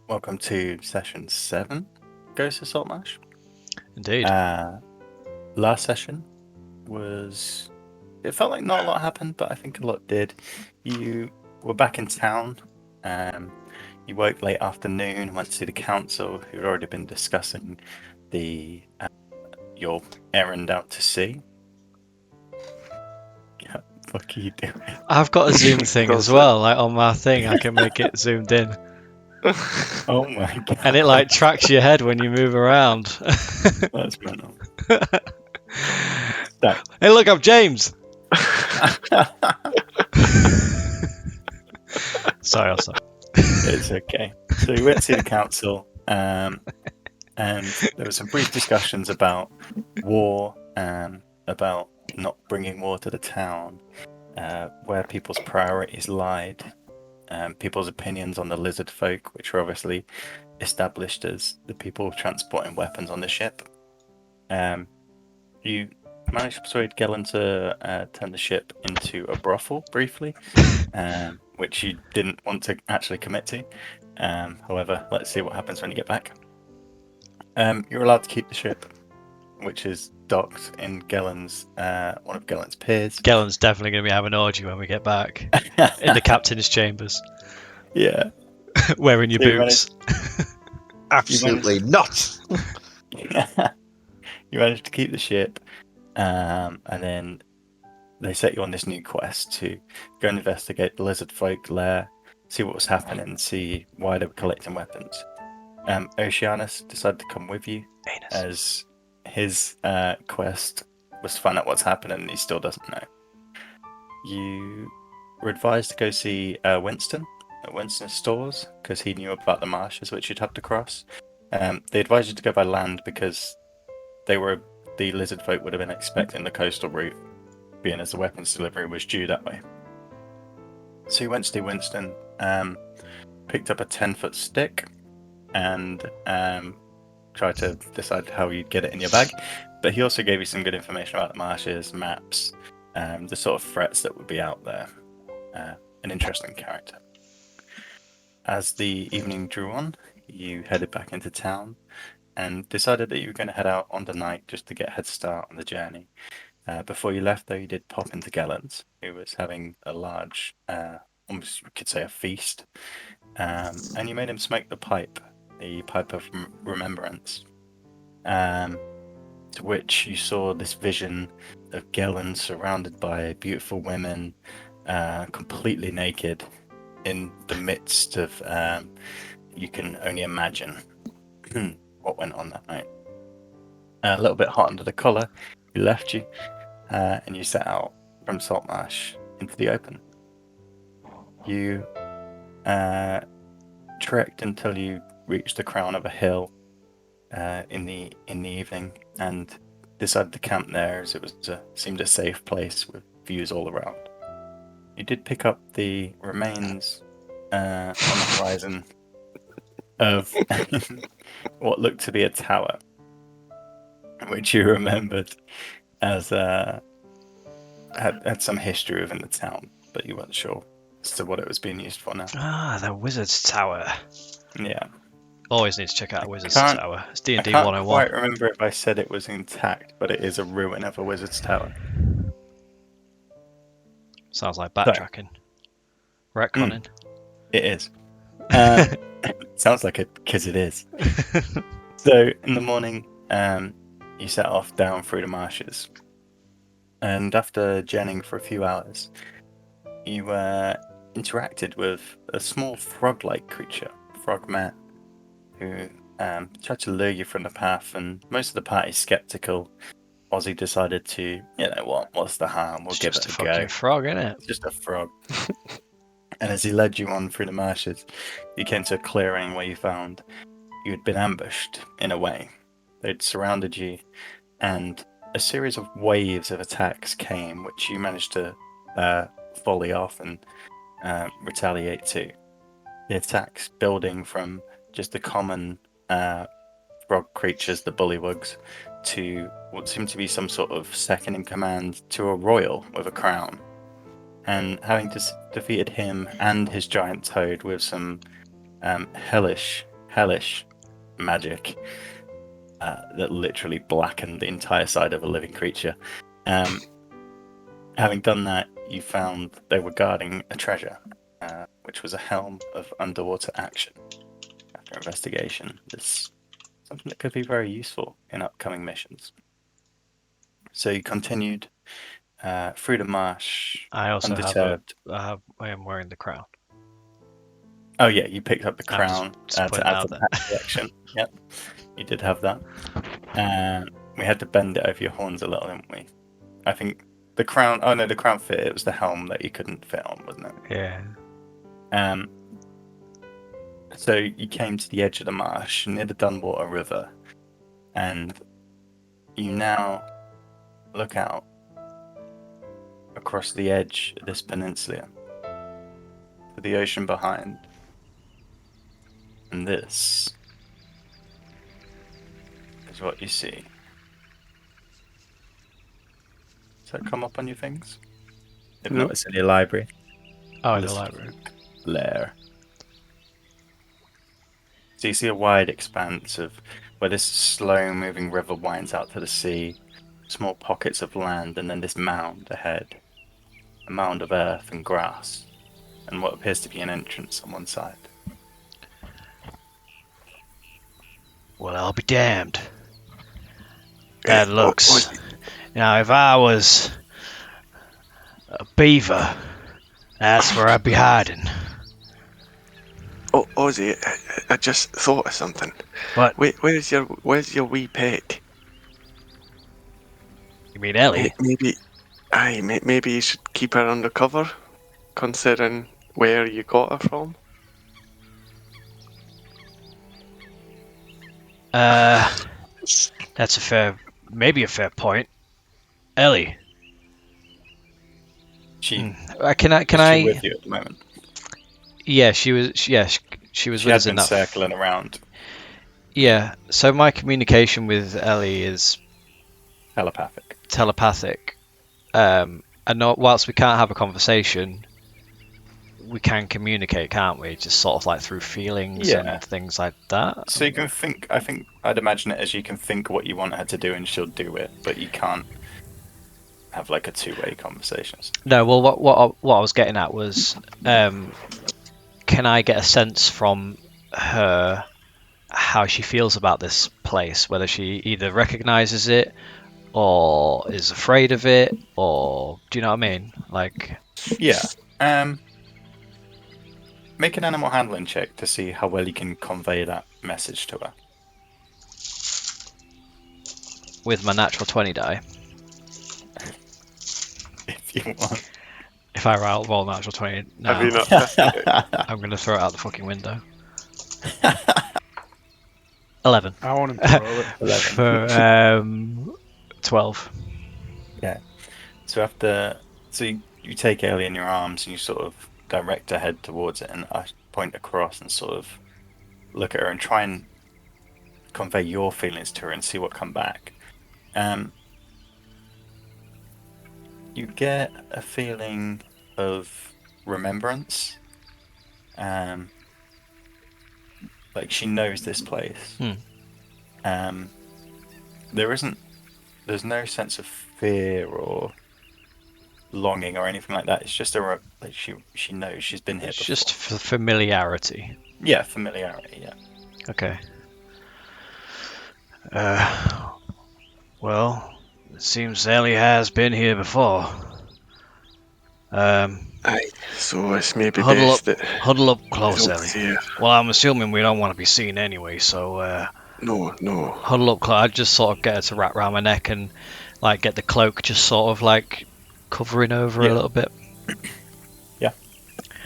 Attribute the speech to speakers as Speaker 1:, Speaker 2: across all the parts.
Speaker 1: Welcome to session 7, Ghost of Saltmarsh.
Speaker 2: Indeed.
Speaker 1: Last session it felt like not a lot happened, but I think a lot did. You were back in town. You woke late afternoon, went to see the council, who had already been discussing your errand out to sea. What the fuck are you doing?
Speaker 2: I've got a zoom thing as well, like on my thing. I can make it zoomed in,
Speaker 1: Oh my god.
Speaker 2: and it like tracks your head when you move around.
Speaker 1: That's mental.
Speaker 2: Hey, look, I'm James. Sorry.
Speaker 1: It's okay. So we went to see the council, and there were some brief discussions about war, about not bringing war to the town, where people's priorities lied, people's opinions on the lizard folk, which were obviously established as the people transporting weapons on the ship. You managed to persuade Gellin to turn the ship into a brothel briefly, which you didn't want to actually commit to. However, let's see what happens when you get back. You're allowed to keep the ship, which is docked in Gellin's, one of Gellin's piers.
Speaker 2: Gellin's definitely going to be having an orgy when we get back in the captain's chambers.
Speaker 1: Yeah.
Speaker 2: Wearing your boots.
Speaker 3: Absolutely not.
Speaker 1: You managed to keep the ship, and then they set you on this new quest to go and investigate the lizard folk lair, see what was happening, see why they were collecting weapons. Oceanus decided to come with you, as his quest was to find out what's happening, and he still doesn't know. You were advised to go see Winston at Winston's stores, because he knew about the marshes which you'd have to cross. They advised you to go by land because the lizard folk would have been expecting the coastal route, being as the weapons delivery was due that way. So you went to see Winston, picked up a 10-foot stick, and tried to decide how you'd get it in your bag. But he also gave you some good information about the marshes, maps, the sort of threats that would be out there. An interesting character. As the evening drew on, you headed back into town and decided that you were going to head out on the night just to get a head start on the journey. Before you left, though, you did pop into Gellin's, who was having a large, almost you could say a feast, and you made him smoke the pipe of remembrance, to which you saw this vision of Gellin surrounded by beautiful women, completely naked, in the midst of, you can only imagine what went on that night. A little bit hot under the collar, he left you, and you set out from Saltmarsh into the open. You trekked until you reached the crown of a hill in the evening, and decided to camp there, as it seemed a safe place with views all around. You did pick up the remains on the horizon of what looked to be a tower, which you remembered as had some history within the town, but you weren't sure as to what it was being used for now.
Speaker 2: Ah, the Wizard's Tower.
Speaker 1: Yeah.
Speaker 2: Always need to check out a Wizard's Tower. It's D&D 101.
Speaker 1: I can't quite remember if I said it was intact, but it is a ruin of a Wizard's Tower.
Speaker 2: Sounds like backtracking. Retconning.
Speaker 1: It is. Sounds like it, because it is. So, in the morning, you set off down through the marshes. And after journeying for a few hours, you interacted with a small frog-like creature, frogman, who tried to lure you from the path, and most of the party's skeptical. Ozzy decided to, what's the harm? We'll give it a go.
Speaker 2: It's just a fucking frog, isn't it?
Speaker 1: It's just a frog. And as he led you on through the marshes, you came to a clearing where you found you had been ambushed, in a way. They'd surrounded you, and a series of waves of attacks came, which you managed to volley off and retaliate to. The attacks building from just the common frog creatures, the bullywugs, to what seemed to be some sort of second in command to a royal with a crown. And having defeated him and his giant toad with some hellish hellish magic that literally blackened the entire side of a living creature. Having done that, you found they were guarding a treasure, which was a helm of underwater action. After investigation, this something that could be very useful in upcoming missions. So you continued through the marsh,
Speaker 2: I also
Speaker 1: undeterred.
Speaker 2: I am wearing the crown.
Speaker 1: Oh yeah, you picked up the
Speaker 2: I'm just
Speaker 1: crown
Speaker 2: putting
Speaker 1: to
Speaker 2: it
Speaker 1: add
Speaker 2: out
Speaker 1: to the
Speaker 2: there.
Speaker 1: hat collection. Yep, you did have that. We had to bend it over your horns a little, didn't we? I think the crown. Oh no, the crown fit. It was the helm that you couldn't fit on, wasn't it?
Speaker 2: Yeah.
Speaker 1: So you came to the edge of the marsh near the Dunwater River, and you now look out across the edge of this peninsula to the ocean behind. And this is what you see. Does that come up on your things? If
Speaker 4: No.
Speaker 1: not, it's in your library.
Speaker 2: Oh, in the
Speaker 1: This
Speaker 2: library.
Speaker 1: lair. So you see a wide expanse of where this slow-moving river winds out to the sea, small pockets of land, and then this mound ahead. A mound of earth and grass, and what appears to be an entrance on one side.
Speaker 2: Well, I'll be damned. That looks.
Speaker 4: Ozzy,
Speaker 2: Now, if I was a beaver, that's where I'd be hiding.
Speaker 4: Ozzy, I just thought of something.
Speaker 2: What?
Speaker 4: Where's your wee pet?
Speaker 2: You mean Ellie?
Speaker 4: Maybe you should keep her undercover, considering where you got her from.
Speaker 2: That's maybe a fair point. Ellie,
Speaker 1: She
Speaker 2: can
Speaker 1: is she
Speaker 2: I?
Speaker 1: with you at the moment?
Speaker 2: Yeah, she was. She was
Speaker 1: She
Speaker 2: with
Speaker 1: had
Speaker 2: us in
Speaker 1: been
Speaker 2: that.
Speaker 1: circling around
Speaker 2: Yeah. So my communication with Ellie is
Speaker 1: telepathic.
Speaker 2: telepathic. And not whilst we can't have a conversation, we can communicate, can't we? Just sort of like through feelings
Speaker 1: Yeah.
Speaker 2: and things like that.
Speaker 1: So you can think. I think I'd imagine it as you can think what you want her to do, and she'll do it, but you can't have like a two-way conversation.
Speaker 2: No, well, what I was getting at was, can I get a sense from her how she feels about this place? Whether she either recognizes it or is afraid of it, or do you know what I mean? Like,
Speaker 1: Yeah. Make an animal handling check to see how well you can convey that message to her.
Speaker 2: with my natural 20 die,
Speaker 1: If you want.
Speaker 2: if I roll natural 20 now,
Speaker 4: Have you not tested it?
Speaker 2: I'm going to throw it out the fucking window. 11.
Speaker 5: I want him to roll it.
Speaker 1: 11.
Speaker 2: For 12.
Speaker 1: So you take Ellie in your arms and you sort of direct her head towards it, and I point across and sort of look at her and try and convey your feelings to her and see what come back. You get a feeling of remembrance. Like she knows this place. There's no sense of fear or longing or anything like that. It's just like she knows she's been here
Speaker 2: It's
Speaker 1: before.
Speaker 2: just for familiarity.
Speaker 1: Yeah, familiarity. Yeah.
Speaker 2: Okay. Well, it seems Ellie has been here before.
Speaker 4: Aye, so it's maybe
Speaker 2: Huddle
Speaker 4: best
Speaker 2: up,
Speaker 4: that
Speaker 2: huddle up
Speaker 4: you
Speaker 2: close,
Speaker 4: don't
Speaker 2: Ellie.
Speaker 4: see her.
Speaker 2: Well, I'm assuming we don't want to be seen anyway, so
Speaker 4: No.
Speaker 2: huddle up close. I'd just sort of get her to wrap around my neck and like get the cloak just sort of like covering over
Speaker 1: Yeah.
Speaker 2: a little bit.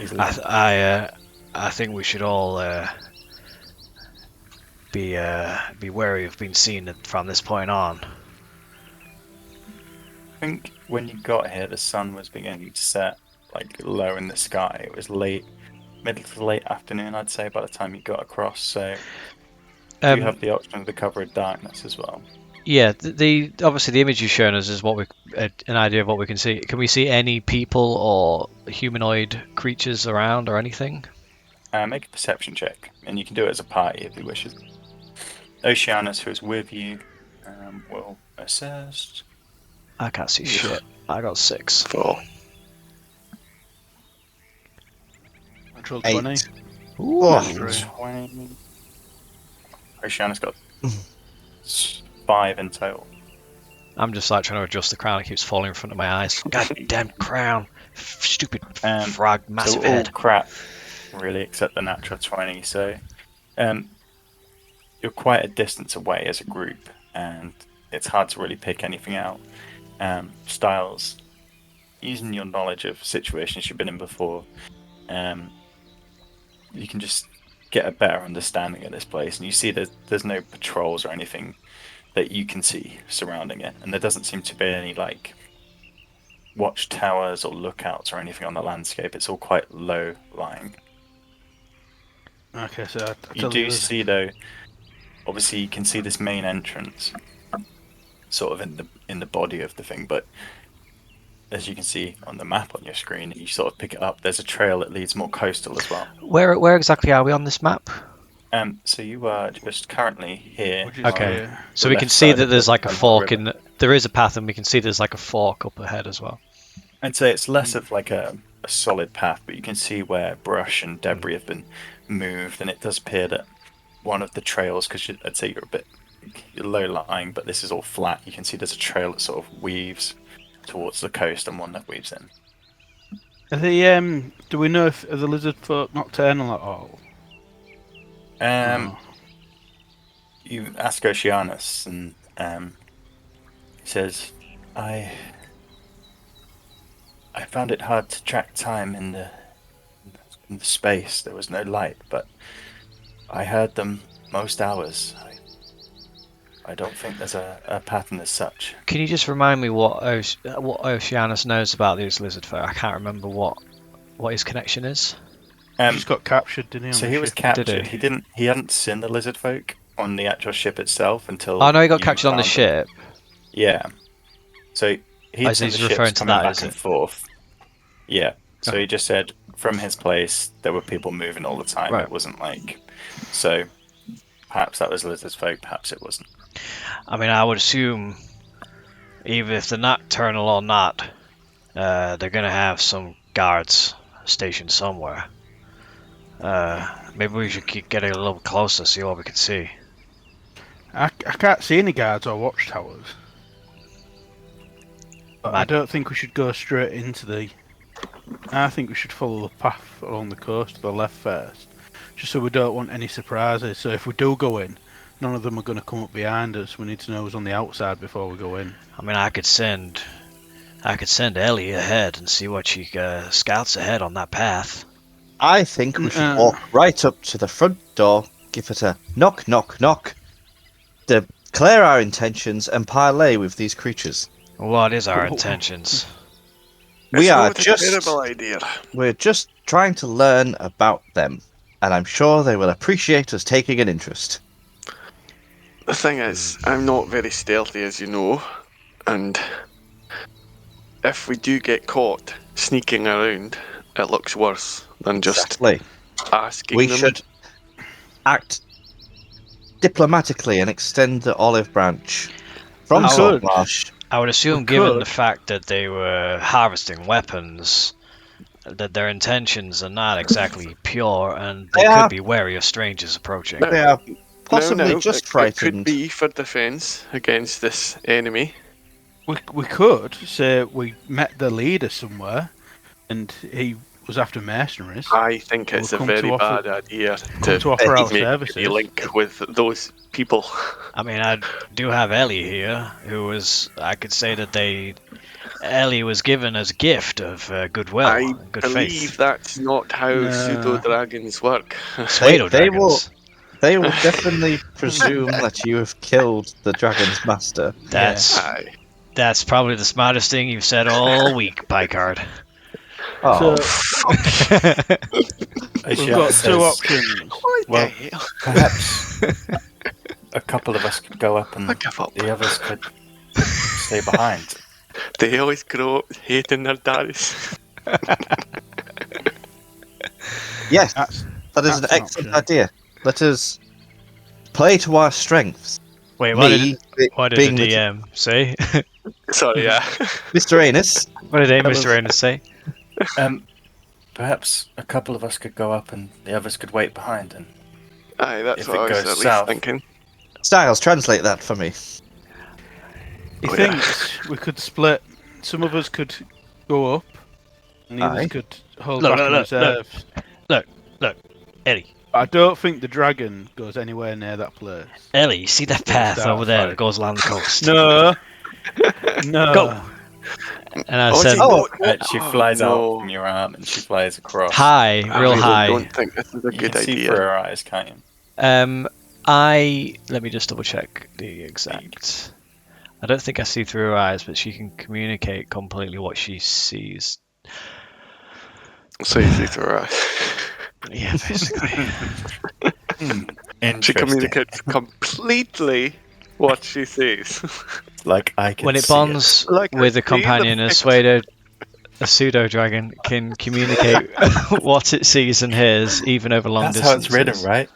Speaker 1: Easily.
Speaker 2: I think we should all be wary of being seen from this point on.
Speaker 1: I think when you got here, the sun was beginning to set, like low in the sky. It was middle to late afternoon, I'd say, by the time you got across. So you have the option of the cover of darkness as well.
Speaker 2: Yeah, the obviously the image you've shown us is what an idea of what we can see. Can we see any people or humanoid creatures around or anything?
Speaker 1: Make a perception check, and you can do it as a party if you wishes. Oceanus, who is with you, will assist.
Speaker 2: I can't see shit. I got 6.
Speaker 4: 4.
Speaker 5: Natural
Speaker 3: 8.
Speaker 5: 20.
Speaker 3: Oh.
Speaker 5: Three.
Speaker 1: 20. Oceanus got 5 in total.
Speaker 2: I'm just like trying to adjust the crown. It keeps falling in front of my eyes. Goddamn crown. Stupid frog, massive
Speaker 1: so all
Speaker 2: head.
Speaker 1: crap, really, except the natural 20. So, you're quite a distance away as a group, and it's hard to really pick anything out. Styles, using your knowledge of situations you've been in before, you can just get a better understanding of this place, and you see that there's no patrols or anything that you can see surrounding it, and there doesn't seem to be any like watchtowers or lookouts or anything on the landscape. It's all quite low lying.
Speaker 5: Okay, so I
Speaker 1: You
Speaker 5: tell
Speaker 1: do see though, obviously you can see this main entrance sort of in the body of the thing, but as you can see on the map on your screen, you sort of pick it up, there's a trail that leads more coastal as well.
Speaker 2: Where exactly are we on this map?
Speaker 1: So you are just currently here.
Speaker 5: Which is
Speaker 2: Okay.
Speaker 5: here.
Speaker 2: So
Speaker 1: the
Speaker 2: we
Speaker 1: left
Speaker 2: can see
Speaker 1: side
Speaker 2: that
Speaker 1: of
Speaker 2: there's
Speaker 1: the
Speaker 2: like a
Speaker 1: Saltmarsh
Speaker 2: fork
Speaker 1: River.
Speaker 2: there is a path, and we can see there's like a fork up ahead as well.
Speaker 1: I'd say it's less of like a solid path, but you can see where brush and debris have been moved, and it does appear that one of the trails, because I'd say you're low lying, but this is all flat. You can see there's a trail that sort of weaves towards the coast and one that weaves in.
Speaker 5: Are the do we know if are the lizard folk nocturnal at all? No.
Speaker 1: You ask Oceanus, and he says, I found it hard to track time in the space. There was no light, but I heard them most hours. I don't think there's a pattern as such.
Speaker 2: Can you just remind me what Oceanus knows about these lizard folk? I can't remember what his connection is.
Speaker 5: He just got captured, didn't he?
Speaker 1: So
Speaker 5: on
Speaker 1: he
Speaker 5: the
Speaker 1: was
Speaker 5: ship?
Speaker 1: captured.
Speaker 2: Did
Speaker 1: He hadn't seen the lizard folk on the actual ship itself until.
Speaker 2: Oh no, he got
Speaker 1: you
Speaker 2: captured on the
Speaker 1: found them.
Speaker 2: ship.
Speaker 1: Yeah. So he'd seen
Speaker 2: he's
Speaker 1: the
Speaker 2: referring
Speaker 1: ships
Speaker 2: to
Speaker 1: coming
Speaker 2: that,
Speaker 1: back
Speaker 2: is
Speaker 1: and
Speaker 2: it?
Speaker 1: forth. Yeah. So
Speaker 2: Okay.
Speaker 1: he just said from his place there were people moving all the time.
Speaker 2: Right.
Speaker 1: It wasn't like so. Perhaps that was lizard folk. Perhaps it wasn't.
Speaker 2: I mean, I would assume, even if they're nocturnal or not, they're gonna have some guards stationed somewhere. Maybe we should keep getting a little closer, see what we can see.
Speaker 5: I can't see any guards or watchtowers. But I don't think we should go straight into the. I think we should follow the path along the coast to the left first, just so we don't want any surprises. So if we do go in, none of them are going to come up behind us. We need to know who's on the outside before we go in.
Speaker 2: I mean, I could send Ellie ahead and see what she scouts ahead on that path.
Speaker 3: I think we should walk right up to the front door, give it a knock, knock, knock, declare our intentions, and parley with these creatures.
Speaker 2: What is our intentions?
Speaker 3: We
Speaker 4: It's
Speaker 3: are
Speaker 4: not a terrible idea.
Speaker 3: we're just trying to learn about them, and I'm sure they will appreciate us taking an interest.
Speaker 4: The thing is, I'm not very stealthy, as you know, and if we do get caught sneaking around, it looks worse than just
Speaker 3: Exactly.
Speaker 4: asking
Speaker 3: We
Speaker 4: them.
Speaker 3: should act diplomatically and extend the olive branch from
Speaker 5: We could.
Speaker 3: Saltmarsh.
Speaker 2: I would assume,
Speaker 5: We
Speaker 2: given
Speaker 5: could.
Speaker 2: the fact that they were harvesting weapons, that their intentions are not exactly pure, and they
Speaker 3: They
Speaker 2: could
Speaker 3: are-
Speaker 2: be wary of strangers approaching.
Speaker 3: They are possibly
Speaker 4: No,
Speaker 3: just
Speaker 4: it could
Speaker 3: frightened.
Speaker 4: be for defence against this enemy.
Speaker 5: We could say we met the leader somewhere, and he was after mercenaries.
Speaker 4: I think it's
Speaker 5: We'll
Speaker 4: a
Speaker 5: come
Speaker 4: very
Speaker 5: to offer-
Speaker 4: bad idea
Speaker 5: Come to offer our
Speaker 4: make
Speaker 5: services.
Speaker 4: any link with those people.
Speaker 2: I mean, I do have Ellie here, I could say that Ellie was given as a gift of goodwill,
Speaker 4: I
Speaker 2: and good
Speaker 4: believe
Speaker 2: faith.
Speaker 4: that's not how
Speaker 5: No.
Speaker 4: pseudo dragons work.
Speaker 2: Pseudo
Speaker 3: They will
Speaker 2: dragons.
Speaker 3: They will definitely presume that you have killed the dragon's master.
Speaker 2: That's
Speaker 4: Aye.
Speaker 2: that's probably the smartest thing you've said all week, Picard.
Speaker 3: Oh,
Speaker 5: So
Speaker 1: Oceanus
Speaker 5: we've got
Speaker 1: says,
Speaker 5: two options.
Speaker 4: What
Speaker 1: Well,
Speaker 4: the hell?
Speaker 1: perhaps a couple of us could go up and
Speaker 4: I give up.
Speaker 1: the others could stay behind.
Speaker 4: They always grow up hating their daddies.
Speaker 3: yes,
Speaker 5: That's
Speaker 3: That is an
Speaker 5: That's an
Speaker 3: excellent
Speaker 5: option.
Speaker 3: idea. Let us play to our strengths.
Speaker 2: Wait,
Speaker 3: Me,
Speaker 2: what did
Speaker 3: being
Speaker 2: the
Speaker 3: the
Speaker 2: DM say?
Speaker 4: Sorry, yeah.
Speaker 3: Mr. Anus.
Speaker 2: What did
Speaker 3: Tell
Speaker 2: Mr.
Speaker 3: us-
Speaker 2: Anus say?
Speaker 1: Perhaps a couple of us could go up and the others could wait behind. And
Speaker 4: Aye, that's
Speaker 1: If
Speaker 4: what
Speaker 1: it
Speaker 4: I was
Speaker 1: goes
Speaker 4: at least
Speaker 1: south.
Speaker 4: thinking.
Speaker 3: Styles, translate that for me.
Speaker 5: He
Speaker 4: Oh, yeah.
Speaker 5: thinks we could split. Some of us could go up, and the
Speaker 3: Aye.
Speaker 5: others could hold
Speaker 2: Look,
Speaker 5: back in
Speaker 2: look,
Speaker 5: reserves.
Speaker 2: Look, Ellie.
Speaker 5: I don't think the dragon goes anywhere near that place.
Speaker 2: Ellie, you see that
Speaker 5: Before we
Speaker 2: path
Speaker 5: start
Speaker 2: over
Speaker 5: a
Speaker 2: there
Speaker 5: fight.
Speaker 2: that goes along the coast?
Speaker 5: No. No.
Speaker 2: Go. And I
Speaker 4: Oh,
Speaker 2: said,
Speaker 4: see, no,
Speaker 1: she
Speaker 4: oh,
Speaker 1: flies out
Speaker 4: no.
Speaker 1: from your arm and she flies across.
Speaker 2: hi,
Speaker 4: I
Speaker 2: real
Speaker 4: really
Speaker 2: high.
Speaker 4: don't think this is a
Speaker 1: You
Speaker 4: good
Speaker 1: can see
Speaker 4: idea.
Speaker 1: through her eyes, can't you?
Speaker 2: Let me just double check the exact. I don't think I see through her eyes, but she can communicate completely what she sees.
Speaker 4: So you see through her eyes.
Speaker 2: Yeah, basically.
Speaker 4: She
Speaker 1: Interesting.
Speaker 4: communicates completely what she sees.
Speaker 1: Like I can
Speaker 2: When it
Speaker 1: see
Speaker 2: bonds
Speaker 4: Like I
Speaker 2: with
Speaker 4: see
Speaker 2: a companion,
Speaker 4: the
Speaker 2: a pseudo dragon can communicate what it sees and hears, even over long
Speaker 1: That's how
Speaker 2: distances.
Speaker 1: it's written, right?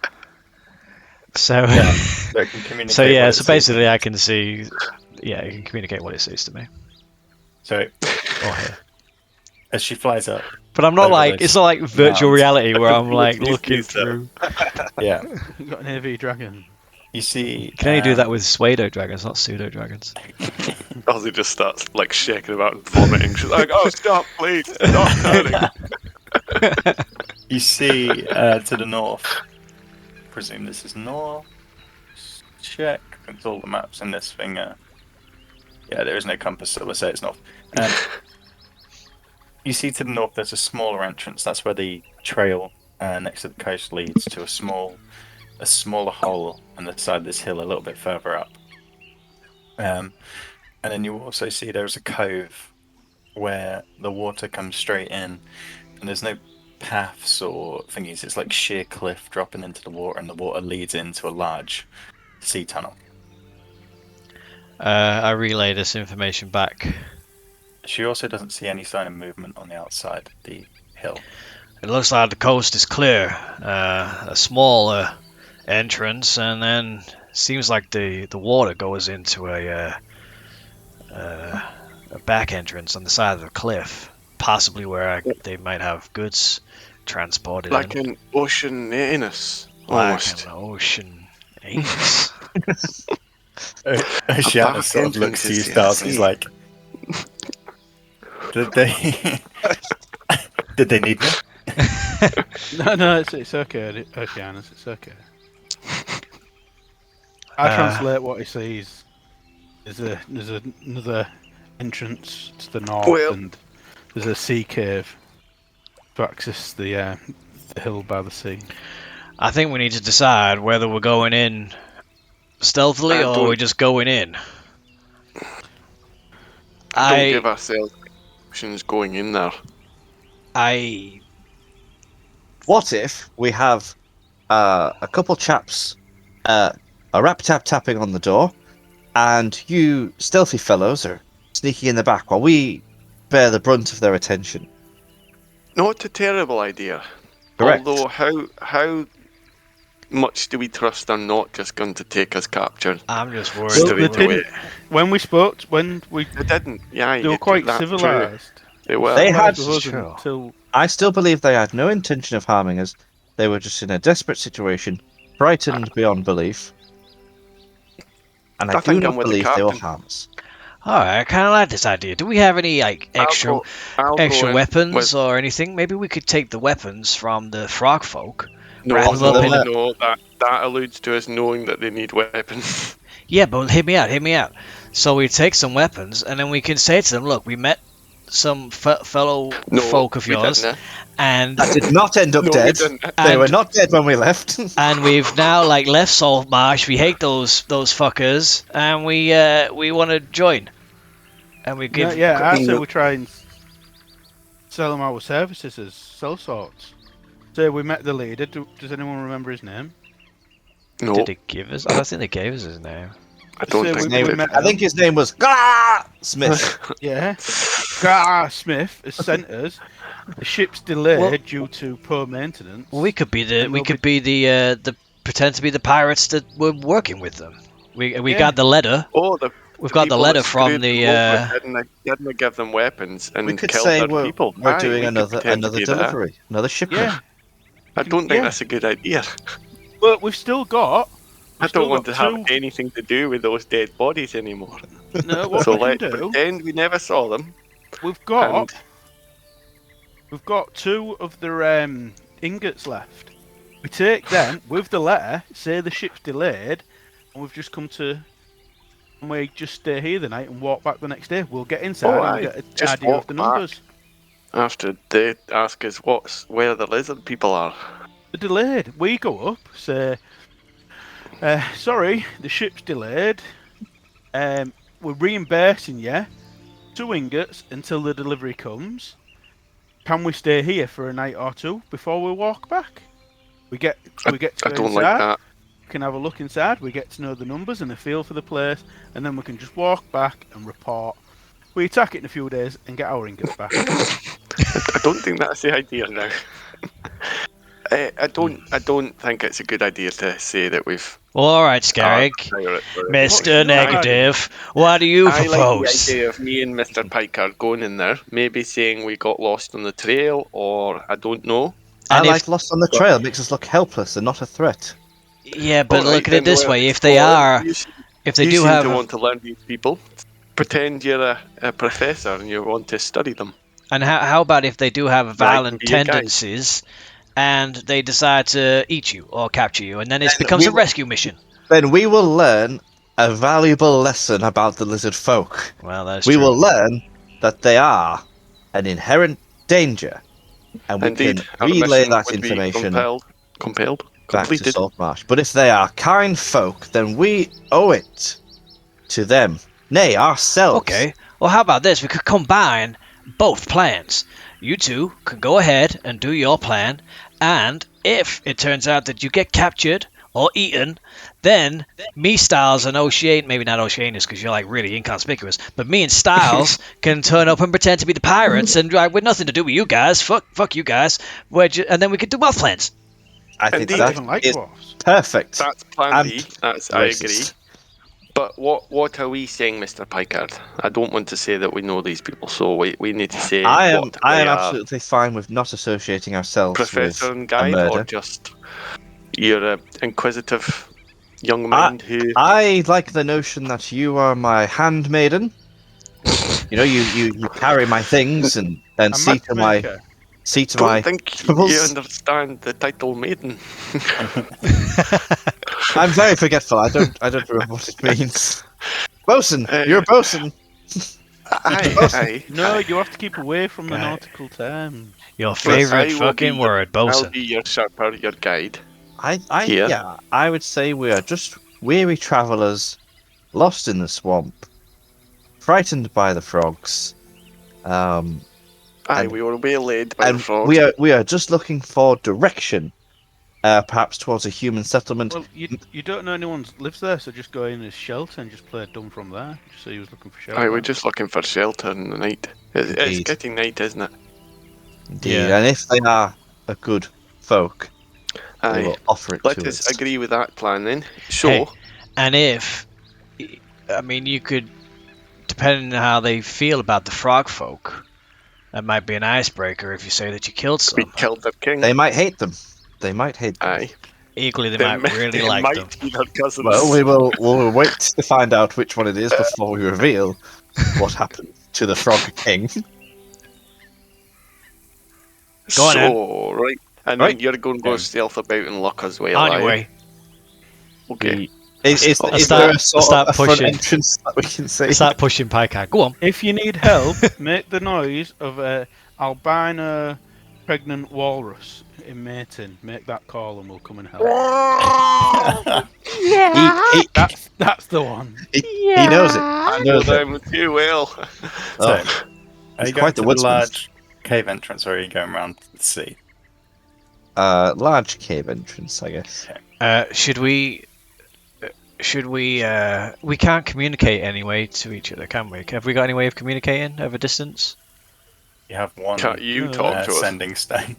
Speaker 2: So,
Speaker 1: Yeah. That can communicate
Speaker 2: so yeah,
Speaker 1: what it
Speaker 2: so
Speaker 1: sees.
Speaker 2: basically, I can see. Yeah, it can communicate what it sees to me.
Speaker 1: So
Speaker 2: Or hear.
Speaker 1: as she flies up,
Speaker 2: But I'm not
Speaker 1: Over
Speaker 2: like
Speaker 1: those
Speaker 2: it's not like virtual
Speaker 1: mounds.
Speaker 2: reality where I'm like
Speaker 4: What you
Speaker 2: looking
Speaker 4: see, though.
Speaker 2: through.
Speaker 1: yeah,
Speaker 5: You got an AV dragon.
Speaker 1: you see.
Speaker 2: You can only do that with pseudo dragons, not pseudo dragons.
Speaker 4: Ozzy just starts like shaking about and vomiting. She's like, "Oh, stop, please, stop turning."
Speaker 1: You see to the north. Presume this is north. Check. It's all the maps in this thing. Yeah, there is no compass, so we'll say it's north. You see to the north there's a smaller entrance. That's where the trail next to the coast leads to a smaller hole on the side of this hill a little bit further up. And then you also see there's a cove where the water comes straight in, and there's no paths or thingies. It's like sheer cliff dropping into the water, and the water leads into a large sea tunnel.
Speaker 2: I relay this information back.
Speaker 1: She also doesn't see any sign of movement on the outside of the hill.
Speaker 2: It looks like the coast is clear. A small entrance, and then seems like the water goes into a back entrance on the side of the cliff, possibly where they might have goods transported
Speaker 4: Like
Speaker 2: in.
Speaker 4: an ocean anus,
Speaker 2: Like
Speaker 4: almost.
Speaker 2: an ocean anus.
Speaker 1: Oceanus sort of looks to you, Stars, and he's like, "Did they? Did they need me?"
Speaker 5: No, it's okay, Oceanus, it's okay. I translate what he sees. There's another entrance to the north,
Speaker 4: Well-
Speaker 5: and there's a sea cave to access the hill by the sea.
Speaker 2: I think we need to decide whether we're going in stealthily
Speaker 4: I
Speaker 2: or
Speaker 4: don't-
Speaker 2: we're just going in.
Speaker 4: Don't give ourselves options going in there.
Speaker 3: What if we have a couple chaps, a rap tap tapping on the door, and you stealthy fellows are sneaking in the back while we bear the brunt of their attention?
Speaker 4: Not a terrible idea.
Speaker 3: Correct.
Speaker 4: Although, how much do we trust they're not just going to take us captured?
Speaker 2: I'm just
Speaker 5: Well,
Speaker 2: worried.
Speaker 4: Straight
Speaker 5: they
Speaker 2: that we're-
Speaker 5: didn't- When we spoke, when we
Speaker 4: They didn't. Yeah,
Speaker 5: they were quite civilized.
Speaker 4: They were.
Speaker 3: They had-
Speaker 5: Civilized with us
Speaker 2: Sure.
Speaker 5: until
Speaker 3: I still believe they had no intention of harming us. They were just in a desperate situation, frightened beyond belief. And I
Speaker 4: I
Speaker 3: do
Speaker 4: think I'm
Speaker 3: not
Speaker 4: with the
Speaker 3: believe they will
Speaker 4: captain.
Speaker 3: harm us.
Speaker 2: All right, I kind of like this idea. Do we have any like extra
Speaker 4: I'll go in
Speaker 2: weapons
Speaker 4: with-
Speaker 2: or anything? Maybe we could take the weapons from the frog folk.
Speaker 4: No,
Speaker 2: wrap them up in
Speaker 3: a-
Speaker 4: no, that alludes to us knowing that they need weapons.
Speaker 2: Yeah, but hear me out. So we take some weapons, and then we can say to them, "Look, we met some fellow
Speaker 4: No,
Speaker 2: folk of
Speaker 4: we
Speaker 2: yours,
Speaker 4: didn't.
Speaker 2: and
Speaker 3: That did not end up
Speaker 4: No, we
Speaker 3: dead.
Speaker 4: didn't.
Speaker 3: They
Speaker 2: And-
Speaker 3: were not dead when we left.
Speaker 2: and we've now like left Saltmarsh. We hate those fuckers, and we want to join." And we give
Speaker 5: I say we try and sell them our services as sell sorts. Say we met the leader. Does anyone remember his name?
Speaker 4: No,
Speaker 2: Did they give us? I don't think they gave us his name.
Speaker 4: I don't
Speaker 5: Say
Speaker 4: think
Speaker 5: we
Speaker 4: they did.
Speaker 5: met
Speaker 3: I think his name was Smith.
Speaker 5: Yeah. Smith has sent us. The ship's delayed
Speaker 2: Well-
Speaker 5: due to poor maintenance.
Speaker 2: Well, we could be the
Speaker 5: And
Speaker 2: we
Speaker 5: they'll
Speaker 2: could be the pretend to be the pirates that were working with them. We
Speaker 5: Yeah.
Speaker 2: got the letter.
Speaker 4: Oh,
Speaker 2: We've got the
Speaker 4: people
Speaker 2: letter
Speaker 4: that
Speaker 2: from
Speaker 4: screwed
Speaker 2: the.
Speaker 4: them over didn't give them weapons and
Speaker 3: We could
Speaker 4: killed
Speaker 3: say
Speaker 4: their
Speaker 3: we're,
Speaker 4: people.
Speaker 3: we're
Speaker 4: Aye,
Speaker 3: doing
Speaker 4: we could
Speaker 3: another
Speaker 4: pretend to be that.
Speaker 3: delivery, another shipment.
Speaker 5: Yeah.
Speaker 4: I don't think
Speaker 5: Yeah.
Speaker 4: that's a good idea.
Speaker 5: But we've still got.
Speaker 4: I don't want to have
Speaker 5: two.
Speaker 4: anything to do with those dead bodies anymore.
Speaker 5: No, what
Speaker 4: So
Speaker 5: we can
Speaker 4: let's
Speaker 5: do.
Speaker 4: pretend we never saw them.
Speaker 5: We've got.
Speaker 4: And
Speaker 5: We've got 2 of the ingots left. We take them with the letter, say the ship's delayed, and we've just come to. And we just stay here the night and walk back the next day. We'll get inside and
Speaker 4: aye,
Speaker 5: we'll get an
Speaker 4: just
Speaker 5: idea of
Speaker 4: walk
Speaker 5: the
Speaker 4: back.
Speaker 5: numbers.
Speaker 4: after they ask us where the lizard people are.
Speaker 5: They're delayed. We go up, say, sorry, the ship's delayed. We're reimbursing you 2 ingots until the delivery comes. Can we stay here for a night or 2 before we walk back? We get to
Speaker 4: I
Speaker 5: go
Speaker 4: don't
Speaker 5: inside.
Speaker 4: like that.
Speaker 5: We can have a look inside. We get to know the numbers and the feel for the place, and then we can just walk back and report. We attack it in a few days and get our ingots back.
Speaker 4: I don't think that's the idea now. I don't think it's a good idea to say that we've.
Speaker 2: Well, all right, Scarrick. Mr. Negative, what do you
Speaker 4: I like
Speaker 2: propose?
Speaker 4: the idea of me and Mr. Piker going in there, maybe saying we got lost on the trail, or I don't know.
Speaker 2: And
Speaker 3: I
Speaker 2: if-
Speaker 3: like Lost on the Trail. It makes us look helpless and not a threat.
Speaker 2: Yeah, but
Speaker 4: Alright,
Speaker 2: look at it
Speaker 4: then
Speaker 2: this
Speaker 4: we'll
Speaker 2: way: if they
Speaker 4: explore it.
Speaker 2: are,
Speaker 4: You
Speaker 2: if they
Speaker 4: you
Speaker 2: do
Speaker 4: seem
Speaker 2: have,
Speaker 4: to want to learn these people. Pretend you're a professor and you want to study them.
Speaker 2: and how about if they do have violent
Speaker 4: be a guy.
Speaker 2: tendencies, and they decide to eat you or capture you, and then it
Speaker 3: Then
Speaker 2: becomes
Speaker 3: we
Speaker 2: a
Speaker 3: will-
Speaker 2: rescue mission?
Speaker 3: Then we will learn a valuable lesson about the lizard folk.
Speaker 2: Well, that's
Speaker 3: We
Speaker 2: true.
Speaker 3: will learn that they are an inherent danger, and we
Speaker 4: Indeed,
Speaker 3: can
Speaker 4: our
Speaker 3: relay
Speaker 4: mission
Speaker 3: that
Speaker 4: would be
Speaker 3: information
Speaker 4: compelled,
Speaker 3: back to
Speaker 4: completed.
Speaker 3: Saltmarsh. But if they are kind folk, then we owe it to them, nay, ourselves.
Speaker 2: Okay. Well, how about this? We could combine both plans. You two could go ahead and do your plan, and if it turns out that you get captured or eaten, then me, Styles, and O'Shane, maybe not O'Shane's because you're like really inconspicuous, but me and Styles can turn up and pretend to be the pirates, and with nothing to do with you guys. Fuck you guys. And then we could do both plans.
Speaker 3: I think
Speaker 4: Indeed.
Speaker 5: I
Speaker 3: that
Speaker 5: don't even like
Speaker 3: is
Speaker 5: dwarfs.
Speaker 3: perfect.
Speaker 4: That's plan
Speaker 3: And
Speaker 4: B. I agree.
Speaker 3: racist.
Speaker 4: But what are we saying, Mr. Picard? I don't want to say that we know these people, so we need to say
Speaker 3: I am
Speaker 4: what they are.
Speaker 3: absolutely fine with not associating ourselves
Speaker 4: Professor
Speaker 3: with
Speaker 4: and
Speaker 3: a
Speaker 4: guide, or
Speaker 3: murder.
Speaker 4: just you're a inquisitive young man who.
Speaker 3: I like the notion that you are my handmaiden. You know, you carry my things and
Speaker 5: A
Speaker 3: see to my
Speaker 5: matchmaker.
Speaker 4: Don't think you
Speaker 3: troubles.
Speaker 4: understand the title maiden.
Speaker 3: I'm very forgetful. I don't remember what it means. Bosun, you're a bosun.
Speaker 4: Aye.
Speaker 5: No, you have to keep away from the
Speaker 2: Guy.
Speaker 5: nautical terms.
Speaker 2: Your
Speaker 4: I
Speaker 2: favorite
Speaker 4: will
Speaker 2: fucking
Speaker 4: be-
Speaker 2: word,
Speaker 4: I'll
Speaker 2: bosun.
Speaker 4: be your sharper, your guide.
Speaker 3: I
Speaker 4: Here.
Speaker 3: I would say we are just weary travellers, lost in the swamp, frightened by the frogs.
Speaker 4: Aye,
Speaker 3: And-
Speaker 4: we were waylaid by the
Speaker 3: And
Speaker 4: frogs.
Speaker 3: we are just looking for direction, perhaps towards a human settlement.
Speaker 5: Well, you don't know anyone lives there, so just go in as shelter and just play dumb from there. Just say he was looking for shelter.
Speaker 4: Aye, we're just looking for shelter in the night. It's
Speaker 3: Indeed.
Speaker 4: getting night, isn't it?
Speaker 3: Indeed.
Speaker 2: Yeah.
Speaker 3: And if they are a good folk, we
Speaker 4: Aye.
Speaker 3: will offer it
Speaker 4: Let
Speaker 3: to
Speaker 4: us
Speaker 3: us.
Speaker 4: agree with that plan then. So,
Speaker 2: Hey. And if, I mean, you could, depending on how they feel about the frog folk, that might be an icebreaker if you say that you killed
Speaker 4: we
Speaker 2: some.
Speaker 4: killed their king.
Speaker 3: They might hate them. They might hate them.
Speaker 4: Aye.
Speaker 2: Equally, they
Speaker 4: They
Speaker 2: might
Speaker 4: mi-
Speaker 2: really
Speaker 4: they
Speaker 2: like
Speaker 4: might
Speaker 2: them.
Speaker 4: be their cousins.
Speaker 3: Well, we'll wait to find out which one it is before we reveal what happened to the Frog King.
Speaker 2: Go on,
Speaker 4: so, right. And
Speaker 3: Right.
Speaker 4: then you're going to go stealth about and look as well.
Speaker 2: On
Speaker 4: aye?
Speaker 2: your way.
Speaker 4: Okay.
Speaker 3: Is
Speaker 4: I'll
Speaker 3: there
Speaker 2: start-
Speaker 3: a sort
Speaker 2: I'll start
Speaker 3: of a front
Speaker 2: pushing.
Speaker 3: entrance that we can see?
Speaker 2: Start pushing pike out. Go on.
Speaker 5: If you need help, make the noise of a albino pregnant walrus in mating. Make that call and we'll come and help. That's the one.
Speaker 3: He knows it.
Speaker 4: I
Speaker 3: He
Speaker 4: know
Speaker 3: knows it.
Speaker 4: them too well.
Speaker 1: So,
Speaker 3: Oh,
Speaker 1: are
Speaker 3: he's
Speaker 1: you going
Speaker 3: quite
Speaker 1: to
Speaker 3: the
Speaker 1: the
Speaker 3: woodsman.
Speaker 1: large cave entrance, or are you going around the sea?
Speaker 3: large cave entrance, I guess.
Speaker 2: Should we? We can't communicate anyway to each other, can we? Have we got any way of communicating over distance?
Speaker 1: You have one
Speaker 4: Can't you
Speaker 5: No.
Speaker 4: talk to us?
Speaker 1: sending stone.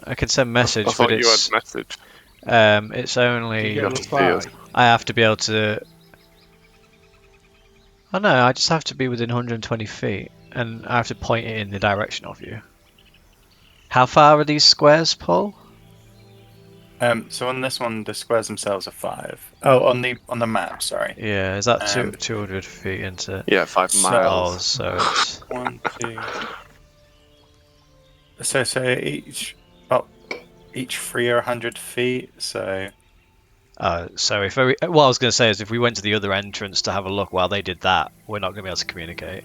Speaker 2: I can send message,
Speaker 4: I
Speaker 2: but
Speaker 4: thought you had
Speaker 2: it's
Speaker 4: message.
Speaker 2: it's
Speaker 5: Do you
Speaker 2: only
Speaker 5: get a
Speaker 4: have to
Speaker 5: reply?
Speaker 4: see
Speaker 2: I have to be able to. Oh no, I just have to be within 120 feet, and I have to point it in the direction of you. How far are these squares, Paul?
Speaker 1: So on this one, the squares themselves are 5. Oh, on the map, sorry.
Speaker 2: Yeah, is that
Speaker 1: Um,
Speaker 2: 200 feet into it?
Speaker 4: Yeah, 5
Speaker 1: So-
Speaker 2: Oh,
Speaker 4: miles.
Speaker 2: so it's
Speaker 1: 1, 2. So each 3 are 100 feet. So
Speaker 2: so if what I was going to say is if we went to the other entrance to have a look while they did that, we're not going to be able to communicate.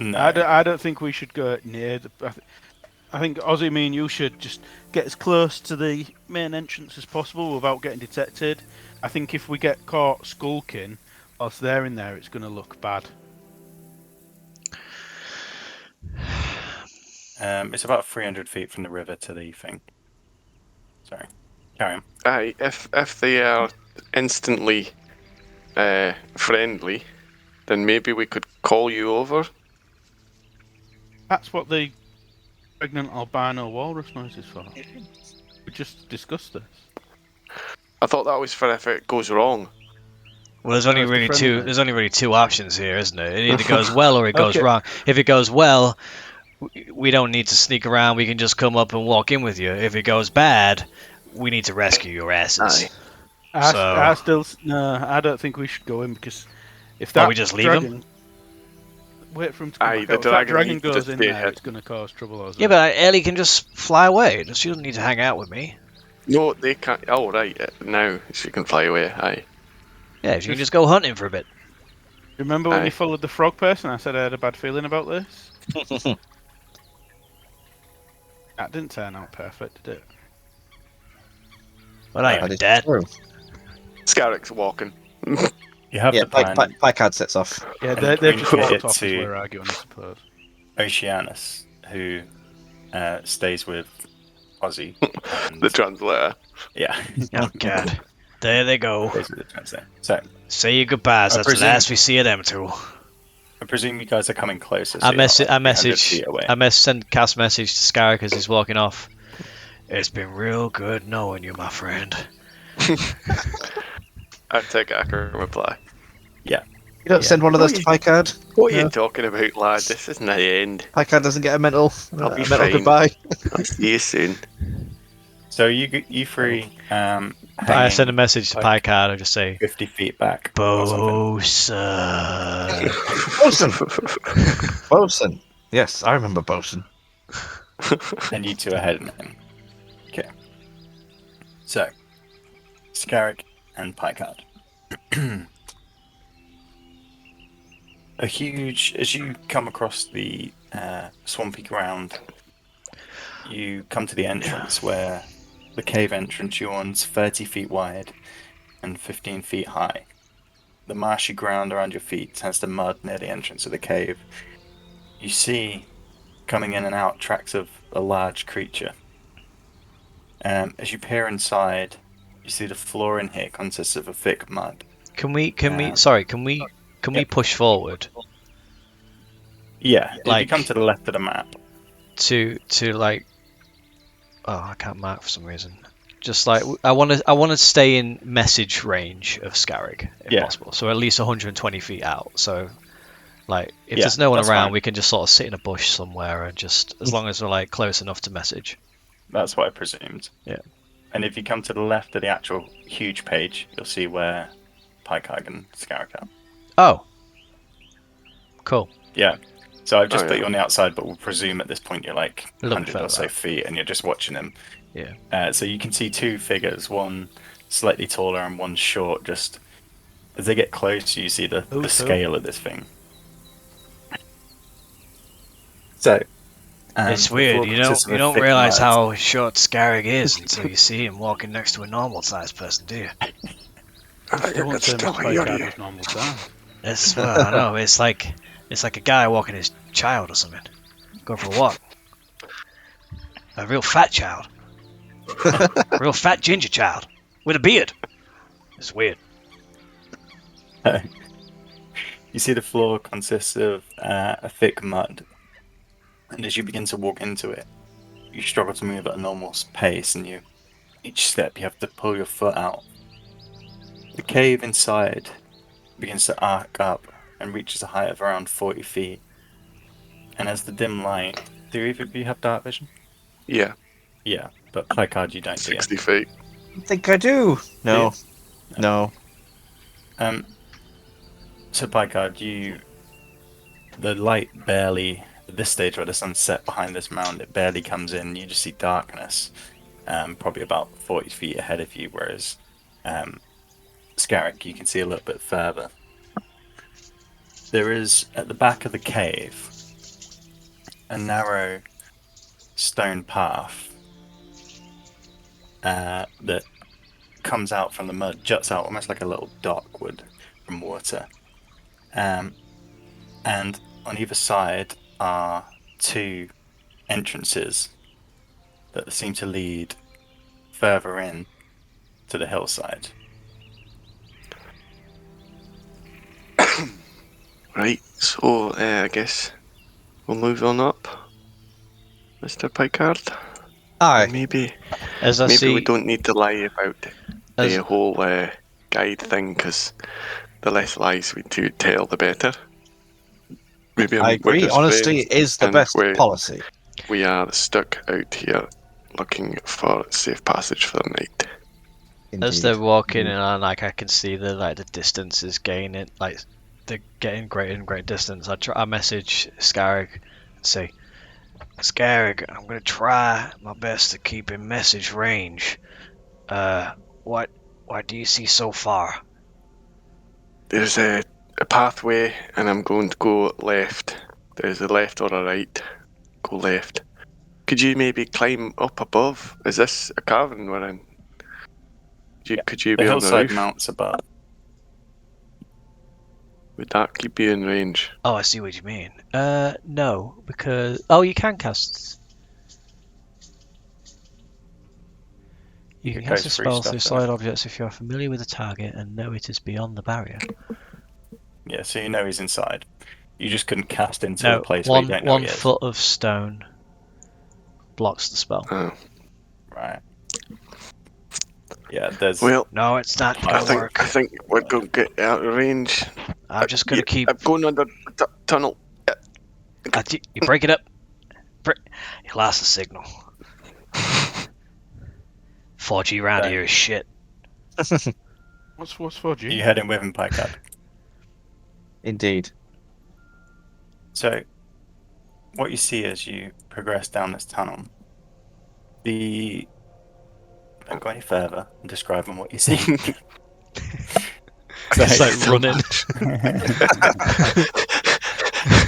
Speaker 1: no.
Speaker 5: I don't think we should go near the. I think Ozzy, me and you should just get as close to the main entrance as possible without getting detected. I think if we get caught skulking whilst they're in there, it's going to look bad.
Speaker 1: It's about 300 feet from the river to the thing. Sorry, carry on.
Speaker 4: Aye, if they are instantly friendly, then maybe we could call you over.
Speaker 5: That's what the pregnant albino walrus noise is for. We just discussed this.
Speaker 4: I thought that was for if it goes wrong.
Speaker 2: Well, there's
Speaker 5: No,
Speaker 2: only
Speaker 5: it's the
Speaker 2: really
Speaker 5: friendly
Speaker 2: two.
Speaker 5: noise.
Speaker 2: There's only really two options here, isn't it? It either goes well or it goes
Speaker 5: Okay.
Speaker 2: wrong. If it goes well, we don't need to sneak around. We can just come up and walk in with you. If it goes bad, we need to rescue your asses.
Speaker 4: Aye.
Speaker 2: So-
Speaker 5: I still no. I don't think we should go in because if
Speaker 2: Well,
Speaker 5: that
Speaker 2: we just leave 'em?
Speaker 5: dragon, wait for him to come
Speaker 4: Aye,
Speaker 5: back
Speaker 4: the
Speaker 5: out. If that
Speaker 4: dragon
Speaker 5: dragon
Speaker 4: needs to
Speaker 5: goes in
Speaker 4: stay
Speaker 5: there,
Speaker 4: hid.
Speaker 5: it's going to cause trouble. Ozzy.
Speaker 2: Yeah, but Ellie can just fly away. She doesn't need to hang out with me.
Speaker 4: No, they can't. Oh, right. Now she can fly away. Aye.
Speaker 2: Yeah, she can just go hunting for a bit.
Speaker 5: Remember when
Speaker 4: Aye.
Speaker 5: you followed the frog person? I said I had a bad feeling about this. That didn't turn out perfect, did it?
Speaker 2: Well, I
Speaker 3: That
Speaker 2: am
Speaker 3: is
Speaker 2: dead.
Speaker 3: true.
Speaker 4: Scarrick's walking.
Speaker 1: You have
Speaker 3: Yeah,
Speaker 1: the plan.
Speaker 3: Picard sets off.
Speaker 5: Yeah,
Speaker 1: And
Speaker 5: they've just
Speaker 1: communicate
Speaker 5: walked
Speaker 1: it
Speaker 5: off as
Speaker 1: to-
Speaker 5: we're arguing, I suppose.
Speaker 1: Oceanus, who stays with Ozzy. And,
Speaker 4: The translator.
Speaker 1: yeah,
Speaker 2: Oh God, there they go.
Speaker 1: stays with the translator. So
Speaker 2: Say your goodbyes.
Speaker 1: I
Speaker 2: That's the
Speaker 1: presume-
Speaker 2: last we see of them two.
Speaker 1: I presume you guys are coming closer. So
Speaker 2: I
Speaker 1: you're not,
Speaker 2: message.
Speaker 1: like,
Speaker 2: I
Speaker 1: 300
Speaker 2: message.
Speaker 1: feet away.
Speaker 2: I send cast message to Scarrick as he's walking off. It's been real good knowing you, my friend.
Speaker 4: I take it I can reply.
Speaker 3: You don't
Speaker 2: Yeah.
Speaker 3: send one of those to Picard.
Speaker 4: What are
Speaker 3: No.
Speaker 4: you talking about, lad? This isn't the end.
Speaker 3: Picard doesn't get a mental
Speaker 4: I'll be
Speaker 3: mental
Speaker 4: fine.
Speaker 3: goodbye.
Speaker 4: I'll see you soon.
Speaker 1: So you three
Speaker 2: I
Speaker 1: hanging
Speaker 2: send a message to
Speaker 1: like-
Speaker 2: Picard and just say,
Speaker 1: 50 feet back or something.
Speaker 2: Bosun.
Speaker 3: Bosun. Bosun. Yes, I remember Bosun.
Speaker 1: And you two are heading in. Okay. So, Scarrick and Picard. As you come across the swampy ground, you come to the entrance where the cave entrance yawns 30 feet wide and 15 feet high. The marshy ground around your feet turns to mud near the entrance of the cave. You see, coming in and out, tracks of a large creature. As you peer inside, you see the floor in here consists of a thick mud.
Speaker 2: Can we
Speaker 1: Um,
Speaker 2: push forward
Speaker 1: Yeah, if you
Speaker 2: Like-
Speaker 1: come to the left of the map,
Speaker 2: to like? Oh, I can't mark for some reason. Just like I want to stay in message range of Scarrick if
Speaker 1: Yeah.
Speaker 2: possible. So at least 120 feet out. So like if
Speaker 1: Yeah,
Speaker 2: there's no one
Speaker 1: that's
Speaker 2: around,
Speaker 1: fine.
Speaker 2: we can just sort of sit in a bush somewhere and just as long as we're like close enough to message.
Speaker 1: that's what I presumed.
Speaker 2: Yeah.
Speaker 1: And if you come to the left of the actual huge page, you'll see where Picard and Scarrick are.
Speaker 2: Oh, cool.
Speaker 1: Yeah. So I've just
Speaker 4: Oh,
Speaker 1: put
Speaker 4: yeah.
Speaker 1: you on the outside, but we'll presume at this point you're like
Speaker 2: A little
Speaker 1: 100 or
Speaker 2: further
Speaker 1: so
Speaker 2: out.
Speaker 1: feet and you're just watching him.
Speaker 2: Yeah.
Speaker 1: So you can see two figures, one slightly taller and one short. Just as they get close, you see the
Speaker 5: Who's who?
Speaker 1: scale of this thing. So
Speaker 2: It's
Speaker 1: the
Speaker 2: weird.
Speaker 1: floor
Speaker 2: You
Speaker 1: consists of
Speaker 2: don't
Speaker 1: a thick
Speaker 2: realize
Speaker 1: mud.
Speaker 2: how short Scarrick is until you see him walking next to a normal sized person, do you?
Speaker 5: I don't want to miss Picard as normal time.
Speaker 2: It's well, I know. It's like a guy walking his child or something. Going for a walk. A real fat child. A real fat ginger child with a beard. It's weird.
Speaker 1: You see the floor consists of a thick mud, And as you begin to walk into it, you struggle to move at a normal pace, and each step you have to pull your foot out. The cave inside begins to arc up and reaches a height of around 40 feet. And as the dim light, do either of you have dark vision?
Speaker 4: Yeah,
Speaker 1: Yeah, but Picard, you don't, do you?
Speaker 4: 60 feet.
Speaker 3: I think I do. No.
Speaker 1: you?
Speaker 3: No.
Speaker 1: So Picard, the light barely, at this stage where the sun's set behind this mound, it barely comes in. You just see darkness, probably about 40 feet ahead of you, whereas Scarrick, you can see a little bit further. There is, at the back of the cave, a narrow stone path that comes out from the mud, juts out almost like a little dock would from water. And on either side are two entrances that seem to lead further in to the hillside.
Speaker 4: Right, so I guess we'll move on up, Mr. Picard.
Speaker 3: Aye.
Speaker 4: Maybe
Speaker 2: As I see,
Speaker 4: we don't need to lie about
Speaker 2: As-
Speaker 4: the whole guide thing, because the less lies we do tell, the better. Maybe
Speaker 3: I
Speaker 4: we're
Speaker 3: agree.
Speaker 4: just
Speaker 3: Honesty
Speaker 4: friends,
Speaker 3: is the
Speaker 4: and
Speaker 3: best policy.
Speaker 4: We are stuck out here looking for safe passage for the night.
Speaker 2: as they're walking and like I can see the distance is gaining, like they're getting greater and greater distance. I message Scarrig and say, Scarrig, I'm gonna try my best to keep in message range. What do you see so far?
Speaker 4: There's a pathway, and I'm going to go left. There's a left or a right. Go left. Could you maybe climb up above? Is this a cavern we're in? Could you
Speaker 1: The
Speaker 4: be on the
Speaker 1: hillside
Speaker 4: roof?
Speaker 1: mounts above.
Speaker 4: Would that keep you in range?
Speaker 2: Oh, I see what you mean. No, because you can cast. You can
Speaker 1: It
Speaker 2: cast a
Speaker 1: goes through
Speaker 2: spell
Speaker 1: stuff,
Speaker 2: through
Speaker 1: doesn't it?
Speaker 2: solid objects if you are familiar with the target and know it is beyond the barrier.
Speaker 1: Yeah, so you know he's inside. You just couldn't cast into a
Speaker 2: No,
Speaker 1: place where you don't know
Speaker 2: one
Speaker 1: he is.
Speaker 2: foot of stone blocks the spell.
Speaker 4: Oh.
Speaker 1: Right. Yeah, there's...
Speaker 4: Well,
Speaker 2: No, it's not
Speaker 1: I
Speaker 2: gonna work.
Speaker 4: I think we're going to get out of range.
Speaker 2: I'm just gonna keep.
Speaker 4: I'm going under tunnel.
Speaker 2: You break it up. You lost the signal. 4G round here is shit.
Speaker 5: What's 4G?
Speaker 1: you heading with him, Picard.
Speaker 3: Indeed.
Speaker 1: So, what you see as you progress down this tunnel, don't go any further and describing what you see.
Speaker 2: It's like running.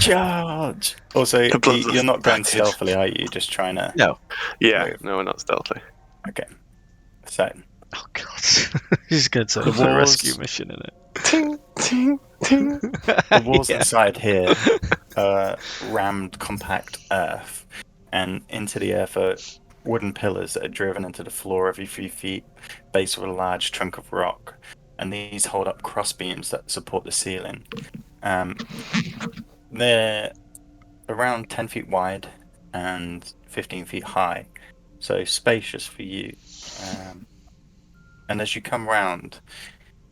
Speaker 1: Charge! Also, you're not going stealthily, are you? You're just trying to...
Speaker 3: No.
Speaker 4: Yeah,
Speaker 1: Move.
Speaker 4: no, we're not stealthy.
Speaker 1: Okay. So,
Speaker 2: Oh god. He's going to
Speaker 1: The
Speaker 2: a
Speaker 1: walls-
Speaker 2: rescue mission in it.
Speaker 4: Ting, ting, ting.
Speaker 1: the walls
Speaker 2: Yeah.
Speaker 1: inside here are rammed compact earth, and into the earth are wooden pillars that are driven into the floor every 3 feet, base with a large trunk of rock, and these hold up cross beams that support the ceiling. They're around 10 feet wide and 15 feet high, so spacious for you. And as you come round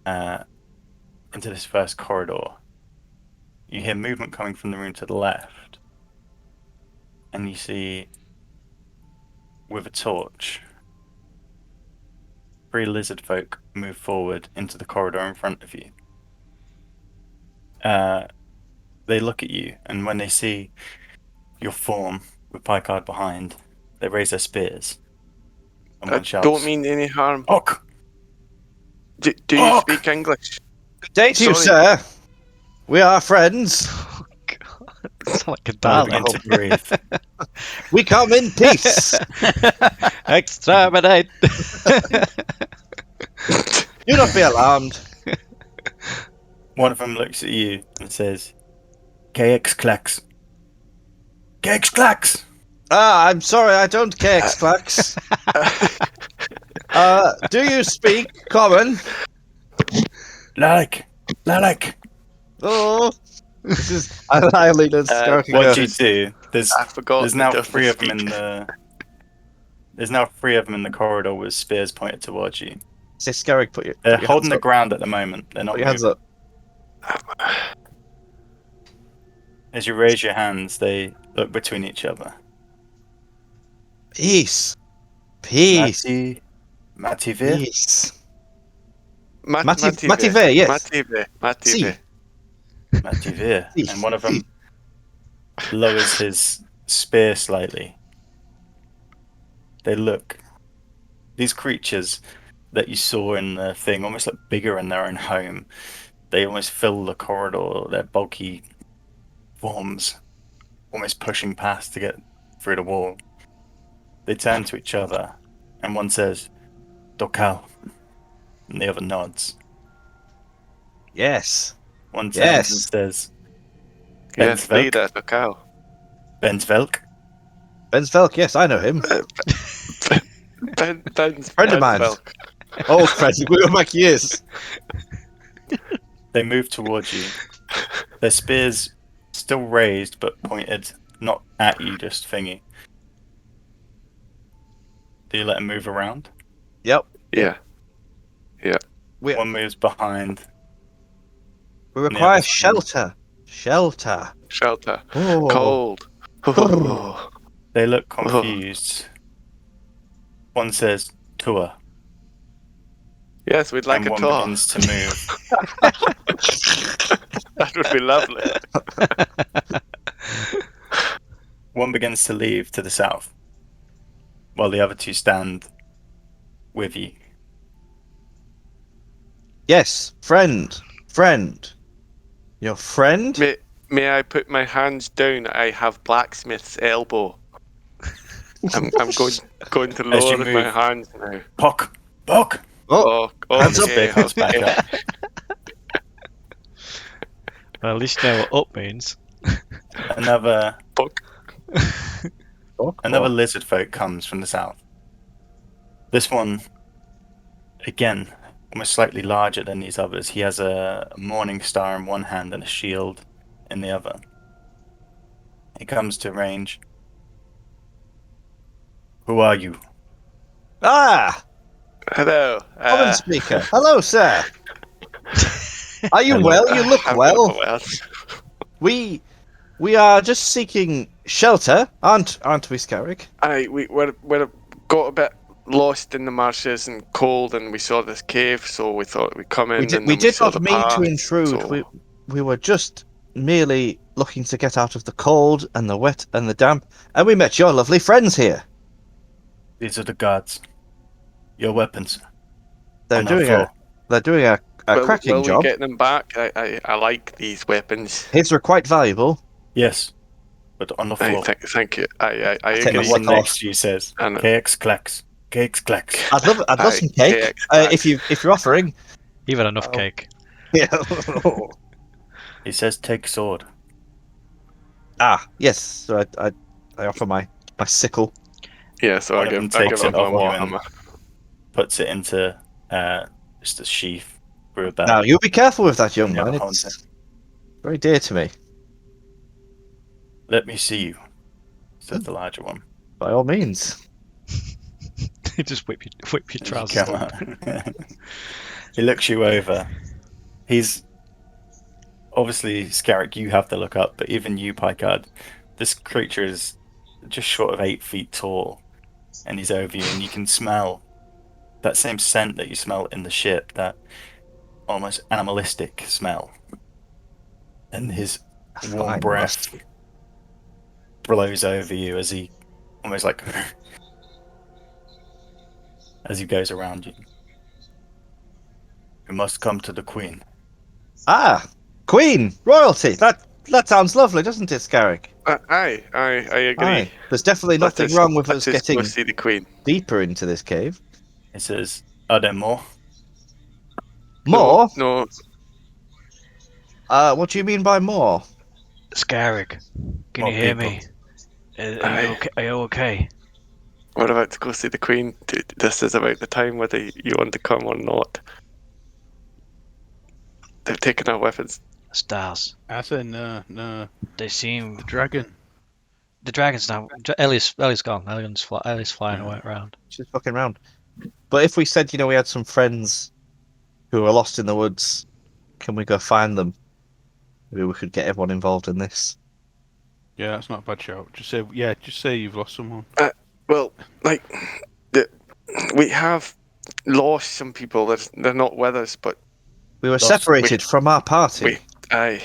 Speaker 1: into this first corridor, you hear movement coming from the room to the left, and you see, with a torch, 3 lizard folk move forward into the corridor in front of you. They look at you, and when they see your form with Picard behind, they raise their spears. And
Speaker 4: I
Speaker 1: one shouts,
Speaker 4: don't mean any harm.
Speaker 1: "Ok!"
Speaker 4: Do you
Speaker 1: Fuck!
Speaker 4: speak English?
Speaker 3: Good day to you,
Speaker 4: Sorry.
Speaker 3: sir. We are friends.
Speaker 2: Oh god. It's like a
Speaker 1: They
Speaker 2: dialogue.
Speaker 1: begin to breathe.
Speaker 3: We come in peace.
Speaker 2: Exterminate!
Speaker 3: Do not be alarmed.
Speaker 1: One of them looks at you and says, KX Clax. KX Clax!
Speaker 3: Ah, I'm sorry, I don't KX clacks. Do you speak common?
Speaker 1: Lalek!
Speaker 3: Oh, this is I lean and start to
Speaker 1: What
Speaker 3: go.
Speaker 1: do you do?
Speaker 4: I forgot.
Speaker 1: there's
Speaker 4: they
Speaker 1: now
Speaker 4: don't
Speaker 1: three of them
Speaker 4: speak.
Speaker 1: in the there's now three of them in the corridor with spears pointed towards you.
Speaker 3: Say, Scarrick, put your
Speaker 1: They're
Speaker 3: hands
Speaker 1: holding the
Speaker 3: up.
Speaker 1: ground at the moment. They're not
Speaker 3: Put your hands
Speaker 1: moving.
Speaker 3: up.
Speaker 1: As you raise your hands, they look between each other.
Speaker 3: Peace. Peace.
Speaker 1: Mative,
Speaker 3: Peace.
Speaker 4: Mative.
Speaker 3: Mative, yes.
Speaker 4: Mative.
Speaker 3: See.
Speaker 1: Mative, and one of them lowers his spear slightly. They look. These creatures that you saw in the thing almost look bigger in their own home. They almost fill the corridor. Their bulky forms, almost pushing past to get through the wall. They turn to each other, and one says, Dokal, and the other nods.
Speaker 3: Yes.
Speaker 1: One turns
Speaker 3: Yes.
Speaker 1: and says,
Speaker 4: Yes,
Speaker 1: Bensvelk.
Speaker 4: leader, the cow.
Speaker 1: Bensvelk.
Speaker 3: Bensvelk, yes, I know him.
Speaker 4: Ben's
Speaker 3: Friend of mine.
Speaker 4: Velk.
Speaker 3: Old friend, we go back years.
Speaker 1: They move towards you. Their spears still raised, but pointed not at you, just thingy. Do you let them move around?
Speaker 3: Yep.
Speaker 4: Yeah.
Speaker 3: We,
Speaker 1: One moves behind.
Speaker 3: we
Speaker 1: the
Speaker 3: require
Speaker 1: other's fine.
Speaker 3: shelter. Shelter.
Speaker 4: Shelter.
Speaker 3: Oh.
Speaker 4: Cold. Oh.
Speaker 1: They look confused. One says, Tua,
Speaker 4: Yes, we'd like
Speaker 1: and
Speaker 4: a
Speaker 1: one
Speaker 4: tour.
Speaker 1: begins to move.
Speaker 4: That would be lovely.
Speaker 1: One begins to leave to the south, while the other two stand with you.
Speaker 3: Yes, friend. Friend. Your friend?
Speaker 4: May I put my hands down? I have blacksmith's elbow. I'm going to
Speaker 1: As you
Speaker 4: lower my
Speaker 1: move.
Speaker 4: hands now.
Speaker 1: Pock!
Speaker 3: Oh,
Speaker 4: Oh,
Speaker 3: hands up.
Speaker 4: okay,
Speaker 1: Spear comes back
Speaker 4: okay.
Speaker 1: up.
Speaker 2: Well, at least you know what up means.
Speaker 1: Another
Speaker 4: Fuck.
Speaker 1: Another lizard folk comes from the south. This one, again, almost slightly larger than these others. He has a morning star in one hand and a shield in the other. He comes to range. Who are you?
Speaker 3: Ah!
Speaker 4: Hello.
Speaker 3: Common speaker. Hello, sir. Are you
Speaker 1: Hello.
Speaker 3: well? You look
Speaker 4: I'm
Speaker 3: well.
Speaker 4: well.
Speaker 3: We are just seeking shelter, aren't we, Scarrick?
Speaker 4: We're got a bit lost in the marshes and cold, and we saw this cave, so we thought we'd come in.
Speaker 3: We did,
Speaker 4: and then
Speaker 3: did
Speaker 4: saw
Speaker 3: not
Speaker 4: the
Speaker 3: mean
Speaker 4: path,
Speaker 3: to intrude.
Speaker 4: so-
Speaker 3: We were just merely looking to get out of the cold and the wet and the damp, and we met your lovely friends here.
Speaker 1: These are the guards. Your weapons.
Speaker 3: They're
Speaker 1: On the
Speaker 3: doing
Speaker 1: floor.
Speaker 3: a cracking
Speaker 4: will
Speaker 3: job.
Speaker 4: we get them back? I like these weapons.
Speaker 3: His were quite valuable.
Speaker 1: Yes, but on the floor.
Speaker 4: Thank you. I
Speaker 3: take
Speaker 4: agree.
Speaker 3: my
Speaker 1: The one
Speaker 3: sick off.
Speaker 1: next to you says,
Speaker 4: And-
Speaker 1: KX Klex. KX Klex.
Speaker 3: I'd love
Speaker 4: Aye,
Speaker 3: some cake
Speaker 4: KX
Speaker 3: if you're offering.
Speaker 2: You've had enough
Speaker 3: Oh.
Speaker 2: cake.
Speaker 3: Yeah.
Speaker 1: He says, take sword.
Speaker 3: Yes. So I offer my sickle.
Speaker 4: Yeah, so
Speaker 1: One
Speaker 4: I
Speaker 1: of them
Speaker 4: give
Speaker 1: takes
Speaker 4: him
Speaker 1: it
Speaker 4: my
Speaker 1: off you and
Speaker 4: warhammer.
Speaker 1: puts it into just a sheath through a belt.
Speaker 3: Now you be careful with that, young
Speaker 1: Yeah,
Speaker 3: man.
Speaker 1: holds
Speaker 3: It's very dear to me.
Speaker 1: Let me see you, says the larger one.
Speaker 3: By all means.
Speaker 2: You just whip your
Speaker 1: As you
Speaker 2: trousers
Speaker 1: come
Speaker 2: up.
Speaker 1: out. He looks you over. He's obviously Scarrick. You have to look up, but even you, Picard, this creature is just short of 8 feet tall, and he's over you, and you can smell that same scent that you smell in the ship, that almost animalistic smell, and his warm
Speaker 3: Fine,
Speaker 1: breath blows over you as he almost like as he goes around you. You must come to the Queen.
Speaker 3: Ah, Queen, royalty. That sounds lovely, doesn't it, Scarrick?
Speaker 4: I agree.
Speaker 3: Aye. There's definitely
Speaker 4: Let
Speaker 3: nothing
Speaker 4: us-
Speaker 3: wrong with
Speaker 4: let
Speaker 3: us
Speaker 4: us
Speaker 3: getting
Speaker 4: go see the Queen.
Speaker 3: deeper into this cave.
Speaker 1: He says, are there more?
Speaker 3: More?
Speaker 4: No,
Speaker 3: What do you mean by more?
Speaker 2: Scarrick, can
Speaker 1: More
Speaker 2: you hear
Speaker 1: people.
Speaker 2: me? Are you
Speaker 4: Aye.
Speaker 2: okay? Are you okay?
Speaker 4: we're about to go see the Queen. This is about the time whether you want to come or not. They've taken our weapons.
Speaker 2: Stars.
Speaker 5: I say no.
Speaker 2: They seem
Speaker 5: The dragon.
Speaker 2: The dragon's now. Ellie's gone. Ellie's flying away around.
Speaker 3: She's fucking round. But if we said, we had some friends who are lost in the woods, can we go find them? Maybe we could get everyone involved in this.
Speaker 5: Yeah, that's not a bad shout. Just say you've lost someone.
Speaker 4: Well, we have lost some people. They're not with us, but
Speaker 3: We were separated from our party.
Speaker 4: aye.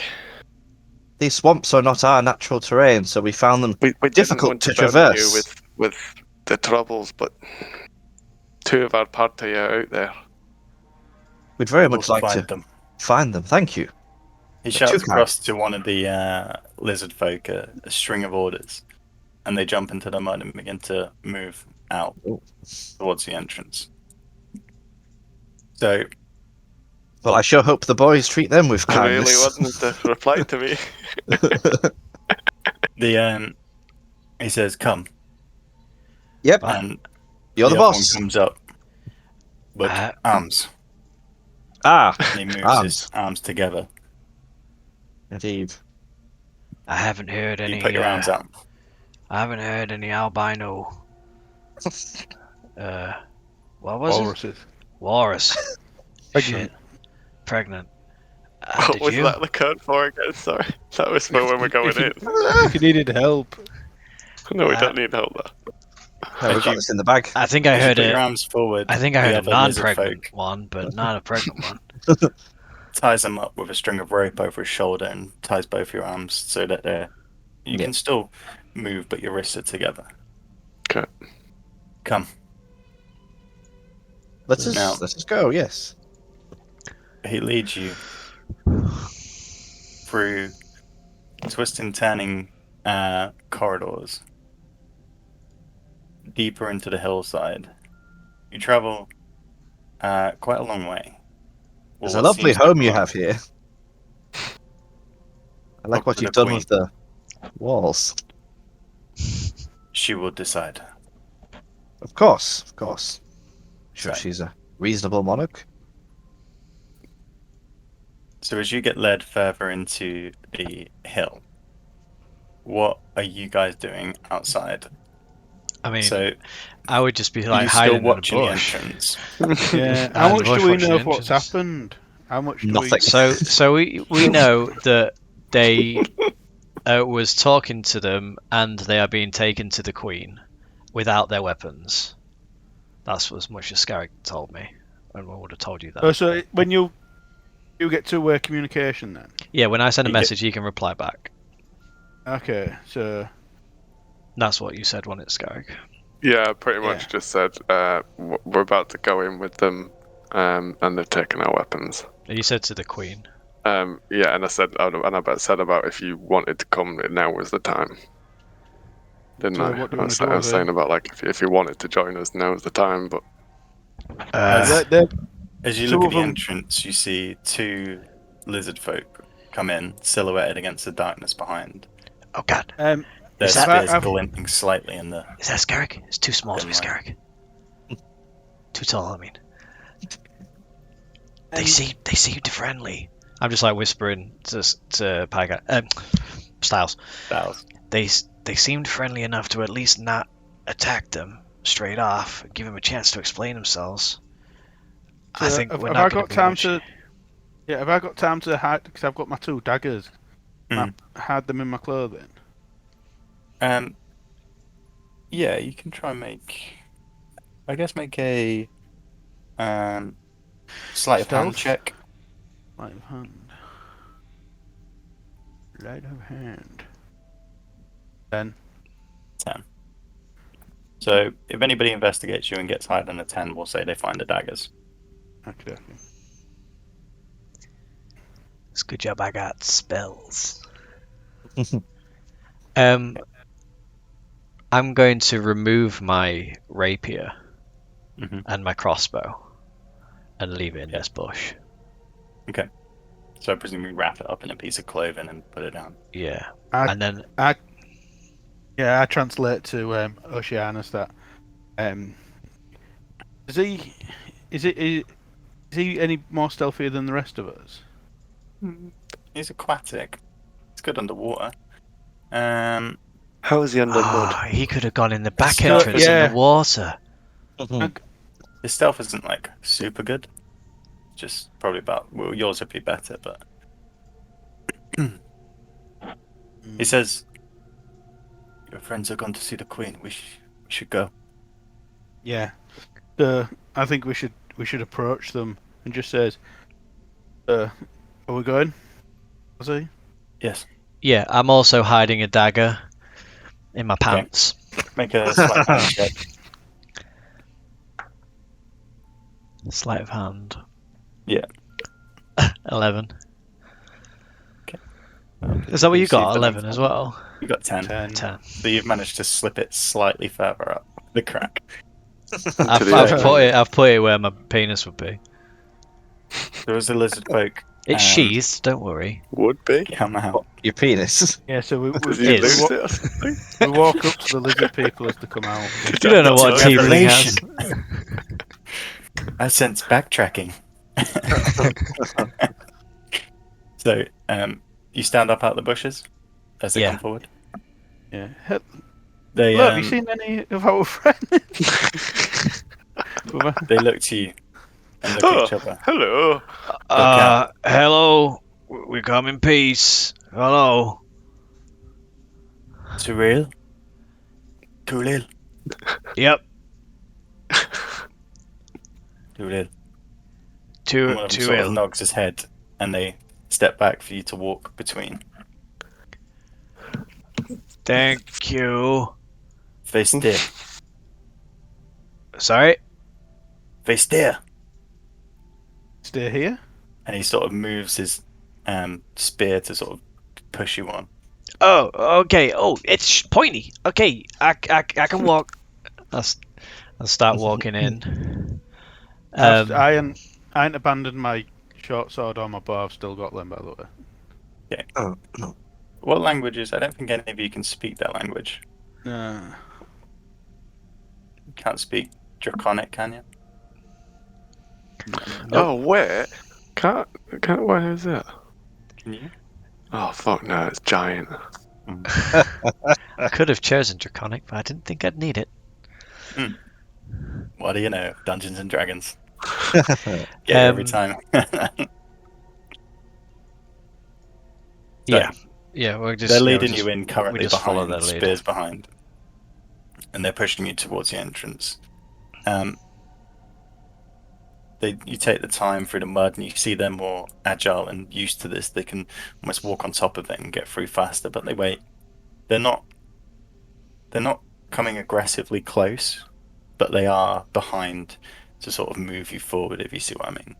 Speaker 3: These swamps are not our natural terrain, so we found them
Speaker 4: We
Speaker 3: difficult
Speaker 4: didn't
Speaker 3: to
Speaker 4: want burden
Speaker 3: traverse.
Speaker 4: you with the troubles, but 2 of our party are out there.
Speaker 3: We'd very
Speaker 1: We'll
Speaker 3: much like
Speaker 1: find
Speaker 3: to
Speaker 1: them.
Speaker 3: find them. Thank you.
Speaker 1: He
Speaker 3: They're
Speaker 1: shouts
Speaker 3: too
Speaker 1: across to one of the lizard folk a string of orders, and they jump into the mud and begin to move out
Speaker 3: Oh.
Speaker 1: towards the entrance. So
Speaker 3: Well, I sure hope the boys treat them with
Speaker 4: I really
Speaker 3: kindness.
Speaker 4: wasn't to reply to me.
Speaker 1: he says, "Come,"
Speaker 3: Yep,
Speaker 1: and
Speaker 3: you're the
Speaker 1: other one
Speaker 3: boss.
Speaker 1: comes up with arms.
Speaker 3: Ah,
Speaker 1: And he moves
Speaker 3: arms.
Speaker 1: his arms together.
Speaker 3: Indeed.
Speaker 2: I haven't heard any.
Speaker 1: You put your arms out.
Speaker 2: I haven't heard any albino. What was it?
Speaker 5: Walruses.
Speaker 2: Walrus.
Speaker 5: Pregnant.
Speaker 2: Shit. Pregnant.
Speaker 4: What
Speaker 2: Did
Speaker 4: was
Speaker 2: you?
Speaker 4: that the code for again? Sorry. That was for when we're going in.
Speaker 5: If you needed help.
Speaker 4: No, we don't need help there.
Speaker 3: No, we've got this in the bag.
Speaker 2: I think I
Speaker 1: As you
Speaker 2: heard
Speaker 1: put your
Speaker 2: it.
Speaker 1: arms forward.
Speaker 2: I think I
Speaker 1: the
Speaker 2: heard a
Speaker 1: other lizard
Speaker 2: non-pregnant
Speaker 1: folk
Speaker 2: one, but not a pregnant one.
Speaker 1: ties them up with a string of rope over his shoulder and ties both your arms so that you
Speaker 3: Yeah.
Speaker 1: can still move, but your wrists are together.
Speaker 4: Okay.
Speaker 1: Come.
Speaker 3: Let
Speaker 1: Now-
Speaker 3: us go. Yes.
Speaker 1: He leads you through twisting, turning corridors deeper into the hillside. You travel quite a long way.
Speaker 3: There's
Speaker 1: Or
Speaker 3: a
Speaker 1: what
Speaker 3: lovely
Speaker 1: seems to
Speaker 3: home you
Speaker 1: be
Speaker 3: have here. I like
Speaker 1: Up
Speaker 3: what
Speaker 1: to
Speaker 3: you've
Speaker 1: the
Speaker 3: done
Speaker 1: queen.
Speaker 3: with the walls.
Speaker 1: She will decide.
Speaker 3: Of course, of course. Sure,
Speaker 1: So-
Speaker 3: she's a reasonable monarch.
Speaker 1: So as you get led further into the hill, what are you guys doing outside?
Speaker 2: I mean,
Speaker 1: So
Speaker 2: I would just be
Speaker 1: are
Speaker 2: like
Speaker 1: you
Speaker 2: hiding
Speaker 1: still
Speaker 2: in a
Speaker 1: watching the
Speaker 2: bush.
Speaker 1: entrance?
Speaker 5: Yeah.
Speaker 2: I
Speaker 5: How
Speaker 2: had
Speaker 5: much
Speaker 2: bush
Speaker 5: do we
Speaker 2: watching
Speaker 5: know of what's
Speaker 2: entrance.
Speaker 5: happened? How much do
Speaker 3: Nothing.
Speaker 2: So we know that they was talking to them and they are being taken to the Queen without their weapons. That's as much as Scarrick told me, and I would have told you that.
Speaker 5: So when you get to communication then?
Speaker 2: Yeah, when I send a
Speaker 1: You get-
Speaker 2: message, you can reply back.
Speaker 5: Okay, so
Speaker 2: That's what you said, wasn't it, Scarrick?
Speaker 4: Yeah, I pretty much
Speaker 5: Yeah.
Speaker 4: just said we're about to go in with them, and they've taken our weapons.
Speaker 2: You said to the Queen.
Speaker 4: Yeah, and I said about if you wanted to come, now was the time. Didn't
Speaker 5: So
Speaker 4: I?
Speaker 5: what do you
Speaker 4: I
Speaker 5: wanna
Speaker 4: was,
Speaker 5: do
Speaker 4: I was
Speaker 5: with
Speaker 4: saying
Speaker 5: them?
Speaker 4: about if you wanted to join us, now is the time. But
Speaker 1: As you
Speaker 5: Two
Speaker 1: look at
Speaker 5: of
Speaker 1: the
Speaker 5: them-
Speaker 1: entrance, you see 2 lizard folk come in, silhouetted against the darkness behind.
Speaker 2: Oh God,
Speaker 1: Their
Speaker 2: Is that-
Speaker 1: spears
Speaker 5: I've-
Speaker 1: glinting slightly in the.
Speaker 2: is that Scarrick? It's too small to be
Speaker 1: Good line.
Speaker 2: Scarrick. Too tall, I mean. They
Speaker 5: Um,
Speaker 2: seemed friendly. I'm just like whispering to Pyga. Styles.
Speaker 1: Styles.
Speaker 2: They seemed friendly enough to at least not attack them straight off. Give them a chance to explain themselves. I
Speaker 5: So
Speaker 2: think
Speaker 5: have
Speaker 2: we're
Speaker 5: I
Speaker 2: not
Speaker 5: got
Speaker 2: going to be
Speaker 5: time
Speaker 2: much...
Speaker 5: to? Yeah, have I got time to hide? Because I've got my 2 daggers.
Speaker 1: Mm.
Speaker 5: I hide them in my clothing.
Speaker 1: Yeah, you can try and make. I guess make a sleight of hand
Speaker 5: Stealth?
Speaker 1: check.
Speaker 5: Light of hand. Light of hand. 10.
Speaker 1: 10. So if anybody investigates you and gets higher than a 10, we'll say they find the daggers.
Speaker 5: Okay.
Speaker 2: It's a good job I got spells. I'm going to remove my rapier
Speaker 1: Mhm.
Speaker 2: and my crossbow and leave it in this bush.
Speaker 1: So I presume you wrap it up in a piece of clothing and put it down.
Speaker 2: Yeah.
Speaker 5: I-
Speaker 2: And then
Speaker 5: Yeah, I translate to Oceanus that. Is he any more stealthier than the rest of us?
Speaker 1: He's aquatic. He's good underwater.
Speaker 4: How is he under mud?
Speaker 2: Oh, he could have gone in the back
Speaker 1: Stuff
Speaker 2: entrance
Speaker 5: is-
Speaker 2: in
Speaker 5: yeah.
Speaker 2: the water.
Speaker 1: His stealth isn't like super good. Just probably about. Well, yours would be better, but he says, "Your friends have gone to see the Queen. We should go."
Speaker 5: Yeah. I think we should approach them and just says, "Are we going?" Was he?
Speaker 1: Yes.
Speaker 2: Yeah, I'm also hiding a dagger in my pants.
Speaker 1: Make a sleight of hand check.
Speaker 2: Sleight of hand.
Speaker 1: Yeah.
Speaker 2: 11.
Speaker 1: Okay.
Speaker 2: Is that what you
Speaker 1: see
Speaker 2: got?
Speaker 1: for
Speaker 2: 11
Speaker 1: them.
Speaker 2: as well?
Speaker 1: You got 10.
Speaker 2: 10.
Speaker 1: So you've managed to slip it slightly further up the crack.
Speaker 2: I've
Speaker 4: the edge.
Speaker 2: put it where my penis would be.
Speaker 1: There was a lizard folk
Speaker 2: It's sheathed, don't worry.
Speaker 4: Would be.
Speaker 1: come out.
Speaker 3: Your penis.
Speaker 5: Yeah. So we
Speaker 4: Does
Speaker 5: we,
Speaker 4: he
Speaker 2: Is.
Speaker 4: lose
Speaker 5: wa-
Speaker 4: it or something?
Speaker 5: we walk up to the lizard people as they come out.
Speaker 2: You don't know what
Speaker 1: It's a
Speaker 2: tiefling has.
Speaker 1: I sense backtracking. So, you stand up out the bushes as they
Speaker 2: Yeah.
Speaker 1: come forward.
Speaker 5: Yeah.
Speaker 1: They
Speaker 5: Look, have you seen any of our friends?
Speaker 1: they look to you and look at each other.
Speaker 4: Hello.
Speaker 2: Hello. We come in peace. Hello.
Speaker 1: Surreal. Tulil.
Speaker 2: Yep.
Speaker 1: Tulil. And
Speaker 2: Too
Speaker 1: one of them sort of nods his head, and they step back for you to walk between.
Speaker 2: Thank you.
Speaker 1: Vestir.
Speaker 2: Sorry.
Speaker 1: Vestir.
Speaker 5: Stay here.
Speaker 1: And he sort of moves his spear to sort of push you on.
Speaker 2: Oh, okay. Oh, it's pointy. Okay, I can walk. I'll start walking in.
Speaker 5: I ain't abandoned my short sword or my bow. I've still got them, by the way.
Speaker 3: Oh, no.
Speaker 1: What languages? I don't think any of you can speak that language.
Speaker 5: Uh,
Speaker 1: You can't speak Draconic, can you?
Speaker 4: Oh wait. Can't. Why is that?
Speaker 1: Can you?
Speaker 4: Oh fuck no! It's giant.
Speaker 2: I could have chosen Draconic, but I didn't think I'd need it.
Speaker 1: What do you know? Dungeons and Dragons. Get it every time.
Speaker 2: Yeah. Yeah, we're just.
Speaker 1: They're
Speaker 2: yeah,
Speaker 1: leading
Speaker 2: we're
Speaker 1: you in currently
Speaker 2: just follow
Speaker 1: behind,
Speaker 2: their lead.
Speaker 1: spears behind. And they're pushing you towards the entrance. You take the time through the mud and you see they're more agile and used to this. They can almost walk on top of it and get through faster, but they wait. They're not coming aggressively close, but they are behind to sort of move you forward, if you see what I mean.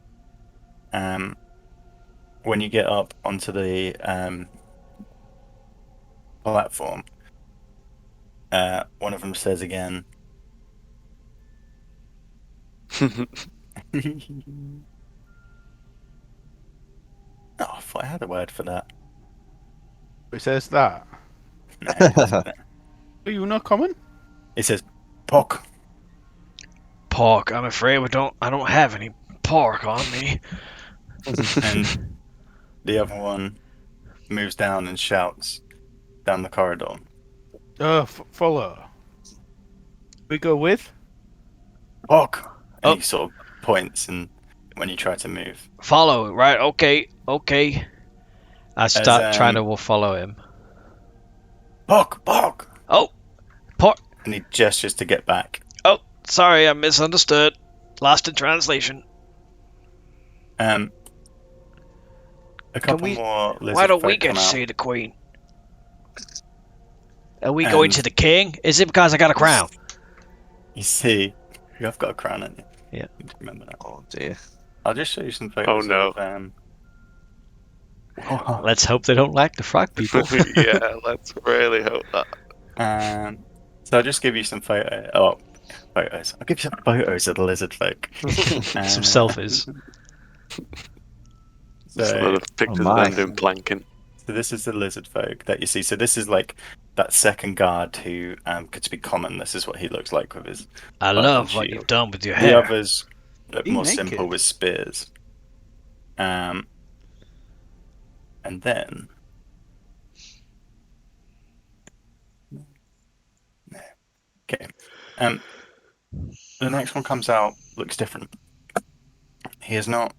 Speaker 1: When you get up onto the platform, one of them says again, oh, I thought I had a word for that.
Speaker 5: it says that.
Speaker 1: No, it doesn't.
Speaker 5: Are you not common?
Speaker 1: It says pork.
Speaker 2: Pork. I'm afraid I don't have any pork on me.
Speaker 1: And the other one moves down and shouts down the corridor.
Speaker 5: Follow. We go with.
Speaker 1: Pork! And
Speaker 2: Oh.
Speaker 1: he sort of points and when you try to move.
Speaker 2: Follow. Right. Okay. I start trying
Speaker 1: um,
Speaker 2: to follow him.
Speaker 1: Pork! Pork!
Speaker 2: Oh, pork.
Speaker 1: And he gestures to get back.
Speaker 2: Oh, sorry, I misunderstood. Lost in translation.
Speaker 1: A couple
Speaker 2: we-
Speaker 1: more lizard
Speaker 2: Why don't we
Speaker 1: folk
Speaker 2: get
Speaker 1: come
Speaker 2: to
Speaker 1: out.
Speaker 2: see the queen? Are we going
Speaker 1: And-
Speaker 2: to the king? Is it because I got a crown?
Speaker 1: You see, you have got a crown on you.
Speaker 2: Yeah.
Speaker 1: You need to remember that.
Speaker 3: Oh dear.
Speaker 1: I'll just show you some photos.
Speaker 4: no.
Speaker 1: Of,
Speaker 2: Let's hope they don't like the frog people.
Speaker 4: Yeah, let's really hope that.
Speaker 1: so I'll just give you some photos. I'll give you some photos of the lizard folk.
Speaker 2: Some selfies.
Speaker 4: There's a lot
Speaker 1: So,
Speaker 4: of pictures
Speaker 3: Oh
Speaker 4: of
Speaker 3: my.
Speaker 4: them doing planking.
Speaker 1: so this is the lizard folk that you see. So this is like that second guard who could speak common. This is what he looks like with his.
Speaker 2: I
Speaker 1: Button
Speaker 2: love what
Speaker 1: shield.
Speaker 2: you've done with your
Speaker 1: The
Speaker 2: hair.
Speaker 1: others look
Speaker 5: He
Speaker 1: more
Speaker 5: naked?
Speaker 1: simple with spears. And then Okay. The next one comes out, looks different. He is not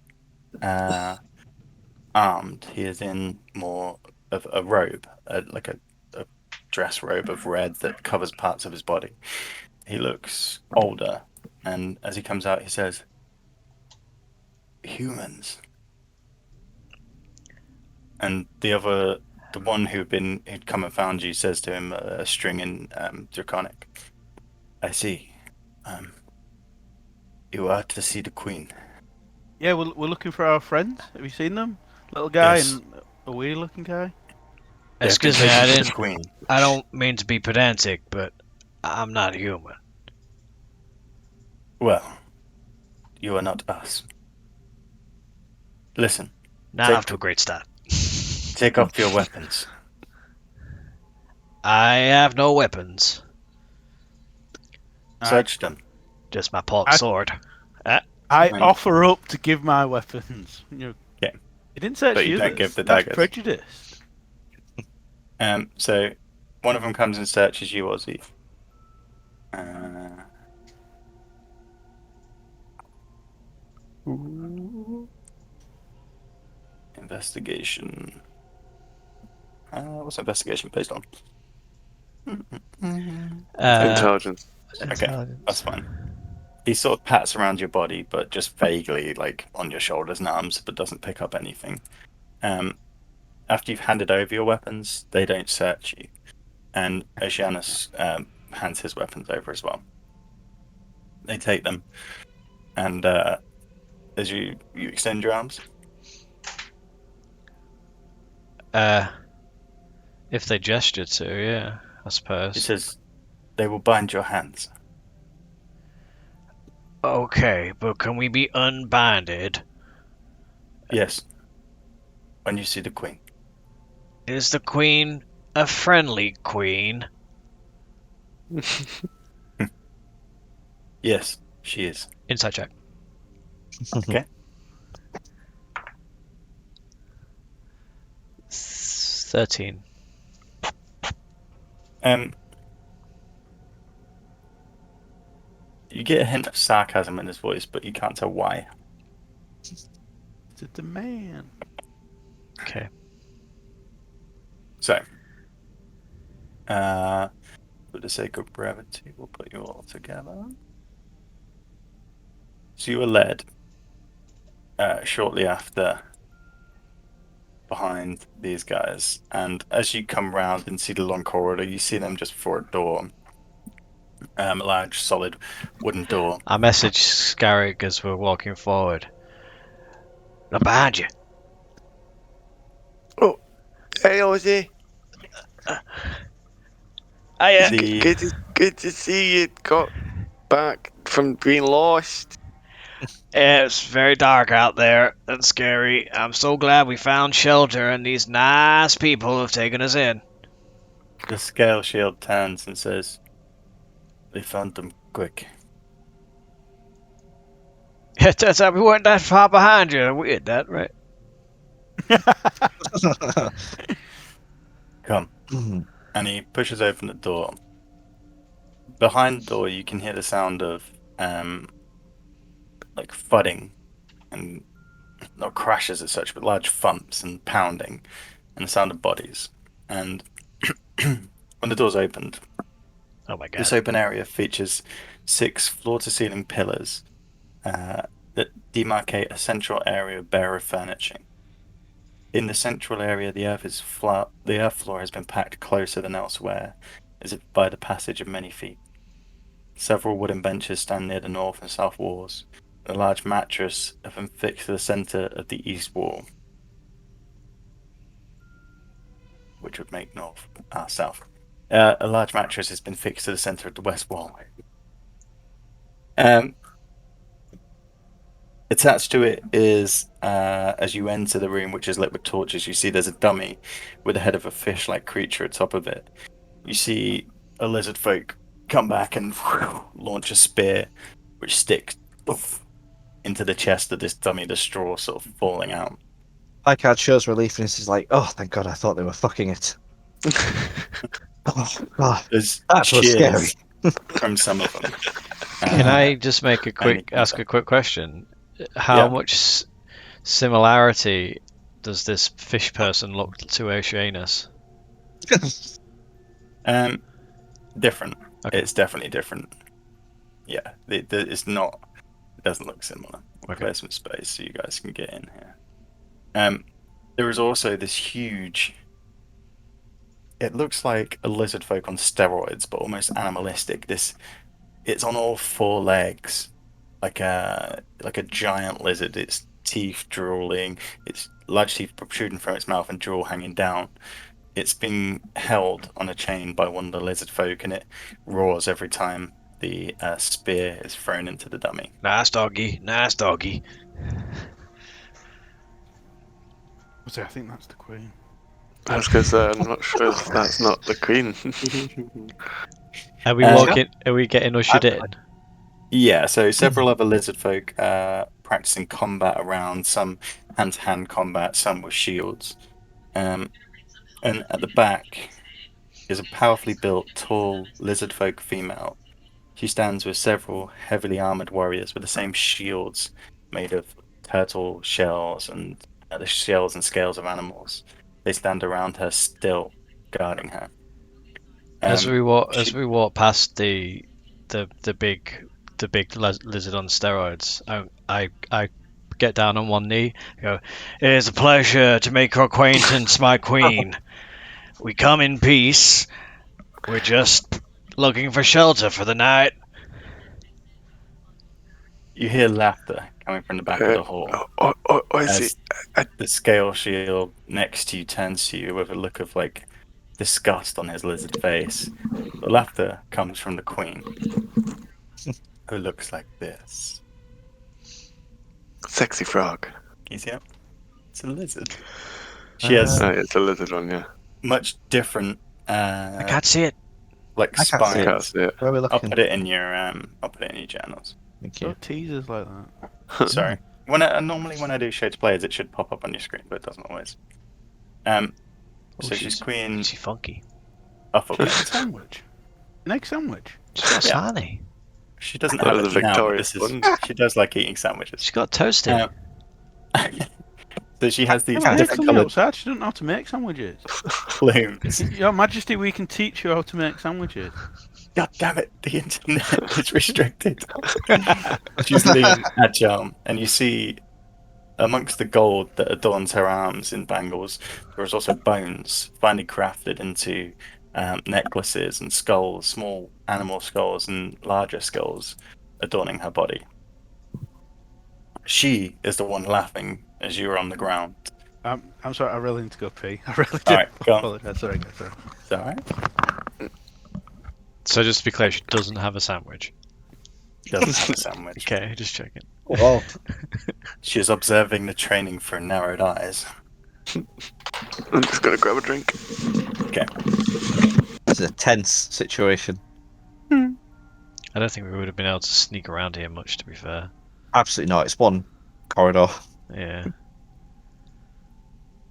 Speaker 1: armed. He is in more of a robe, like a dress robe of red that covers parts of his body. He looks older, and as he comes out, he says, "Humans." And the one who'd come and found you, says to him a string in Draconic. "I see. You are to see the Queen."
Speaker 5: Yeah, we're looking for our friends. Have you seen them? Little guy
Speaker 1: Yes.
Speaker 5: and a weird-looking guy.
Speaker 1: They've
Speaker 2: Excuse
Speaker 1: been
Speaker 2: me,
Speaker 1: taken to the Queen.
Speaker 2: I don't mean to be pedantic, but I'm not human.
Speaker 1: Well, you are not us. Listen,
Speaker 2: Not
Speaker 1: Take-
Speaker 2: off to a great start.
Speaker 1: take off your weapons.
Speaker 2: I have no weapons,
Speaker 1: Search them.
Speaker 2: just my pork
Speaker 5: I-
Speaker 2: sword.
Speaker 5: I
Speaker 1: Right.
Speaker 5: offer up to give my weapons.
Speaker 1: Yeah.
Speaker 5: He didn't search
Speaker 1: But you
Speaker 5: you.
Speaker 1: don't give the
Speaker 5: That's
Speaker 1: daggers.
Speaker 5: prejudiced.
Speaker 1: So one of them comes and searches you, Ozzy. Investigation. What's investigation based on?
Speaker 4: Intelligence.
Speaker 1: Okay, that's fine. He sort of pats around your body, but just vaguely, like on your shoulders and arms, but doesn't pick up anything. After you've handed over your weapons, they don't search you. And Oceanus hands his weapons over as well. They take them, and as you extend your arms,
Speaker 2: If they gesture to, yeah, I suppose.
Speaker 1: he says, "They will bind your hands."
Speaker 2: Okay, but can we be unbinded?
Speaker 1: Yes. When you see the Queen.
Speaker 2: Is the queen a friendly queen?
Speaker 1: Yes, she is.
Speaker 2: Insight check.
Speaker 1: Okay.
Speaker 2: 13.
Speaker 1: You get a hint of sarcasm in his voice, but you can't tell why.
Speaker 5: It's a demand.
Speaker 2: Okay.
Speaker 1: So, for the sake of brevity, we'll put you all together. So you were led shortly after behind these guys, and as you come round and see the long corridor, you see them just before a door. A large, solid wooden door.
Speaker 2: I messaged Scarrick as we're walking forward. Look behind you.
Speaker 4: Hey, Ozzy. Good to see you. Got back from being lost.
Speaker 2: Yeah, it's very dark out there and scary. I'm so glad we found shelter and these nice people have taken us in.
Speaker 1: The scale shield turns and says, "They found them quick."
Speaker 2: It turns out we weren't that far behind you. Weird, that, right?
Speaker 1: Come. And he pushes open the door. Behind the door, you can hear the sound of like thudding, and not crashes as such, but large thumps and pounding, and the sound of bodies. And when the door's opened,
Speaker 2: Oh my god.
Speaker 1: this open area features 6 floor-to-ceiling pillars that demarcate a central area bare of furnishing. In the central area, the earth floor has been packed closer than elsewhere, as if by the passage of many feet. Several wooden benches stand near the north and south walls. A large mattress has been fixed to the center of the east wall, which would make south. A large mattress has been fixed to the center of the west wall. Attached to it is, as you enter the room, which is lit with torches, you see there's a dummy with the head of a fish-like creature atop of it. You see a lizard folk come back and launch a spear, which sticks into the chest of this dummy, the straw sort of falling out.
Speaker 3: Picard shows relief and is like, "Oh, thank God, I thought they were fucking it." Oh God,
Speaker 1: There's
Speaker 3: that was scary.
Speaker 1: from some of them.
Speaker 2: Can I just make a
Speaker 1: only
Speaker 2: ask
Speaker 1: kinda.
Speaker 2: a quick question? How
Speaker 1: Yeah.
Speaker 2: much similarity does this fish person look to Oceanus?
Speaker 1: Different.
Speaker 2: Okay.
Speaker 1: It's definitely different. Yeah, it's not. It doesn't look similar. We'll
Speaker 2: Okay.
Speaker 1: clear some space so you guys can get in here. There is also this huge. It looks like a lizard folk on steroids, but almost animalistic. It's on all four legs, like a giant lizard. Its teeth drooling, its large teeth protruding from its mouth and drool hanging down. It's being held on a chain by one of the lizard folk, and it roars every time the spear is thrown into the dummy.
Speaker 2: Nice doggy, nice doggy.
Speaker 5: So I think that's the queen.
Speaker 4: That's because I'm not sure if that's not the queen.
Speaker 2: Are we
Speaker 1: Uh,
Speaker 2: walking? Are we getting ushered in?
Speaker 1: Yeah, so several other lizard folk practicing combat around, some hand-to-hand combat, some with shields. And at the back is a powerfully built, tall lizard folk female. She stands with several heavily armored warriors with the same shields made of turtle shells and the shells and scales of animals. They stand around her still, guarding her.
Speaker 2: As we
Speaker 1: She
Speaker 2: walk past the big lizard on steroids, I get down on one knee. Go. It is a pleasure to make your acquaintance, my queen. We come in peace. We're just looking for shelter for the night.
Speaker 1: You hear laughter coming from the back of the hall
Speaker 4: Is
Speaker 1: as
Speaker 4: it?
Speaker 1: the scale shield next to you turns to you with a look of like disgust on his lizard face. The laughter comes from the queen, who looks like this.
Speaker 4: Sexy frog.
Speaker 1: Can you see it? It's a lizard. She has
Speaker 4: It's a lizard one, yeah.
Speaker 1: much different,
Speaker 2: I can't see it.
Speaker 1: like
Speaker 3: I can't see
Speaker 4: I
Speaker 3: it.
Speaker 4: can't
Speaker 1: spines.
Speaker 4: see it.
Speaker 3: Where are we
Speaker 1: I'll
Speaker 3: looking?
Speaker 1: put it in your journals.
Speaker 3: Thank you.
Speaker 5: Don't tease us like that.
Speaker 1: Sorry. Normally when I do show to players, it should pop up on your screen, but it doesn't always. So she's queen.
Speaker 2: She's funky.
Speaker 1: Off of
Speaker 5: Egg sandwich. An egg sandwich.
Speaker 2: She's got
Speaker 1: Yeah.
Speaker 2: sarnie.
Speaker 1: She doesn't
Speaker 4: That
Speaker 1: have
Speaker 4: was
Speaker 1: it
Speaker 4: a
Speaker 1: now, but
Speaker 4: Victoria
Speaker 1: this is.
Speaker 4: sponge.
Speaker 1: She does like eating sandwiches.
Speaker 2: She's got toasted.
Speaker 1: So she has these
Speaker 5: Come on,
Speaker 1: different
Speaker 5: from the
Speaker 1: coloured
Speaker 5: outside. She doesn't know how to make sandwiches.
Speaker 1: plumes.
Speaker 5: Your Majesty, we can teach you how to make sandwiches.
Speaker 1: God damn it, the internet is restricted. She's lean, agile, and you see amongst the gold that adorns her arms in bangles, there is also bones finely crafted into necklaces and skulls, small animal skulls and larger skulls adorning her body. She is the one laughing as you are on the ground.
Speaker 5: I'm sorry, I really need to go pee. I really do.
Speaker 1: All right, go on.
Speaker 5: Apologize. Sorry, guys. Sorry.
Speaker 1: Is that all right?
Speaker 2: So just to be clear, she doesn't have a sandwich.
Speaker 1: She doesn't have a sandwich.
Speaker 2: Okay, just checking.
Speaker 3: Well,
Speaker 1: She is observing the training through narrowed eyes.
Speaker 4: I'm just gonna grab a drink.
Speaker 1: Okay.
Speaker 3: this is a tense situation.
Speaker 2: I don't think we would have been able to sneak around here much, to be fair.
Speaker 3: Absolutely not. It's one corridor.
Speaker 2: Yeah.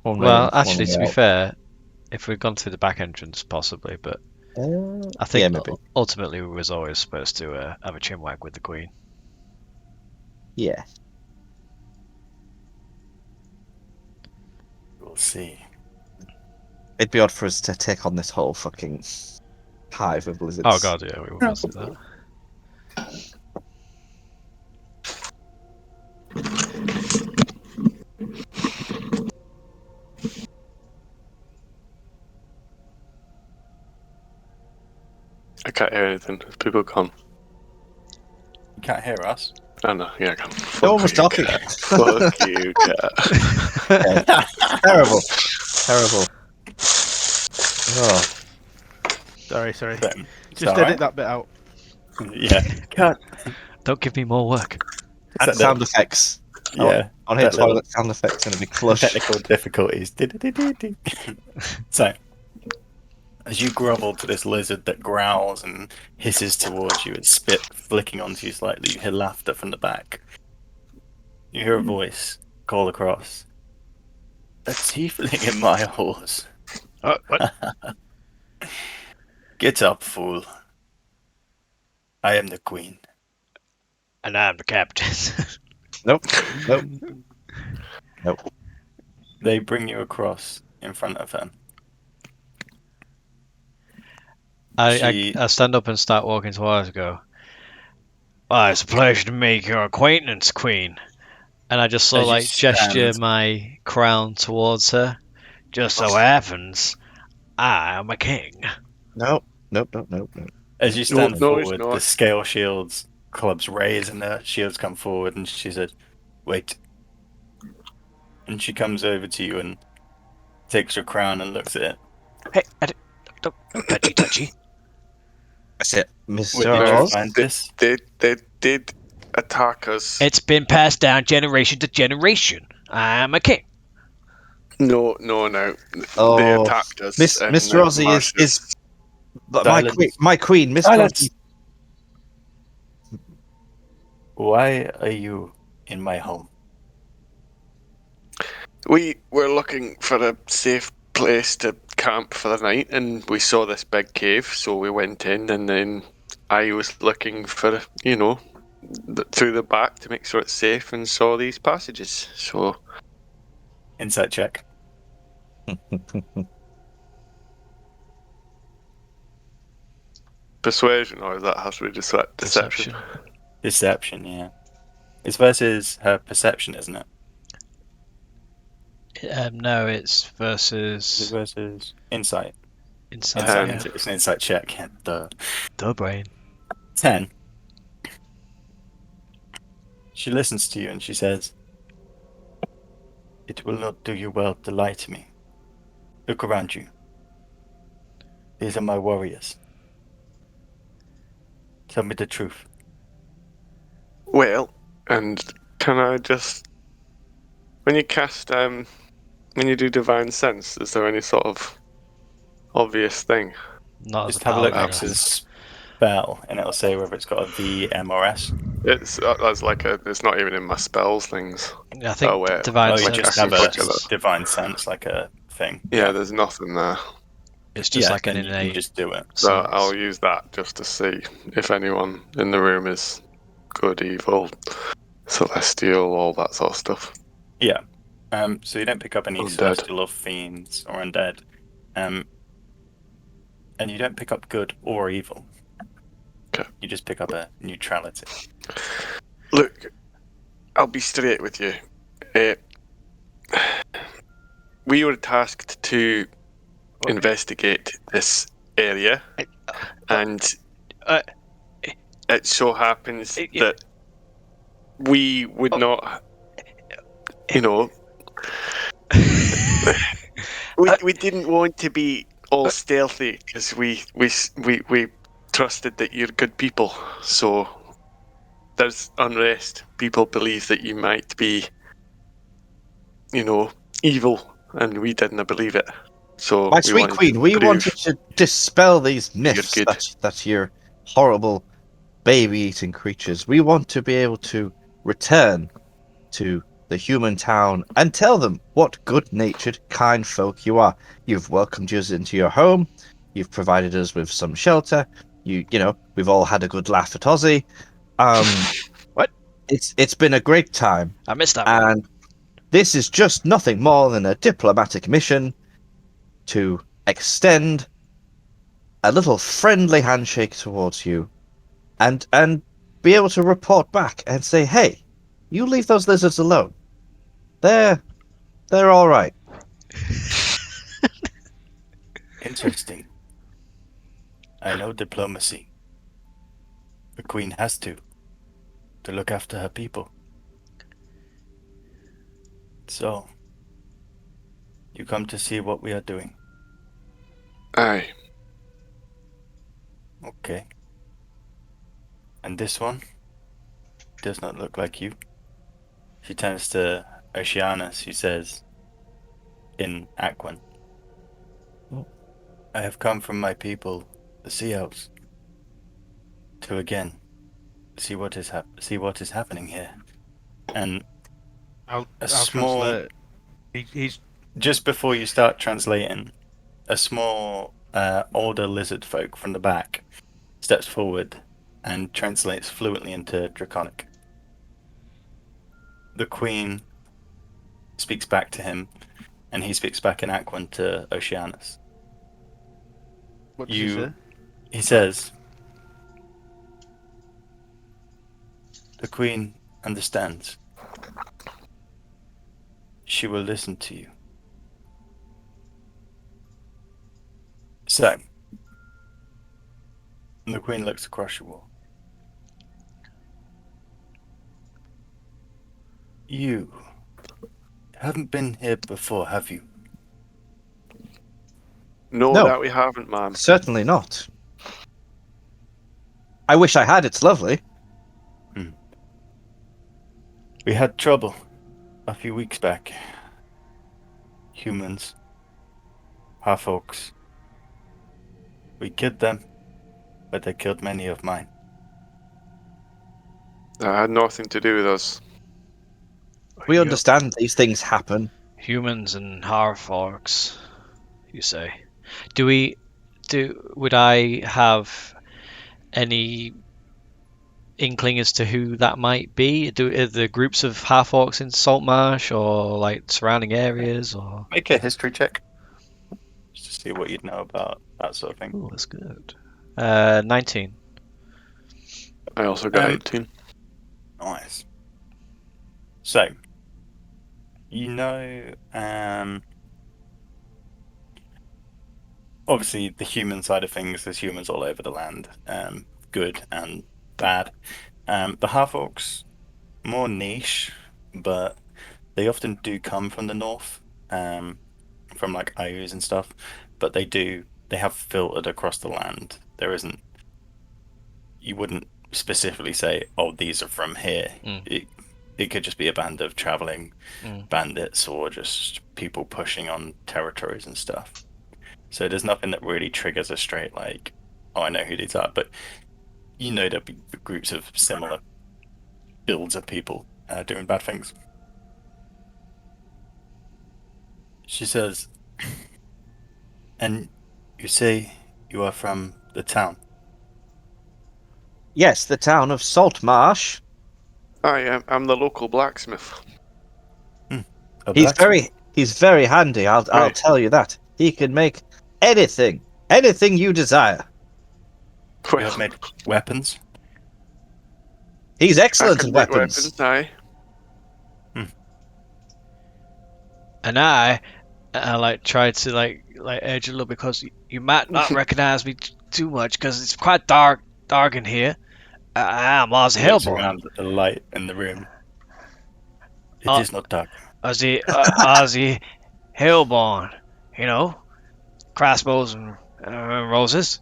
Speaker 3: One way
Speaker 2: Well,
Speaker 3: in,
Speaker 2: actually,
Speaker 3: one
Speaker 2: to
Speaker 3: way
Speaker 2: be fair, if we'd gone through the back entrance, possibly, but
Speaker 3: out.
Speaker 2: I think
Speaker 3: yeah, maybe.
Speaker 2: ultimately we was always supposed to have a chinwag with the queen.
Speaker 3: Yeah.
Speaker 1: We'll see.
Speaker 3: It'd be odd for us to take on this whole fucking hive of lizards.
Speaker 2: Oh god, yeah, we will do that.
Speaker 4: I can't hear anything. Have people gone?
Speaker 1: You can't hear us.
Speaker 4: Oh no, yeah, I can.
Speaker 3: No one was
Speaker 4: Fuck you,
Speaker 3: talking.
Speaker 4: cat. Fuck you, cat.
Speaker 3: Terrible. Terrible. Oh.
Speaker 5: Sorry.
Speaker 1: Then it's
Speaker 5: Just
Speaker 1: all
Speaker 5: edit
Speaker 1: right.
Speaker 5: that bit out.
Speaker 1: Yeah. Cut.
Speaker 2: Don't give me more work.
Speaker 3: And
Speaker 1: That
Speaker 3: sound effects.
Speaker 1: Yeah.
Speaker 3: On here,
Speaker 1: that little
Speaker 3: toilet sound effects and a big flush.
Speaker 1: technical difficulties. So, as you grovel to this lizard that growls and hisses towards you, its spit flicking onto you slightly, you hear laughter from the back. You hear a voice call across. A tiefling in my halls.
Speaker 2: What?
Speaker 1: Get up, fool. I am the queen.
Speaker 2: And I'm the captain.
Speaker 3: Nope. Nope.
Speaker 1: They bring you across in front of her.
Speaker 2: I stand up and start walking towards her. Go. Well, it's a pleasure to make your acquaintance, Queen. And I just sort of
Speaker 1: As you
Speaker 2: like gesture
Speaker 1: stand-
Speaker 2: my crown towards her. Just so happens, I am a king.
Speaker 3: Nope. Nope.
Speaker 1: As you
Speaker 4: No,
Speaker 1: stand
Speaker 4: no, he's
Speaker 1: forward,
Speaker 4: not.
Speaker 1: the scale shields clubs raise and the shields come forward, and she said, "Wait." And she comes over to you and takes your crown and looks at it.
Speaker 2: Hey, don't touchy.
Speaker 3: That's it,
Speaker 1: Where
Speaker 3: Mr.
Speaker 1: did you
Speaker 3: Oz.
Speaker 1: find this?
Speaker 4: They did attack us.
Speaker 2: It's been passed down generation to generation. I'm a king.
Speaker 4: No. They
Speaker 3: Oh,
Speaker 4: attacked us.
Speaker 3: Mr. Ozzy is but
Speaker 1: Silence.
Speaker 3: my queen, Mr.
Speaker 1: Silence.
Speaker 3: Ozzy.
Speaker 1: Why are you in my home?
Speaker 4: We were looking for a safe place to camp for the night, and we saw this big cave, so we went in, and then I was looking for, through the back to make sure it's safe, and saw these passages. So
Speaker 1: Insight check.
Speaker 4: persuasion, or that has to be deception.
Speaker 1: Deception, yeah. It's versus her perception, isn't it?
Speaker 2: No, it's
Speaker 1: Is it
Speaker 2: versus
Speaker 1: versus insight?
Speaker 2: insight.
Speaker 1: Insight.
Speaker 2: Yeah.
Speaker 1: It's an insight check. Yeah,
Speaker 2: The brain.
Speaker 1: 10. She listens to you and she says, "It will not do you well to lie to me. Look around you. These are my warriors. Tell me the truth."
Speaker 4: Well, and can I just, when you cast, when you do divine sense, is there any sort of obvious thing?
Speaker 2: Not as
Speaker 1: Just
Speaker 2: a
Speaker 1: have a look
Speaker 2: paladin.
Speaker 1: next to the spell and it'll say whether it's got a V, M, or S.
Speaker 4: It's it's not even in my spells things.
Speaker 2: I think
Speaker 4: Oh, wait.
Speaker 2: divine
Speaker 1: Oh, you
Speaker 2: sense
Speaker 1: just
Speaker 4: I
Speaker 1: have
Speaker 4: can
Speaker 1: a
Speaker 4: look at that.
Speaker 1: divine sense, like a thing.
Speaker 4: Yeah, there's nothing there.
Speaker 2: It's just like an
Speaker 1: then you can
Speaker 2: innate
Speaker 1: just do it.
Speaker 4: So
Speaker 2: sense.
Speaker 4: I'll use that just to see if anyone in the room is good, evil, celestial, all that sort of stuff.
Speaker 1: Yeah. So you don't pick up any
Speaker 4: Undead.
Speaker 1: celestial or fiends or undead. And you don't pick up good or evil.
Speaker 4: Okay.
Speaker 1: You just pick up a neutrality.
Speaker 4: Look, I'll be straight with you. We were tasked to investigate this area, and it so happens that we would not, we didn't want to be all stealthy because we trusted that you're good people. So there's unrest. People believe that you might be, evil, and we didn't believe it. So
Speaker 3: My sweet queen, we wanted to dispel these myths
Speaker 4: good.
Speaker 3: that you're horrible baby-eating creatures. We want to be able to return to the human town and tell them what good-natured, kind folk you are. You've welcomed us into your home. You've provided us with some shelter. We've all had a good laugh at Ozzy.
Speaker 2: What?
Speaker 3: It's been a great time,
Speaker 2: I missed that one.
Speaker 3: and this is just nothing more than a diplomatic mission to extend a little friendly handshake towards you and be able to report back and say, hey, you leave those lizards alone. They're all right.
Speaker 1: Interesting. I know diplomacy. The queen has to look after her people. So, you come to see what we are doing.
Speaker 4: Aye.
Speaker 1: Okay. And this one does not look like you. She turns to Oceanus, who says, in Aquan, I have come from my people, the Sea Elves, to again see what is happening here. And
Speaker 5: I'll
Speaker 1: small,
Speaker 5: translate. He's
Speaker 1: just before you start translating, a small older lizard folk from the back steps forward and translates fluently into Draconic. The Queen speaks back to him, and he speaks back in Aquan to Oceanus.
Speaker 5: What does he say?
Speaker 1: He says, "The Queen understands. She will listen to you." So, the Queen looks across your wall. You haven't been here before, have you?
Speaker 4: No,
Speaker 3: No.
Speaker 4: that we haven't, ma'am.
Speaker 3: Certainly not. I wish I had. It's lovely.
Speaker 1: We had trouble a few weeks back. Humans, half-orcs. We killed them, but they killed many of mine.
Speaker 4: That had nothing to do with us.
Speaker 3: We understand these things happen.
Speaker 2: Humans and half-orcs, you say. Would I have any inkling as to who that might be? Are the groups of half-orcs in Saltmarsh or like surrounding areas or?
Speaker 1: Make a history check. Just to see what you'd know about that sort of thing.
Speaker 2: Oh, that's good. 19.
Speaker 4: I also got 18.
Speaker 1: Nice. So, you know, obviously the human side of things, there's humans all over the land, good and bad. The half-orcs, more niche, but they often do come from the north, from like Ayus and stuff, but they have filtered across the land. There isn't, you wouldn't specifically say, oh, these are from here. It could just be a band of traveling bandits or just people pushing on territories and stuff. So there's nothing that really triggers a straight like, oh, I know who these are, but you know there'll be groups of similar builds of people doing bad things. She says, "And you say you are from the town?"
Speaker 3: Yes, the town of Saltmarsh.
Speaker 4: I'm the local blacksmith.
Speaker 1: A blacksmith.
Speaker 3: He's very handy. I'll
Speaker 4: Right.
Speaker 3: tell you that. He can make anything you desire.
Speaker 1: You have made weapons.
Speaker 3: He's
Speaker 4: I
Speaker 3: excellent
Speaker 4: can
Speaker 3: at
Speaker 4: make
Speaker 3: weapons.
Speaker 4: aye.
Speaker 2: And I like tried to like edge a little because you might not recognize me too much because it's quite dark in here. I'm Ozzy
Speaker 1: He looks
Speaker 2: Hellborn.
Speaker 1: around at the light in the room. It is not dark.
Speaker 2: Ozzy Hellborn. You know, crossbows and roses.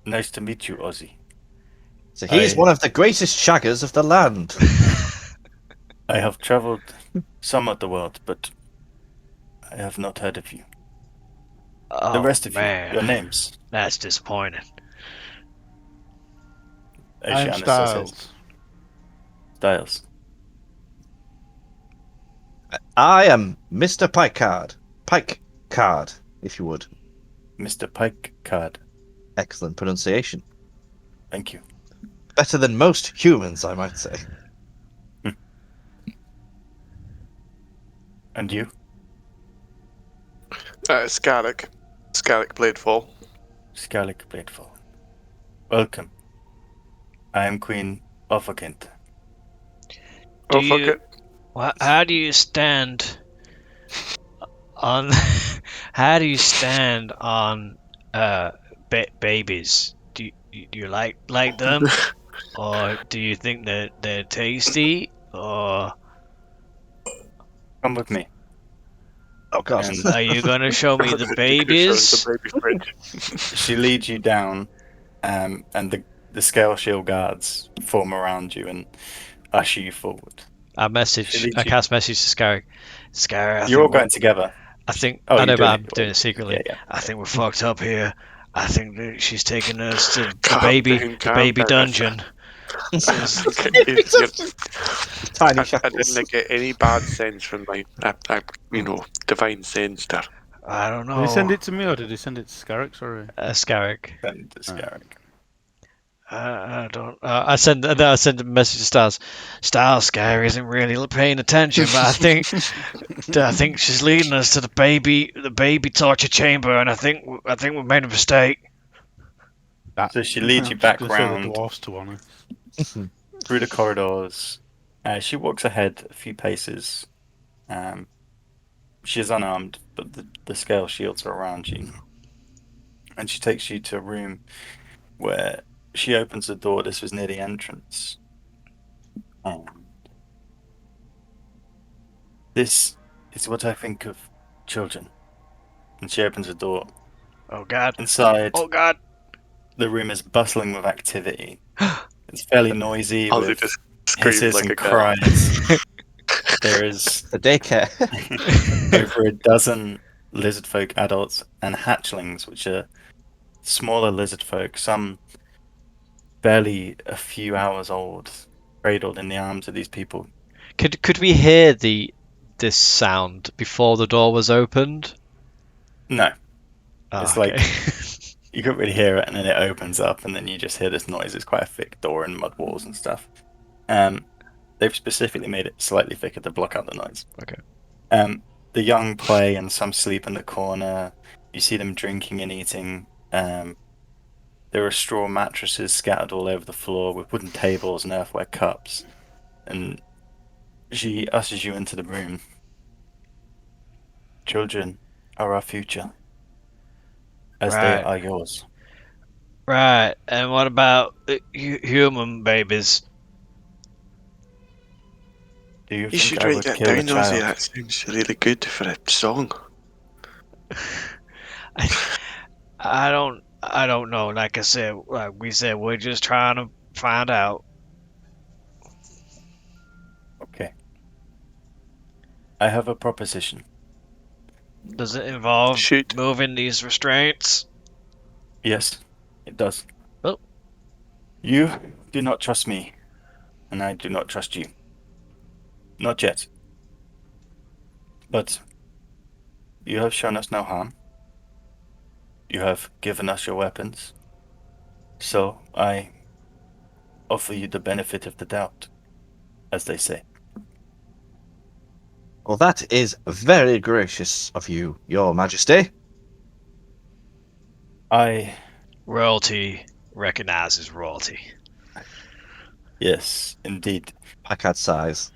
Speaker 1: Nice to meet you, Ozzy.
Speaker 3: So he's one of the greatest shaggers of the land.
Speaker 1: I have traveled some of the world, but I have not heard of you. The rest of you, your names.
Speaker 2: That's disappointing.
Speaker 5: I'm
Speaker 1: Oceanus says his.
Speaker 5: Styles.
Speaker 1: Styles.
Speaker 3: I am Mr. Picard. Picard, if you would.
Speaker 1: Mr. Pike Card.
Speaker 3: Excellent pronunciation.
Speaker 1: Thank you.
Speaker 3: Better than most humans, I might say.
Speaker 1: And you?
Speaker 4: Scarrick. Scarrick Bladefall.
Speaker 1: Scarlick Bladefall. Welcome. I am Queen Offakint.
Speaker 2: Do
Speaker 4: Oh, fuck
Speaker 2: you-
Speaker 4: it.
Speaker 2: How do you stand on? How do you stand on babies? Do you like them, or do you think that they're tasty, or
Speaker 1: Come with me.
Speaker 3: Oh god.
Speaker 1: And
Speaker 2: are you gonna show me the babies?
Speaker 4: The baby fridge.
Speaker 1: she leads you down, and the Scale Shield guards form around you and usher you forward.
Speaker 2: I cast message to Scarrick. Scarrick,
Speaker 1: You're all going together.
Speaker 2: I think
Speaker 1: Oh,
Speaker 2: I
Speaker 1: you're
Speaker 2: know, but
Speaker 1: doing
Speaker 2: I'm
Speaker 1: it.
Speaker 2: doing it secretly.
Speaker 1: Yeah.
Speaker 2: I think we're fucked up here. I think that she's taking us to the
Speaker 4: Calm
Speaker 2: baby
Speaker 4: down, calm down.
Speaker 2: dungeon.
Speaker 3: Tiny
Speaker 4: I
Speaker 3: shackles.
Speaker 4: didn't get any bad sense from my, divine sense there.
Speaker 2: I don't know.
Speaker 5: Did he send it to me or did he send it to Scarrick? Sorry.
Speaker 2: Scarrick.
Speaker 1: Then to Scarrick.
Speaker 2: I don't. I send a message to Stars. Stars Scare isn't really paying attention, but I think she's leading us to the baby torture chamber, and I think we made a mistake.
Speaker 1: So she leads you
Speaker 5: I'm just
Speaker 1: back
Speaker 5: gonna say the
Speaker 1: round
Speaker 5: dwarfs to honor.
Speaker 1: through the corridors. She walks ahead a few paces. She is unarmed, but the scale shields are around you. And she takes you to a room where she opens the door. This was near the entrance. And this is what I think of children. And she opens the door.
Speaker 2: Oh God!
Speaker 1: Inside,
Speaker 2: Oh God!
Speaker 1: the room is bustling with activity. It's fairly noisy
Speaker 4: Ozzy
Speaker 1: with
Speaker 4: just screamed
Speaker 1: hisses
Speaker 4: like
Speaker 1: and
Speaker 4: a cat.
Speaker 1: cries. There is
Speaker 3: The daycare.
Speaker 1: over a dozen lizard folk adults and hatchlings, which are smaller lizard folk, some barely a few hours old, cradled in the arms of these people.
Speaker 2: Could we hear this sound before the door was opened?
Speaker 1: No,
Speaker 2: Oh,
Speaker 1: it's
Speaker 2: okay.
Speaker 1: like you couldn't really hear it, and then it opens up, and then you just hear this noise. It's quite a thick door and mud walls and stuff. They've specifically made it slightly thicker to block out the noise.
Speaker 2: Okay.
Speaker 1: The young play, and some sleep in the corner. You see them drinking and eating. There are straw mattresses scattered all over the floor with wooden tables and earthenware cups. And she ushers you into the room. Children are our future, as they
Speaker 2: Right.
Speaker 1: are yours.
Speaker 2: Right. And what about human babies?
Speaker 1: Do you
Speaker 4: You
Speaker 1: think
Speaker 4: should
Speaker 1: I
Speaker 4: write
Speaker 1: would
Speaker 4: that
Speaker 1: kill a
Speaker 4: down, Ozzy.
Speaker 1: child?
Speaker 4: That sounds really good for a song.
Speaker 2: I don't know. Like I said, like we said, we're just trying to find out.
Speaker 1: Okay. I have a proposition.
Speaker 2: Does it involve
Speaker 4: Shoot.
Speaker 2: moving these restraints?
Speaker 1: Yes, it does.
Speaker 2: Oh.
Speaker 1: You do not trust me, and I do not trust you. Not yet. But you have shown us no harm. You have given us your weapons. So I offer you the benefit of the doubt, as they say.
Speaker 3: Well, that is very gracious of you, Your Majesty.
Speaker 2: Royalty recognizes royalty.
Speaker 1: Yes, indeed.
Speaker 3: Packard sighs.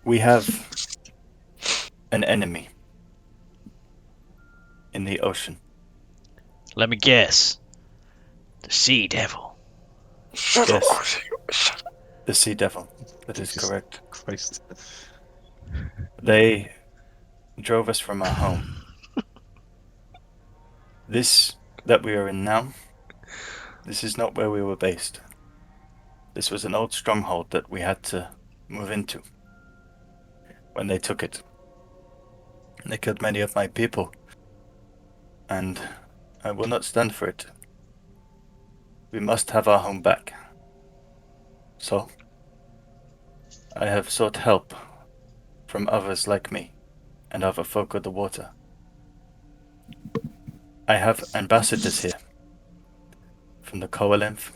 Speaker 1: We have an enemy in the ocean.
Speaker 2: Let me guess. The Sea Devil.
Speaker 4: Shut
Speaker 1: Yes.
Speaker 4: up, Ozzy.
Speaker 1: The Sea Devil. That is
Speaker 3: Jesus
Speaker 1: correct.
Speaker 3: Christ.
Speaker 1: They drove us from our home. This that we are in now, this is not where we were based. This was an old stronghold that we had to move into. When they took it, they killed many of my people, and I will not stand for it. We must have our home back. So, I have sought help from others like me and other folk of the water. I have ambassadors here from the Coalinth,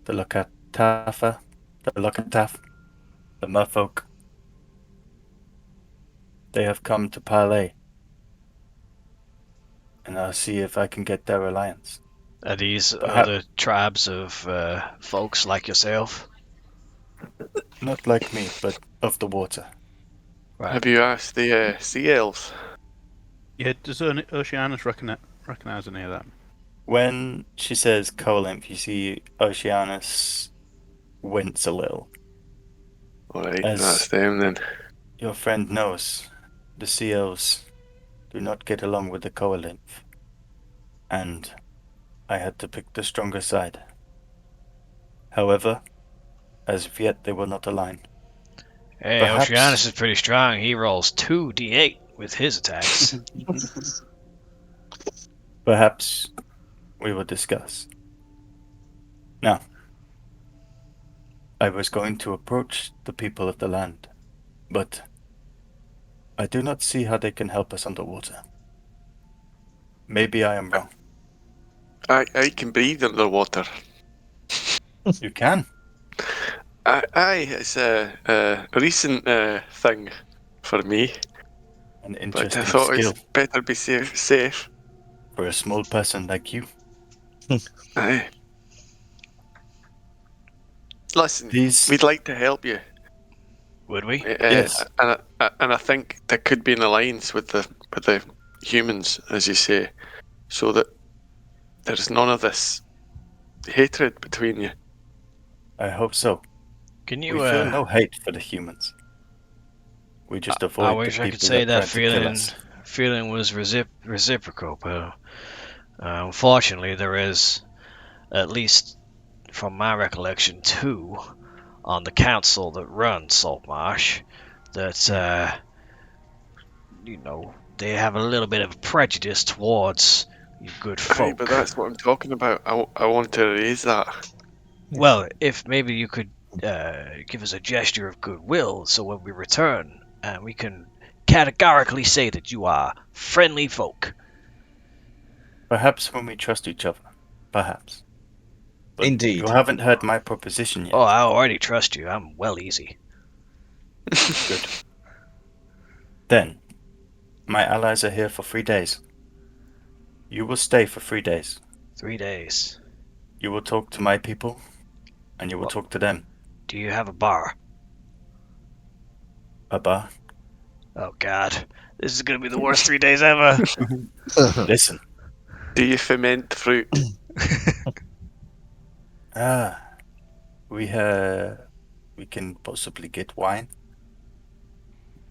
Speaker 1: the Lokataf, the Merfolk. They have come to parley, and I'll see if I can get their alliance.
Speaker 2: Are these
Speaker 1: Perhaps-
Speaker 2: other tribes of folks like yourself?
Speaker 1: Not like me, but of the water.
Speaker 2: Right.
Speaker 4: Have you asked the sea elves?
Speaker 5: Yeah, does Oceanus recognize any of that?
Speaker 1: When she says Coalinth, you see Oceanus wince a little.
Speaker 4: Alright,
Speaker 1: As-
Speaker 4: that's them then.
Speaker 1: Your friend knows the sea elves do not get along with the Coalinth, and I had to pick the stronger side. However, as of yet they will not align.
Speaker 2: Hey,
Speaker 1: Perhaps-
Speaker 2: Oceanus is pretty strong. He rolls 2d8 with his attacks.
Speaker 1: Perhaps we will discuss. Now, I was going to approach the people of the land, but I do not see how they can help us underwater. Maybe I am wrong.
Speaker 4: I can breathe underwater.
Speaker 1: You can.
Speaker 4: Aye, it's a recent thing for me,
Speaker 1: An
Speaker 4: but I
Speaker 1: interesting
Speaker 4: thought
Speaker 1: skill
Speaker 4: it's better be safe.
Speaker 1: for a small person like you.
Speaker 4: Aye. Listen,
Speaker 1: These.
Speaker 4: we'd like to help you.
Speaker 2: Would we?
Speaker 1: Yes.
Speaker 4: And I think there could be an alliance with the humans, as you say, so that there's none of this hatred between you.
Speaker 1: I hope so.
Speaker 2: Can
Speaker 1: We
Speaker 2: you?
Speaker 1: feel no hate for the humans. We just
Speaker 2: I
Speaker 1: avoid the
Speaker 2: wish I could
Speaker 1: people
Speaker 2: say
Speaker 1: that
Speaker 2: that
Speaker 1: try to kill us.
Speaker 2: feeling was reciprocal, but unfortunately, there is, at least from my recollection, two on the council that run Saltmarsh that they have a little bit of prejudice towards you good
Speaker 4: Aye,
Speaker 2: folk.
Speaker 4: but that's what I'm talking about. I want to raise that.
Speaker 2: Well, if maybe you could give us a gesture of goodwill, so when we return, we can categorically say that you are friendly folk.
Speaker 1: Perhaps when we trust each other. Perhaps. But
Speaker 3: Indeed.
Speaker 1: you haven't heard my proposition yet.
Speaker 2: Oh, I already trust you. I'm well easy.
Speaker 1: Good. Then, my allies are here for 3 days. You will stay for 3 days.
Speaker 2: 3 days.
Speaker 1: You will talk to my people, and you will
Speaker 2: What?
Speaker 1: talk to them.
Speaker 2: Do you have a bar?
Speaker 1: A bar.
Speaker 2: Oh God, this is gonna be the worst 3 days ever.
Speaker 1: Listen.
Speaker 4: Do you ferment fruit?
Speaker 1: We can possibly get wine.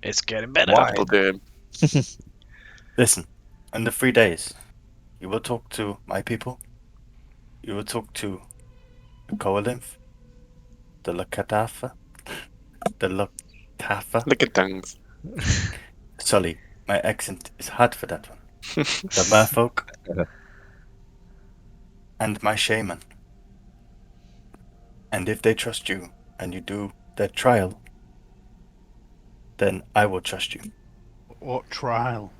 Speaker 2: It's getting better.
Speaker 3: Why?
Speaker 4: That'll do.
Speaker 1: Listen, in the 3 days, you will talk to my people. You will talk to the Koalinth, the Lakatafa, the Latafa.
Speaker 4: Look at things.
Speaker 1: Sorry, my accent is hard for that one. The Merfolk, and my shaman. And if they trust you, and you do their trial, then I will trust you.
Speaker 5: What trial?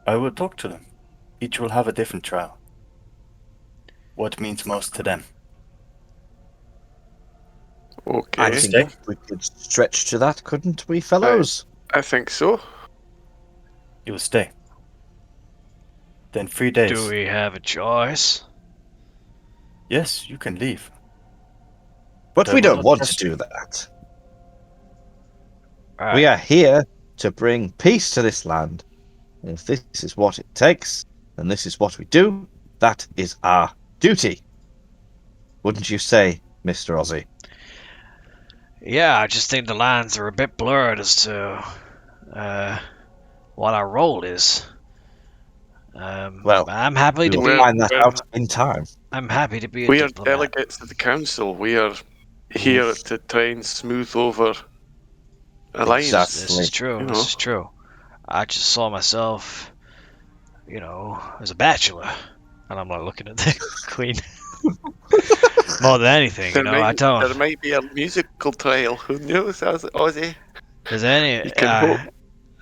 Speaker 1: I will talk to them. Each will have a different trial. What means most to them?
Speaker 3: I
Speaker 4: Okay,
Speaker 3: think we could stretch to that, couldn't we, fellows?
Speaker 4: I think so.
Speaker 1: You will stay. Then 3 days.
Speaker 2: Do we have a choice?
Speaker 1: Yes, you can leave.
Speaker 3: But
Speaker 1: I
Speaker 3: we
Speaker 1: will
Speaker 3: don't
Speaker 1: not
Speaker 3: want to
Speaker 1: trust
Speaker 3: do
Speaker 1: you.
Speaker 3: that.
Speaker 2: All right.
Speaker 3: We are here to bring peace to this land. And if this is what it takes, and this is what we do, that is our duty. Wouldn't you say, Mr. Ozzy?
Speaker 2: Yeah, I just think the lines are a bit blurred as to what our role is.
Speaker 3: Well,
Speaker 2: I'm happy
Speaker 3: We
Speaker 2: to
Speaker 3: will
Speaker 2: be.
Speaker 3: find that
Speaker 4: we're-
Speaker 3: out in time.
Speaker 2: I'm happy to be a
Speaker 4: We are
Speaker 2: diplomat.
Speaker 4: delegates of the council. We are here to try and smooth over alliance.
Speaker 3: Exactly.
Speaker 2: This is true.
Speaker 4: You
Speaker 2: This
Speaker 4: know.
Speaker 2: is true. I just saw myself, as a bachelor, and I'm not looking at the queen. More than anything,
Speaker 4: There
Speaker 2: I don't.
Speaker 4: There might be a musical trial. Who knows, Ozzy?
Speaker 2: There's any.
Speaker 4: You can hope.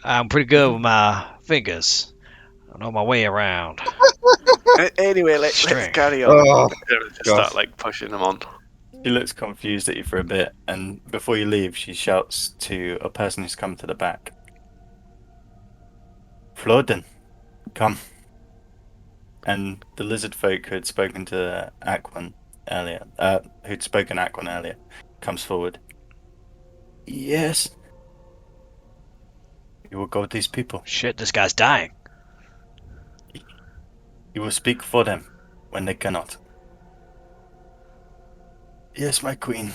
Speaker 2: I'm pretty good with my fingers. I know my way around.
Speaker 4: Anyway, let's
Speaker 2: String.
Speaker 4: carry on.
Speaker 3: Oh,
Speaker 4: Just
Speaker 3: God.
Speaker 4: start pushing them on.
Speaker 1: She looks confused at you for a bit, and before you leave, she shouts to a person who's come to the back. Floden, come. And the lizard folk who had spoken to Aquan earlier, comes forward. Yes. You will go with these people.
Speaker 2: Shit, this guy's dying.
Speaker 1: You will speak for them when they cannot. Yes, my queen.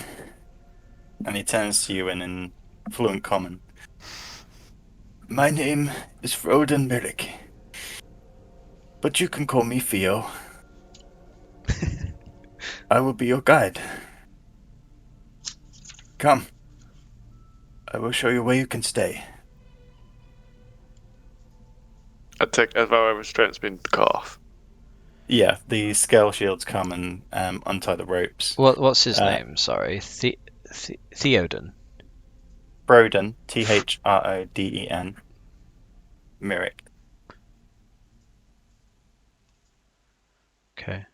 Speaker 1: And he turns to you in fluent common. My name is Froden Merrick. But you can call me Theo. I will be your guide. Come. I will show you where you can stay.
Speaker 4: I took as well. I was trying to spin the cut off.
Speaker 1: Yeah, the scale shields come and untie the ropes.
Speaker 2: What's his
Speaker 1: Uh,
Speaker 2: name? Sorry, Theoden.
Speaker 1: Froden, Throden, Merrick.
Speaker 2: Okay.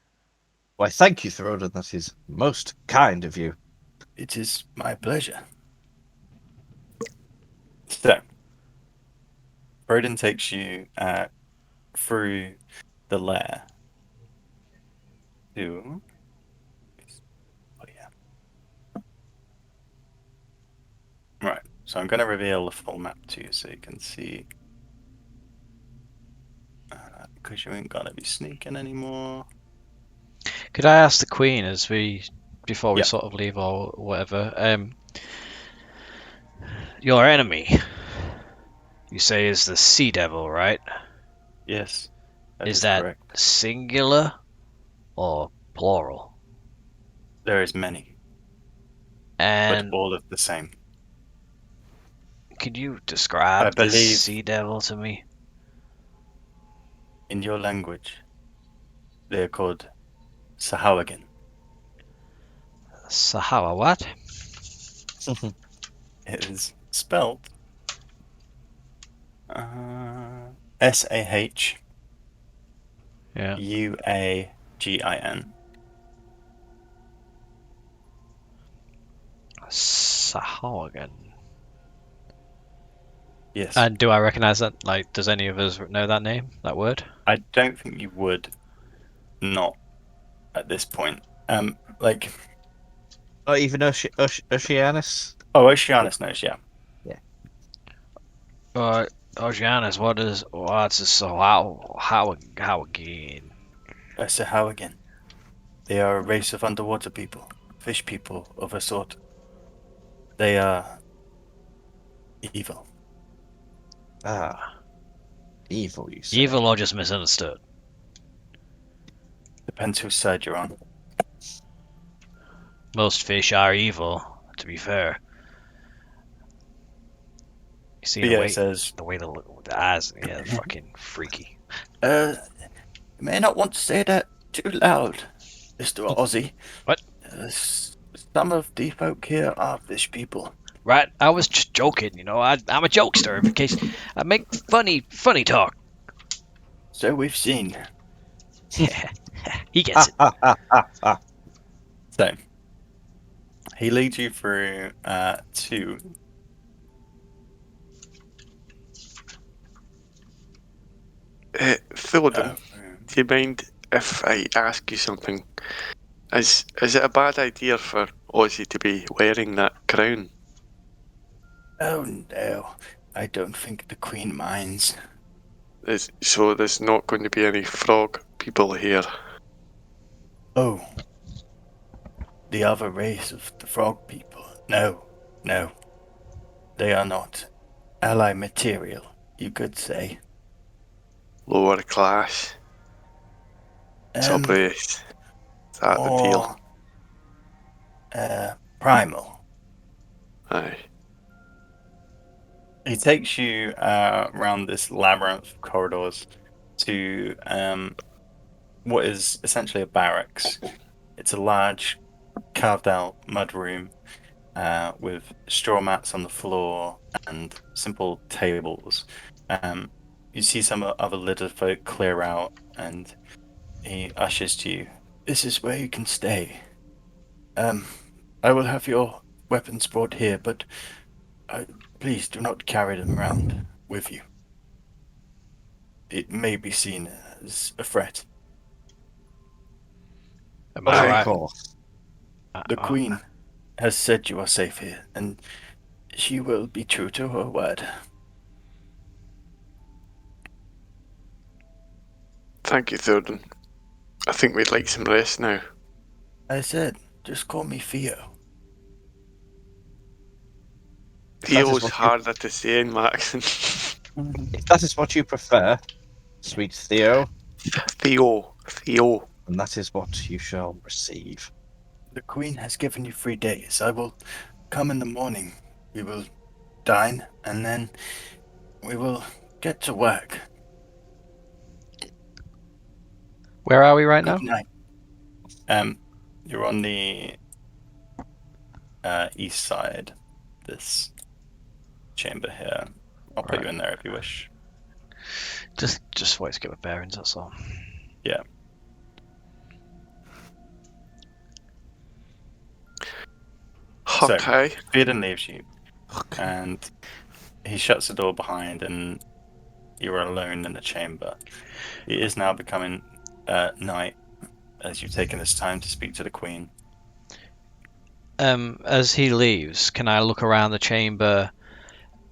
Speaker 3: Why, thank you, Thorodon. That is most kind of you.
Speaker 1: It is my pleasure. So, Rodin takes you through the lair to. Oh, yeah. Right. So I'm going to reveal the full map to you so you can see. Because you ain't gonna be sneaking anymore.
Speaker 2: Could I ask the Queen before we
Speaker 1: Yeah.
Speaker 2: sort of leave or whatever? Your enemy, you say, is the Sea Devil, right?
Speaker 1: Yes, that
Speaker 2: Is
Speaker 1: is
Speaker 2: that
Speaker 1: correct.
Speaker 2: singular or plural?
Speaker 1: There is many, but
Speaker 2: And
Speaker 1: all of the same.
Speaker 2: could you
Speaker 1: I
Speaker 2: describe this
Speaker 1: believe
Speaker 2: Sea Devil to me?
Speaker 1: in your language they are called Sahawagan.
Speaker 2: Sahawa, what?
Speaker 1: It is spelt Sahauagin.
Speaker 2: Yeah. Sahawagan.
Speaker 1: Yes.
Speaker 2: And do I recognize that? Like, does any of us know that name, that word?
Speaker 1: I don't think you would not at this point. Like,
Speaker 3: Not even Oceanus?
Speaker 1: Oceanus knows, yeah.
Speaker 2: Oceanus, what's a how again?
Speaker 1: Sahawagan. They are a race of underwater people, fish people of a sort. They are evil.
Speaker 3: Ah, evil, you say?
Speaker 2: Evil or just misunderstood?
Speaker 1: Depends whose side you're on.
Speaker 2: Most fish are evil, to be fair. You see
Speaker 1: But yeah, it says,
Speaker 2: the way the eyes, yeah, fucking freaky.
Speaker 1: you may not want to say that too loud, Mr. Ozzy.
Speaker 2: What?
Speaker 1: Some of the folk here are fish people.
Speaker 2: Right? I was just joking, you know. I'm a jokester. In case I make funny talk.
Speaker 1: So we've seen.
Speaker 2: He gets it.
Speaker 1: So, he leads you through to
Speaker 4: Theoden, do you mind if I ask you something? Is it a bad idea for Ozzy to be wearing that crown?
Speaker 1: Oh no, I don't think the Queen minds.
Speaker 4: So there's not going to be any frog people here.
Speaker 1: Oh, the other race of the frog people. No. They are not ally material, you could say.
Speaker 4: Lower class. Top race. Is that the deal?
Speaker 1: Primal.
Speaker 4: Aye.
Speaker 1: He takes you around this labyrinth of corridors to what is essentially a barracks. It's a large, carved out mud room with straw mats on the floor and simple tables. You see some other little folk clear out, and he ushers to you. This is where you can stay. I will have your weapons brought here, but please do not carry them around with you. It may be seen as a threat.
Speaker 2: Am
Speaker 3: But
Speaker 2: I
Speaker 3: of
Speaker 2: right?
Speaker 3: course.
Speaker 1: The Queen has said you are safe here, and she will be true to her word.
Speaker 4: Thank you, Theoden. I think we'd like some rest now.
Speaker 1: I said, just call me Theo.
Speaker 4: Theo's
Speaker 3: what you-
Speaker 4: harder to say in my accent.
Speaker 3: If that is what you prefer, sweet Theo,
Speaker 4: Theo.
Speaker 3: then that is what you shall receive.
Speaker 1: The Queen has given you 3 days. I will come in the morning. We will dine, and then we will get to work.
Speaker 2: Where are we right
Speaker 1: Good
Speaker 2: now?
Speaker 1: night. You're on the east side. This chamber here. I'll put you in there if you wish.
Speaker 2: Just wait to get my bearings. That's all.
Speaker 1: Yeah. So,
Speaker 4: Okay.
Speaker 1: Theoden leaves you, and he shuts the door behind, and you're alone in the chamber. It is now becoming night as you've taken this time to speak to the Queen.
Speaker 2: As he leaves, can I look around the chamber?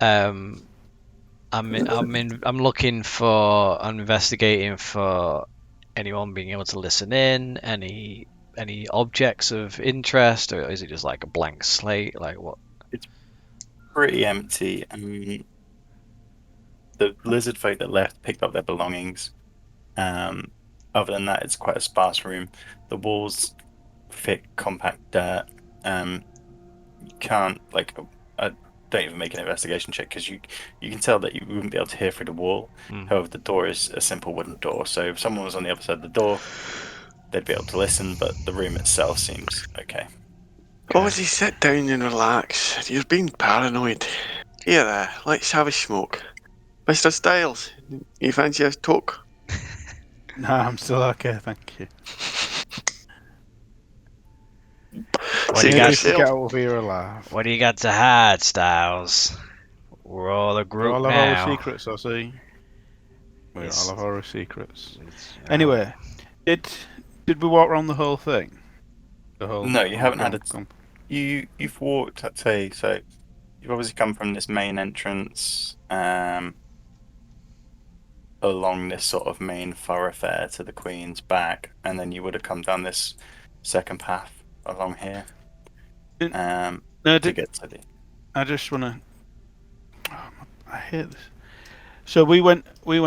Speaker 2: I'm looking for, I'm investigating for anyone being able to listen in, any objects of interest, or is it just like a blank slate? Like what?
Speaker 1: Pretty empty. The lizard folk that left picked up their belongings. Other than that, it's quite a sparse room. The walls, thick, compact dirt. You can't don't even make an investigation check because you can tell that you wouldn't be able to hear through the wall. However, the door is a simple wooden door, so if someone was on the other side of the door, they'd be able to listen. But the room itself seems okay.
Speaker 4: Ozzy, sit down and relax. You're being paranoid. Here, let's have a smoke. Mr. Styles, you fancy a talk?
Speaker 5: Nah, I'm still okay, thank you.
Speaker 2: What do you
Speaker 5: Maybe
Speaker 2: got?
Speaker 5: if we get out of here alive.
Speaker 2: What do you got to hide, Styles? We're all a
Speaker 5: We
Speaker 2: group
Speaker 5: all have
Speaker 2: now.
Speaker 5: our secrets, I see. We
Speaker 2: Yes.
Speaker 5: all have our secrets. Anyway, did we walk around the whole thing? The whole.
Speaker 1: No, you haven't had a.
Speaker 5: comp-
Speaker 1: You've walked, I'd say, so you've obviously come from this main entrance, along this sort of main thoroughfare to the Queen's back, and then you would have come down this second path along here,
Speaker 5: No,
Speaker 1: to get to the.
Speaker 5: I just wanna. I hate this. So we went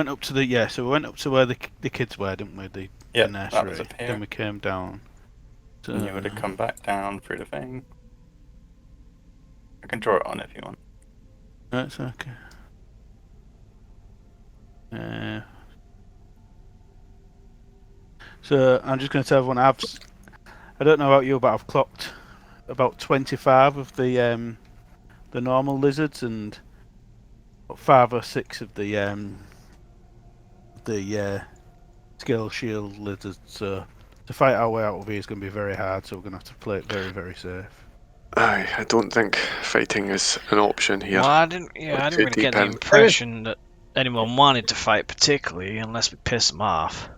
Speaker 5: up to the So we went up to where the kids were, didn't we? The
Speaker 1: Yeah,
Speaker 5: nursery.
Speaker 1: that was up here.
Speaker 5: Then we came down. To,
Speaker 1: And you would have come back down through the thing. I can draw it on if you want.
Speaker 5: That's okay. So I'm just going to tell everyone I don't know about you, but I've clocked about 25 of the normal lizards and 5 or 6 of the skill shield lizards. So to fight our way out of here is going to be very hard. So we're going to have to play it very, very safe.
Speaker 4: Aye, I don't think fighting is an option here.
Speaker 2: Well, I didn't really get the impression that anyone wanted to fight particularly, unless we piss them off.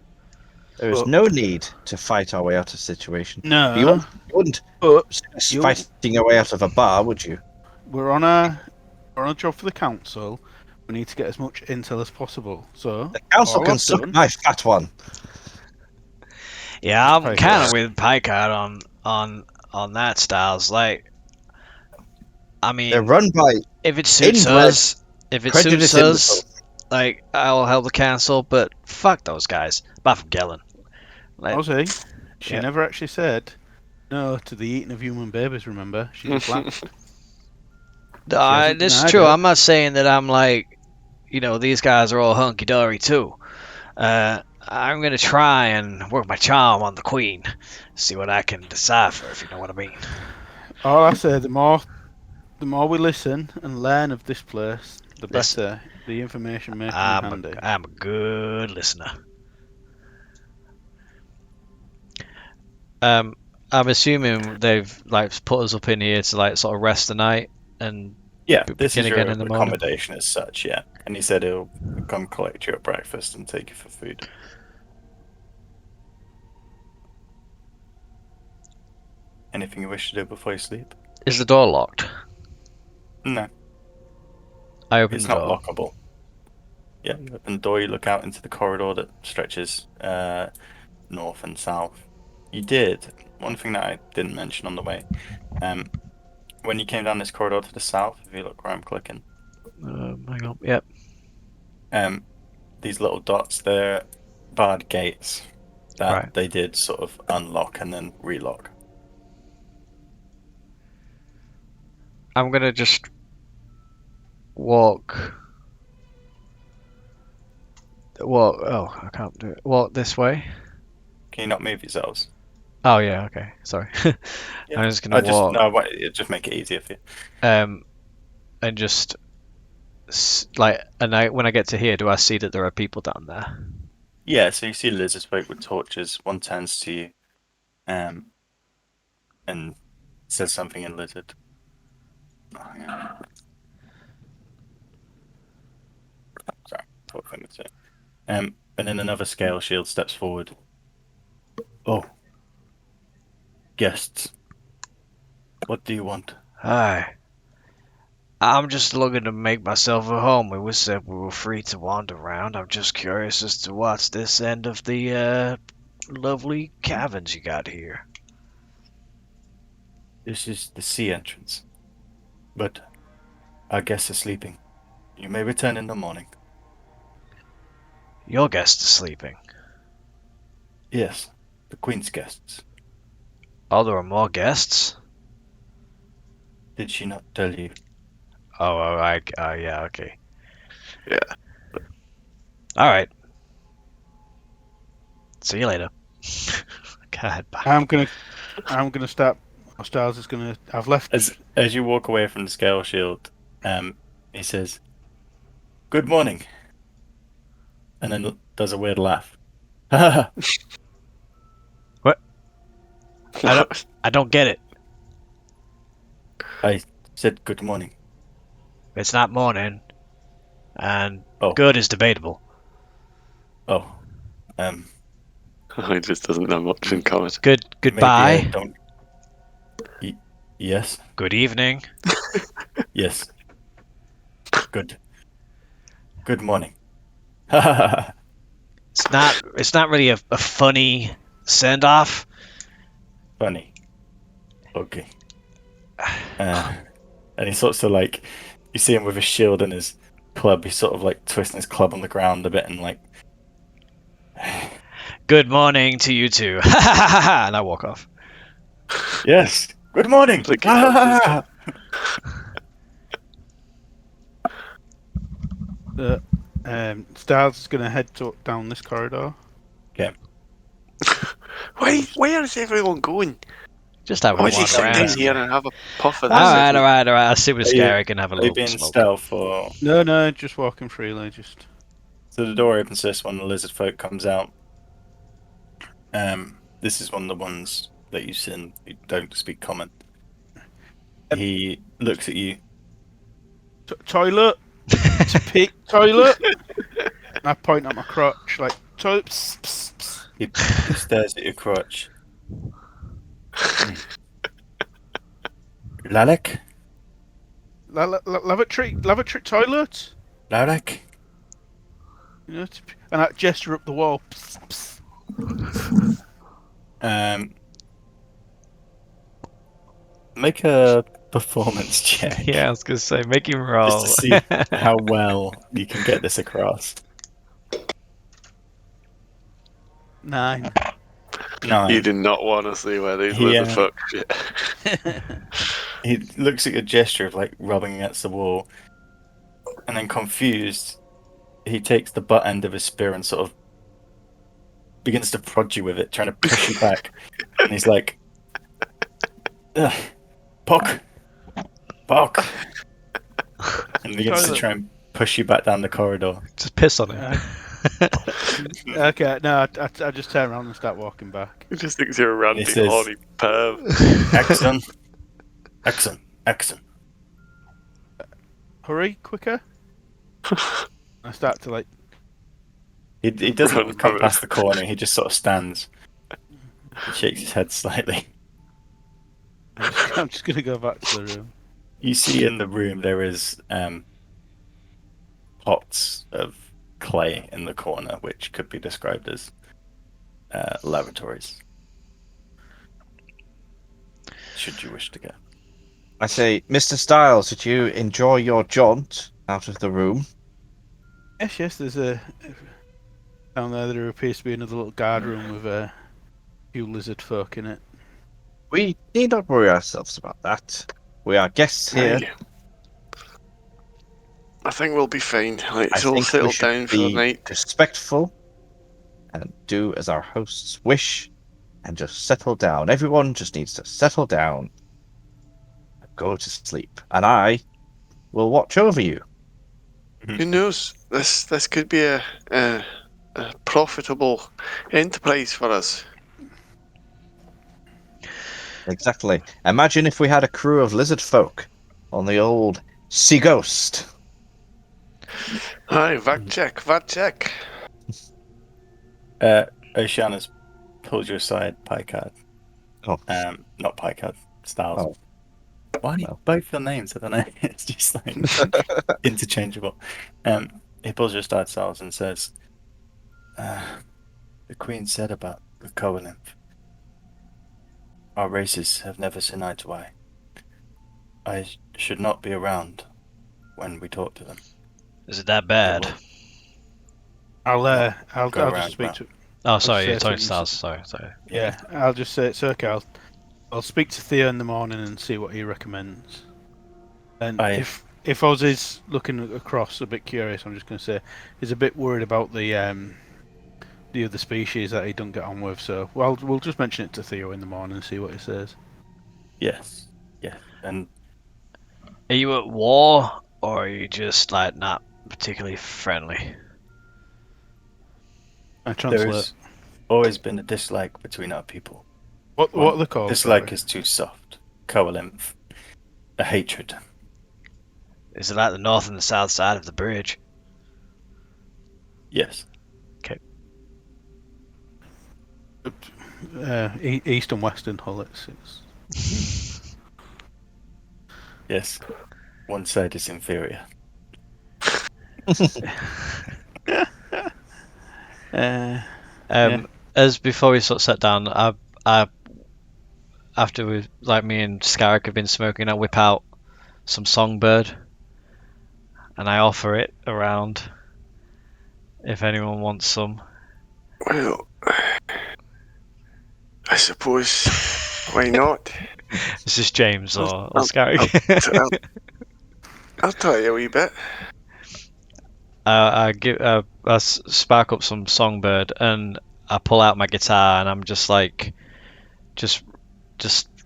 Speaker 3: There is no need to fight our way out of a situation.
Speaker 5: No,
Speaker 3: You wouldn't suggest
Speaker 5: you-
Speaker 3: fighting your way out of a bar, would you?
Speaker 5: we're on a job for the council. We need to get as much intel as possible. So
Speaker 3: The council
Speaker 5: all
Speaker 3: can
Speaker 5: I've
Speaker 3: suck
Speaker 5: done-
Speaker 3: my fat one.
Speaker 2: Yeah, I'm
Speaker 5: Pike
Speaker 2: kind of
Speaker 5: out.
Speaker 2: with Pike out on that, Styles. Like, I mean,
Speaker 3: They're run by
Speaker 2: if it suits
Speaker 3: inbred,
Speaker 2: us,
Speaker 3: prejudiced imbeciles.
Speaker 2: like, I'll help the council. But fuck those guys. Apart from Gellin. Like,
Speaker 5: Ozzy, she
Speaker 2: Yeah.
Speaker 5: never actually said no to the eating of human babies. Remember, she just laughed. hasn't
Speaker 2: this is
Speaker 5: denied
Speaker 2: true.
Speaker 5: it.
Speaker 2: I'm not saying that I'm like, these guys are all hunky dory too. I'm gonna try and work my charm on the Queen, see what I can decipher, if you know what I mean.
Speaker 5: All I say, the more we listen and learn of this place, the
Speaker 2: Listen.
Speaker 5: better the information may come
Speaker 2: I'm
Speaker 5: handy.
Speaker 2: a good listener. I'm assuming they've like put us up in here to like sort of rest the night and
Speaker 1: Yeah,
Speaker 2: Begin
Speaker 1: this is your
Speaker 2: again in the morning.
Speaker 1: accommodation as such, yeah. And he said he'll come collect you at breakfast and take you for food. Anything you wish to do before you sleep?
Speaker 2: is the door locked?
Speaker 1: No,
Speaker 2: I open
Speaker 1: it's
Speaker 2: the
Speaker 1: not
Speaker 2: door.
Speaker 1: lockable. Yeah, you open the door, you look out into the corridor that stretches north and south. You did. One thing that I didn't mention on the way. When you came down this corridor to the south, if you look where I'm clicking,
Speaker 2: Hang on. Yep.
Speaker 1: these little dots, they're barred gates that
Speaker 2: Right.
Speaker 1: they did sort of unlock and then relock.
Speaker 2: I'm gonna just walk. Oh, I can't do it. Walk this way.
Speaker 1: Can you not move yourselves?
Speaker 2: Oh yeah. Okay. Sorry. I'm just gonna walk.
Speaker 1: Just make it easier for you.
Speaker 2: And just when I get to here, do I see that there are people down there?
Speaker 1: Yeah, so you see lizard folk with torches. One turns to you, and says something in lizard. So, and then another scale shield steps forward. Oh, guests, what do you want?
Speaker 2: Hi. I'm just looking to make myself a home. We said we were free to wander around. I'm just curious as to what's this end of the lovely caverns you got here.
Speaker 1: This is the sea entrance, but our guests are sleeping. You may return in the morning.
Speaker 2: Your guests are sleeping.
Speaker 1: Yes, the Queen's guests.
Speaker 2: Oh, there are more guests?
Speaker 1: Did she not tell you?
Speaker 2: Yeah, okay.
Speaker 4: Yeah.
Speaker 2: Alright. See you later. God, bye.
Speaker 5: I'm gonna start. Styles is gonna. I've left.
Speaker 1: As you walk away from the scale shield, he says, "Good morning," and then does a weird laugh.
Speaker 2: I don't get it.
Speaker 1: I said good morning.
Speaker 2: It's not morning, and
Speaker 1: Oh.
Speaker 2: good is debatable.
Speaker 1: Oh,
Speaker 4: He just doesn't have much in common.
Speaker 2: Goodbye.
Speaker 1: maybe I don't. Yes,
Speaker 2: Good evening.
Speaker 1: yes. Good. Good morning.
Speaker 2: It's not really a funny send off.
Speaker 1: Funny. Okay. And he sort of like, you see him with his shield and his club. He's sort of like twisting his club on the ground a bit and like,
Speaker 2: Good morning to you too. And I walk off.
Speaker 1: yes. Good morning.
Speaker 4: Like he loves his
Speaker 5: Styles is gonna head down this corridor.
Speaker 1: Okay.
Speaker 4: Where is everyone going?
Speaker 2: Just have a
Speaker 4: Why don't you
Speaker 2: walk
Speaker 4: sit
Speaker 2: around.
Speaker 4: down here and have a puff of this?
Speaker 2: Alright. I'll sit with
Speaker 1: Are you-
Speaker 2: Scarrick and have a
Speaker 1: Are you
Speaker 2: little
Speaker 1: being
Speaker 2: smoke.
Speaker 1: stealth or?
Speaker 5: No, just walking freely. Just.
Speaker 1: So the door opens to this one. The lizard folk comes out. This is one of the ones that you seen. You don't speak common. He looks at you.
Speaker 5: Toilet. Pig toilet. And I point at my crotch like toilet. Psst, psst, psst.
Speaker 1: He stares at your crotch. Lalek?
Speaker 5: Lavatory toilet.
Speaker 1: Lalek?
Speaker 5: You know, and I gesture up the wall. Psst, psst.
Speaker 1: Make a performance check.
Speaker 2: Yeah, I was gonna say, make him roll.
Speaker 1: Just to see how well you can get this across.
Speaker 5: 9.
Speaker 1: 9.
Speaker 4: You do not want to see where these
Speaker 1: Yeah.
Speaker 4: lizard fuck shit.
Speaker 1: He looks at your gesture of like rubbing against the wall, and then confused, he takes the butt end of his spear and sort of begins to prod you with it, trying to push you back. And he's like, "Ugh, Pock, Pock," and begins to try and push you back down the corridor.
Speaker 2: Just piss on it.
Speaker 5: Okay, no, I just turn around and start walking back.
Speaker 4: He just thinks you're a randy,
Speaker 1: He says-
Speaker 4: horny perv.
Speaker 1: Excellent.
Speaker 5: Hurry, quicker. I start to like.
Speaker 1: He doesn't
Speaker 4: Run
Speaker 1: come
Speaker 4: from it.
Speaker 1: past the corner. He just sort of stands. He shakes his head slightly.
Speaker 5: I'm just gonna go back to the room.
Speaker 1: You see in the room there is pots of clay in the corner, which could be described as lavatories. Should you wish to go.
Speaker 3: I say, Mr. Styles, did you enjoy your jaunt out of the room?
Speaker 5: Yes. There's a down there. There appears to be another little guard room with a few lizard folk in it.
Speaker 3: We need not worry ourselves about that. We are guests here.
Speaker 4: Aye. I think we'll be fine. Let's
Speaker 3: I
Speaker 4: all
Speaker 3: think we
Speaker 4: settle
Speaker 3: should
Speaker 4: down for the
Speaker 3: be
Speaker 4: night.
Speaker 3: respectful and do as our hosts wish and just settle down. Everyone just needs to settle down and go to sleep. And I will watch over you.
Speaker 4: Who knows? This could be a profitable enterprise for us.
Speaker 3: Exactly. Imagine if we had a crew of lizard folk on the old Sea Ghost.
Speaker 4: Aye, vad check.
Speaker 1: Oceana's pulled you aside, Picard.
Speaker 3: Oh.
Speaker 1: Not Picard, Styles.
Speaker 3: Oh.
Speaker 1: Why
Speaker 3: Well.
Speaker 1: both your names? I don't know. It's just like interchangeable. He pulls you aside, Styles, and says, "The Queen said about the Koalymph. Our races have never seen eye to eye. I should not be around when we talk to them.
Speaker 2: Is it that
Speaker 1: They
Speaker 2: bad?
Speaker 1: will
Speaker 5: I'll
Speaker 1: go
Speaker 5: just
Speaker 1: round
Speaker 5: speak
Speaker 1: round.
Speaker 5: to.
Speaker 2: Oh, sorry,
Speaker 5: say
Speaker 2: you're talking
Speaker 5: to
Speaker 2: to
Speaker 5: him,
Speaker 2: Styles. Sorry.
Speaker 5: Yeah, I'll just say it's okay. I'll speak to Theo in the morning and see what he recommends. And
Speaker 1: I-
Speaker 5: if Oz is looking across a bit curious, I'm just going to say he's a bit worried about the other species that he don't get on with. So we'll just mention it to Theo in the morning and see what he says.
Speaker 1: Yes, yes, and
Speaker 2: Are you at war, or are you just like not particularly friendly?
Speaker 5: I translate.
Speaker 1: there's always been a dislike between our people.
Speaker 5: What are they called?
Speaker 1: Dislike
Speaker 5: Sorry.
Speaker 1: is too soft. Koalymph, a hatred.
Speaker 2: Is it like the north and the south side of the bridge?
Speaker 1: Yes,
Speaker 5: East and Western Hull.
Speaker 1: yes. One side is inferior.
Speaker 5: Yeah.
Speaker 2: As before we sort of sat down, I after we like me and Scarrick have been smoking, I whip out some Songbird, and I offer it around if anyone wants some.
Speaker 4: Well, I suppose why not?
Speaker 2: Is this James or
Speaker 4: I'll-
Speaker 2: Scarrick?
Speaker 4: I'll tell you a wee bit.
Speaker 2: I spark up some Songbird and I pull out my guitar and I'm just like, just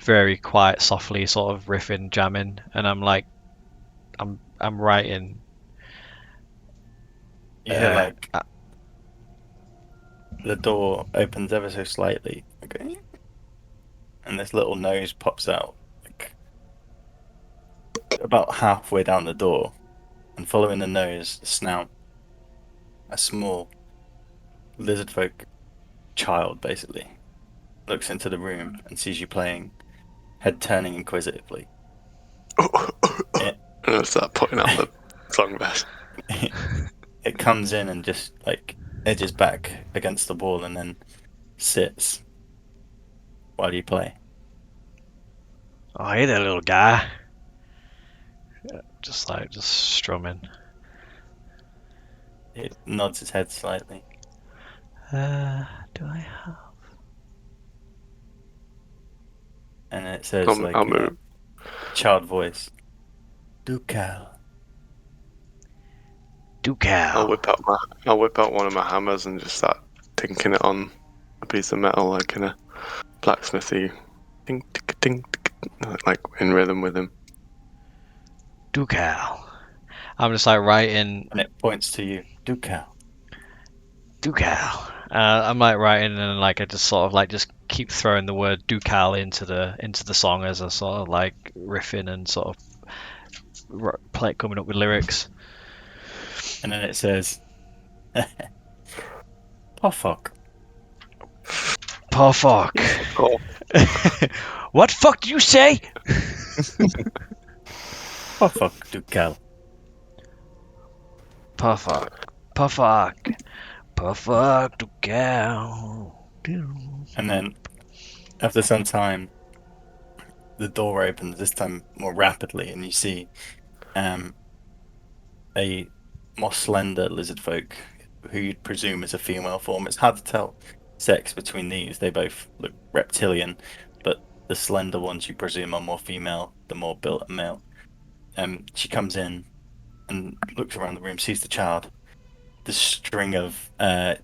Speaker 2: very quiet, softly sort of riffing, jamming, and I'm like, I'm writing.
Speaker 1: You hear the door opens ever so slightly, okay, and this little nose pops out, like about halfway down the door, and following the nose, the snout, a small lizard folk child basically looks into the room and sees you playing, head turning inquisitively.
Speaker 4: And I'll start putting on the song best.
Speaker 1: It comes in and just like edges back against the wall and then sits while you play.
Speaker 2: Oh, hey there, little guy. Just strumming.
Speaker 1: It nods its head slightly.
Speaker 2: Do I have?
Speaker 1: And it says
Speaker 4: I'll move.
Speaker 1: child voice, Ducal.
Speaker 2: Ducal.
Speaker 4: I'll whip out one of my hammers and just start tinking it on a piece of metal, like in a blacksmithy, ting, tick, ting, tick, like in rhythm with him.
Speaker 2: Ducal. I'm just like writing.
Speaker 1: And it points to you, Ducal.
Speaker 2: Ducal. I'm like writing and like I just sort of like just keep throwing the word Ducal into the song as I sort of like riffing and sort of coming up with lyrics.
Speaker 1: And then it says, Pofok.
Speaker 2: Pofok.
Speaker 4: Oh.
Speaker 2: What fuck do you say?
Speaker 1: Pofok, Ducal.
Speaker 2: Pofok. Pofok. Pofok, Ducal.
Speaker 1: And then, after some time, the door opens, this time more rapidly, and you see a more slender lizard folk who you'd presume is a female form. It's hard to tell sex between these. They both look reptilian, but the slender ones you presume are more female, the more built male. She comes in and looks around the room, sees the child. The string of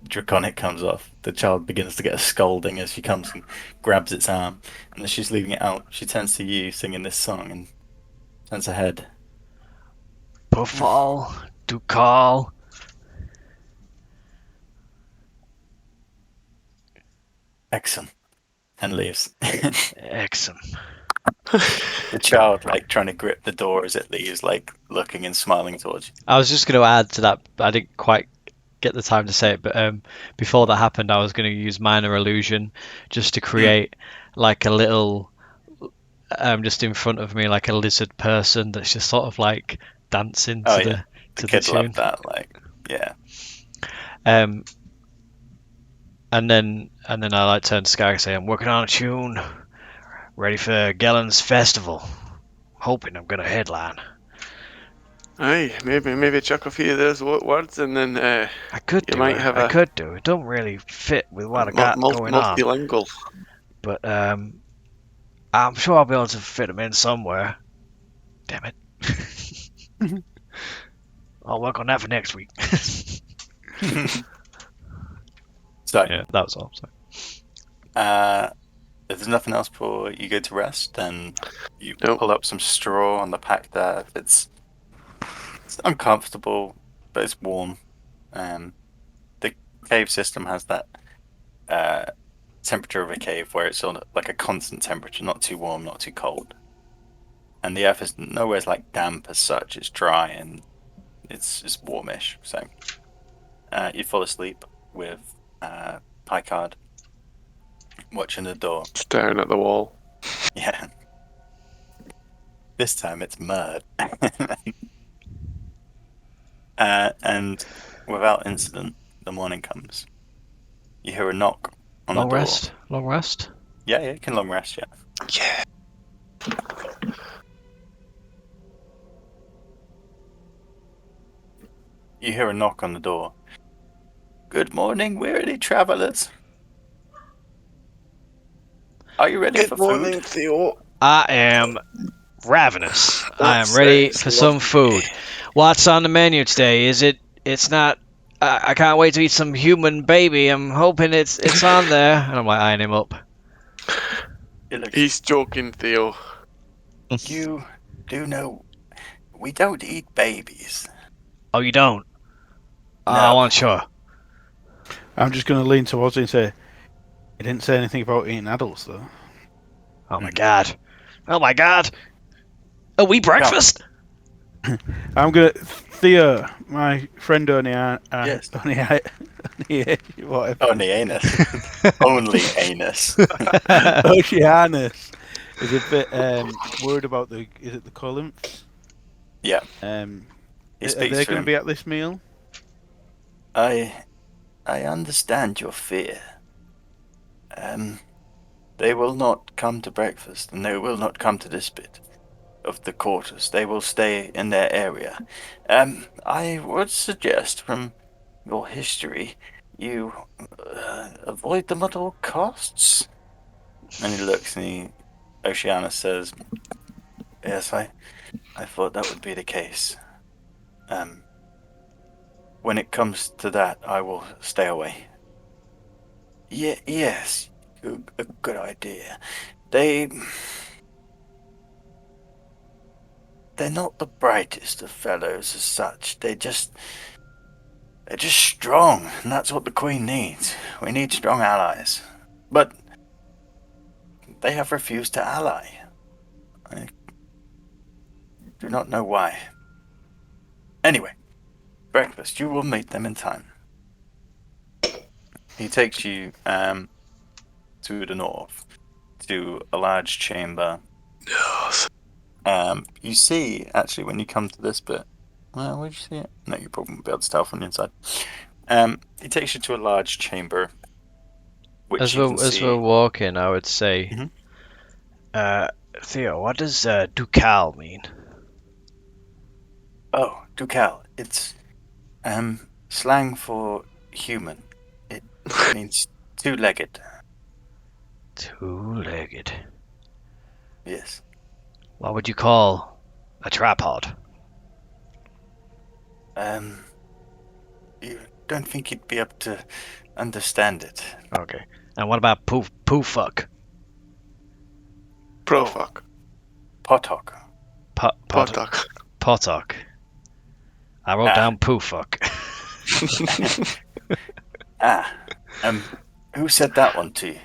Speaker 1: draconic comes off. The child begins to get a scolding as she comes and grabs its arm. And as she's leaving it out, she turns to you singing this song and turns her head.
Speaker 2: Puffall, Ducal.
Speaker 1: Excellent. And leaves.
Speaker 2: Excellent.
Speaker 1: The child, like, trying to grip the door as it leaves, like, looking and smiling towards you.
Speaker 2: I was just going to add to that. I didn't quite get the time to say it, but before that happened, I was going to use minor illusion just to create like a little, just in front of me, like a lizard person that's just sort of like dancing
Speaker 1: Oh,
Speaker 2: to
Speaker 1: yeah. The
Speaker 2: the
Speaker 1: kid
Speaker 2: tune.
Speaker 1: loved that, like, yeah.
Speaker 2: And then I like turn to Sky and say, "I'm working on a tune, ready for Gellen's festival. Hoping I'm gonna headline."
Speaker 4: Aye, maybe chuck a few of those words, and then
Speaker 2: I could
Speaker 4: you
Speaker 2: do
Speaker 4: might
Speaker 2: it.
Speaker 4: have
Speaker 2: I
Speaker 4: a
Speaker 2: could do. It don't really fit with what I got going on,
Speaker 4: multilingual.
Speaker 2: but I'm sure I'll be able to fit them in somewhere. Damn it! I'll work on that for next week.
Speaker 1: So,
Speaker 2: Yeah, that was all. So.
Speaker 1: if there's nothing else before you go to rest, then you
Speaker 4: Nope.
Speaker 1: pull up some straw on the pack there. It's uncomfortable, but it's warm. The cave system has that temperature of a cave where it's on like a constant temperature, not too warm, not too cold. And the earth is nowhere like damp as such. It's dry and it's warmish. So you fall asleep with Picard watching the door.
Speaker 4: Staring at the wall.
Speaker 1: Yeah. This time it's mud. And without incident, the morning comes. You hear a knock on
Speaker 2: Long
Speaker 1: the door.
Speaker 2: rest. Long rest.
Speaker 1: Yeah, you can long rest, yeah.
Speaker 4: Yeah.
Speaker 1: You hear a knock on the door. Good morning, weary travellers. Are you ready for
Speaker 4: Good morning,
Speaker 1: food?
Speaker 4: Theo.
Speaker 2: I am ravenous. I am
Speaker 4: That's
Speaker 2: ready
Speaker 4: it.
Speaker 2: for some food. What's on the menu today? It's not. I can't wait to eat some human baby. I'm hoping it's on there. And I'm like eyeing him up.
Speaker 1: It looks,
Speaker 4: He's joking, Theo.
Speaker 1: you do know we don't eat babies.
Speaker 2: Oh, you don't?
Speaker 1: No.
Speaker 2: I wasn't sure.
Speaker 5: I'm just going to lean towards it and say, he didn't say anything about eating adults, though.
Speaker 2: Oh my god. Oh my god. Are we breakfast?
Speaker 5: I'm going to... Theo, my friend
Speaker 1: Yes.
Speaker 5: whatever.
Speaker 1: Only anus. Only anus.
Speaker 5: Oceanus is a bit worried about the... Is it the columns?
Speaker 1: Yeah.
Speaker 5: Are
Speaker 1: He
Speaker 5: they
Speaker 1: speaks
Speaker 5: going
Speaker 1: for
Speaker 5: to
Speaker 1: him.
Speaker 5: be at this meal?
Speaker 1: I understand your fear. They will not come to breakfast, and they will not come to this bit of the quarters. They will stay in their area. I would suggest, from your history, you avoid them at all costs. And he looks, and Oceana says, "Yes, I thought that would be the case. When it comes to that, I will stay away." Yes, a good idea. They're not the brightest of fellows as such. They're just strong, and that's what the Queen needs. We need strong allies. But they have refused to ally. I do not know why. Anyway, breakfast. You will meet them in time. He takes you to the north, to a large chamber.
Speaker 4: Yes.
Speaker 1: You see, actually, when you come to this bit, well, where'd you see it? No, you probably won't be able to tell from the inside. He takes you to a large chamber, which
Speaker 2: As
Speaker 1: you can
Speaker 2: we're
Speaker 1: see.
Speaker 2: walking, I would say, Theo, what does ducal mean?
Speaker 1: Oh, ducal. It's slang for human. It means two-legged.
Speaker 2: Two-legged.
Speaker 1: Yes.
Speaker 2: What would you call a tripod?
Speaker 1: You don't think you'd be able to understand it.
Speaker 2: Okay. And what about poofuck?
Speaker 4: Profuck.
Speaker 1: Potok.
Speaker 4: Potok.
Speaker 2: Potok. I wrote down poofuck.
Speaker 1: Who said that one to you?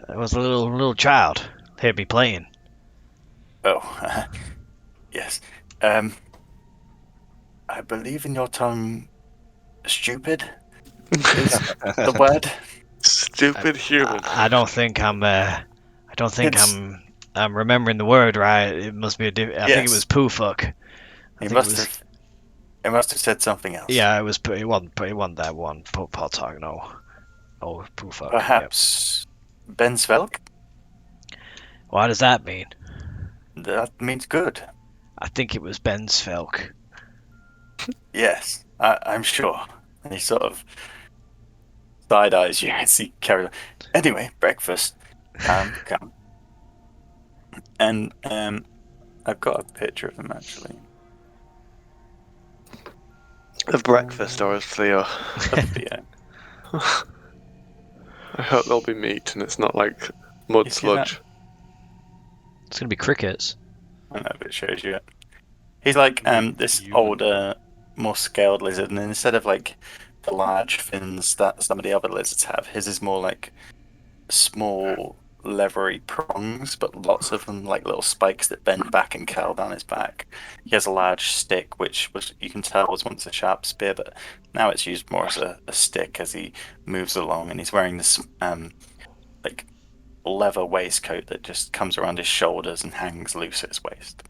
Speaker 2: It was a little child. He'd be playing.
Speaker 1: Oh, yes. I believe in your tongue, stupid is the word.
Speaker 4: Stupid human.
Speaker 2: I don't think
Speaker 1: It's
Speaker 2: I'm remembering the word right. It must be I think it was
Speaker 1: yes.
Speaker 2: poo fuck. I
Speaker 1: He
Speaker 2: think it
Speaker 1: must
Speaker 2: was.
Speaker 1: have. He must have said something else.
Speaker 2: Yeah, it was. It wasn't that one. Pot talk. No. Oh, poo fuck. Yep.
Speaker 1: Perhaps Ben Svelk.
Speaker 2: What does that mean?
Speaker 1: That means good.
Speaker 2: I think it was Ben Svelk.
Speaker 1: Yes, I'm sure. And he sort of side eyes you as he carries on. Anyway, breakfast. Come. And I've got a picture of him actually.
Speaker 4: Of breakfast or of Theo.
Speaker 1: Yeah.
Speaker 4: I hope there'll be meat and it's not like mud
Speaker 1: You see that?
Speaker 4: sludge.
Speaker 2: It's gonna be crickets.
Speaker 1: I don't know if it shows you it. He's like this
Speaker 5: Human.
Speaker 1: older, more scaled lizard, and instead of like the large fins that some of the other lizards have, his is more like small, leathery prongs, but lots of them like little spikes that bend back and curl down his back. He has a large stick, which was you can tell was once a sharp spear, but now it's used more as a stick as he moves along, and he's wearing this like leather waistcoat that just comes around his shoulders and hangs loose at his waist.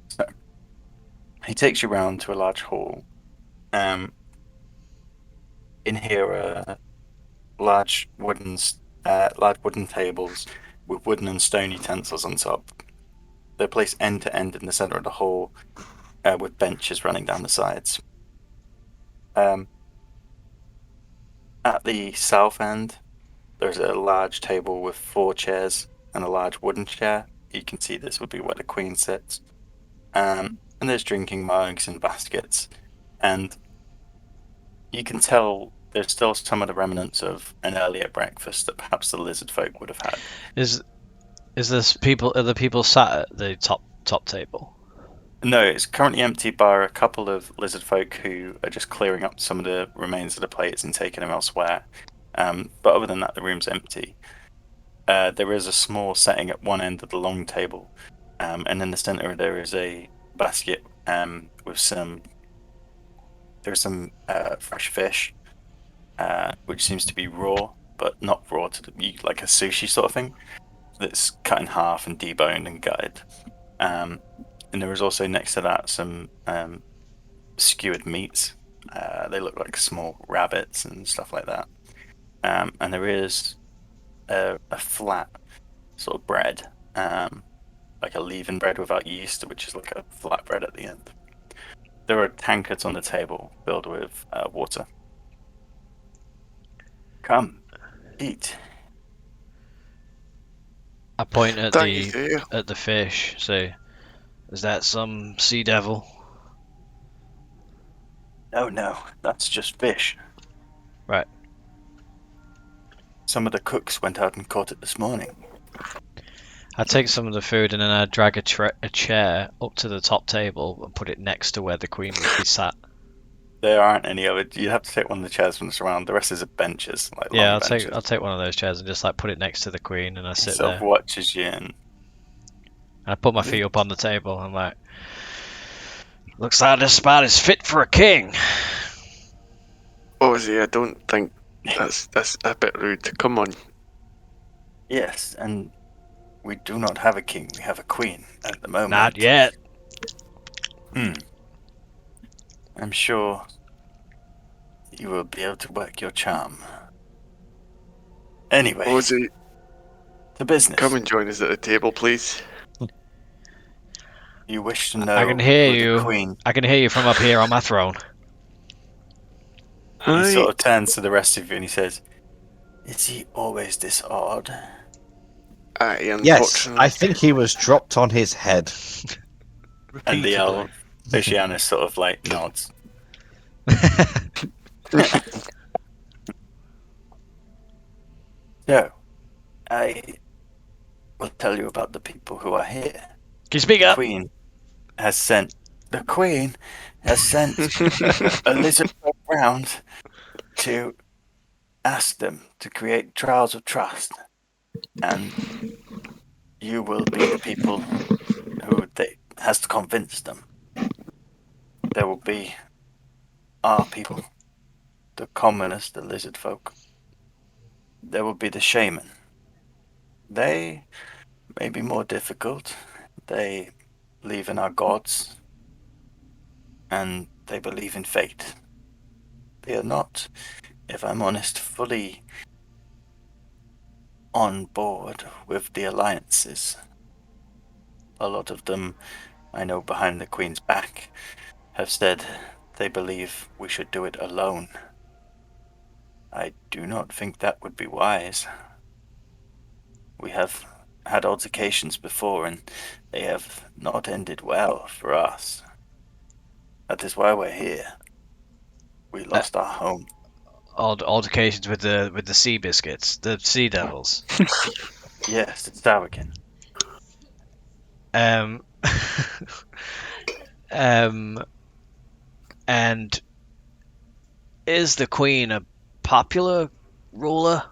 Speaker 1: So he takes you round to a large hall. In here are large wooden tables with wooden and stone utensils on top. They're placed end to end in the center of the hall, with benches running down the sides. At the south end, there's a large table with 4 chairs and a large wooden chair. You can see this would be where the queen sits. And there's drinking mugs and baskets. And you can tell there's still some of the remnants of an earlier breakfast that perhaps the lizard folk would have had.
Speaker 2: Is this people? Are the people sat at the top table?
Speaker 1: No, it's currently empty by a couple of lizard folk who are just clearing up some of the remains of the plates and taking them elsewhere. But other than that, the room's empty. There is a small setting at one end of the long table, and in the center there is a basket with some fresh fish, which seems to be raw, but not raw to eat like a sushi sort of thing. That's cut in half and deboned and gutted. And there is also next to that some skewered meats. They look like small rabbits and stuff like that. And there is a flat sort of bread, like a leaven bread without yeast, which is like a flat bread at the end. There are tankards on the table filled with water. Come, eat.
Speaker 2: I point at
Speaker 4: Thank you, Theo.
Speaker 2: the fish. Say, is that some sea devil?
Speaker 1: No, that's just fish.
Speaker 2: Right.
Speaker 1: Some of the cooks went out and caught it this morning.
Speaker 2: I take some of the food and then I drag a chair up to the top table and put it next to where the queen would be sat.
Speaker 1: There aren't any other. You'd have to take one of the chairs from around. The rest is benches, like
Speaker 2: Yeah,
Speaker 1: long benches.
Speaker 2: I'll take one of those chairs and just like put it next to the queen and I
Speaker 1: He
Speaker 2: sit
Speaker 1: sort
Speaker 2: there.
Speaker 1: of watches you and
Speaker 2: I put my feet up on the table. I'm like, looks like this spot is fit for a king.
Speaker 4: Ozzy, I don't think that's a bit rude. Come on.
Speaker 1: yes, and we do not have a king. We have a queen at the moment.
Speaker 2: Not yet.
Speaker 1: I'm sure you will be able to work your charm. Anyway,
Speaker 4: Ozzy,
Speaker 1: to business.
Speaker 4: come and join us at the table, please.
Speaker 1: You wish to know
Speaker 2: I can hear
Speaker 1: who
Speaker 2: you.
Speaker 1: the queen.
Speaker 2: I can hear you from up here on my throne.
Speaker 1: He
Speaker 4: Hi.
Speaker 1: sort of turns to the rest of you and he says, "Is he always this odd?"
Speaker 3: Yes, I think he was dropped on his head.
Speaker 1: And the
Speaker 5: Repeatedly.
Speaker 1: elf Oceanus sort of like nods. So, I will tell you about the people who are here.
Speaker 2: Can you speak
Speaker 1: The
Speaker 2: up?
Speaker 1: Queen has sent a lizard around to ask them to create trials of trust. And you will be the people who has to convince them. There will be our people, the commoners, the lizard folk. There will be the shaman. They may be more difficult. They believe in our gods, and they believe in fate. They are not, if I'm honest, fully on board with the alliances. A lot of them, I know behind the Queen's back, have said they believe we should do it alone. I do not think that would be wise. We have had altercations before, and they have not ended well for us. That is why we're here. We lost our home.
Speaker 2: Altercations with the sea biscuits, the sea devils.
Speaker 1: Yes, it's Darrigan.
Speaker 2: Um, and is the Queen a popular ruler?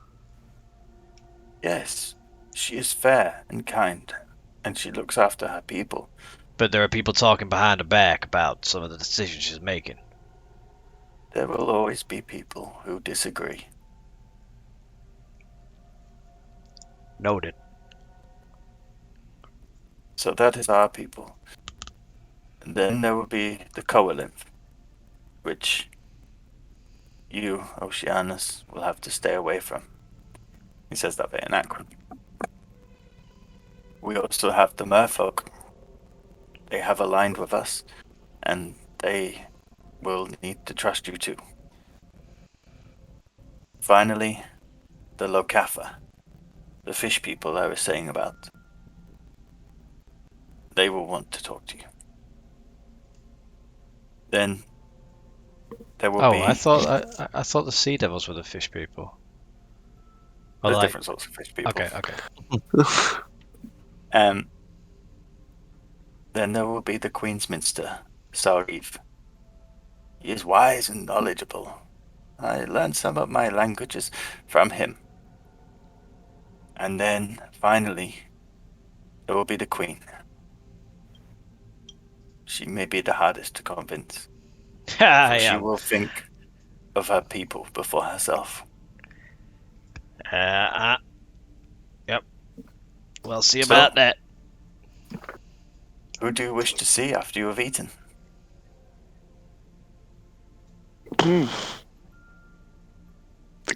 Speaker 1: Yes, she is fair and kind, and she looks after her people.
Speaker 2: But there are people talking behind her back about some of the decisions she's making.
Speaker 1: There will always be people who disagree.
Speaker 2: Noted.
Speaker 1: So that is our people. And then there will be the Coalymph, which you, Oceanus, will have to stay away from. He says that very anacron. We also have the merfolk. They have aligned with us, and they will need to trust you too. Finally, the Locafa, the fish people I was saying about. They will want to talk to you. Then there will be.
Speaker 2: I thought the sea devils were the fish people.
Speaker 1: There's different sorts of fish people.
Speaker 2: Okay.
Speaker 1: Then there will be the Queen's Minster, Sarif. He is wise and knowledgeable. I learned some of my languages from him. And then, finally, there will be the Queen. She may be the hardest to convince. For she will think of her people before herself.
Speaker 2: Yep. We'll see about that.
Speaker 1: Who do you wish to see after you have eaten?
Speaker 4: The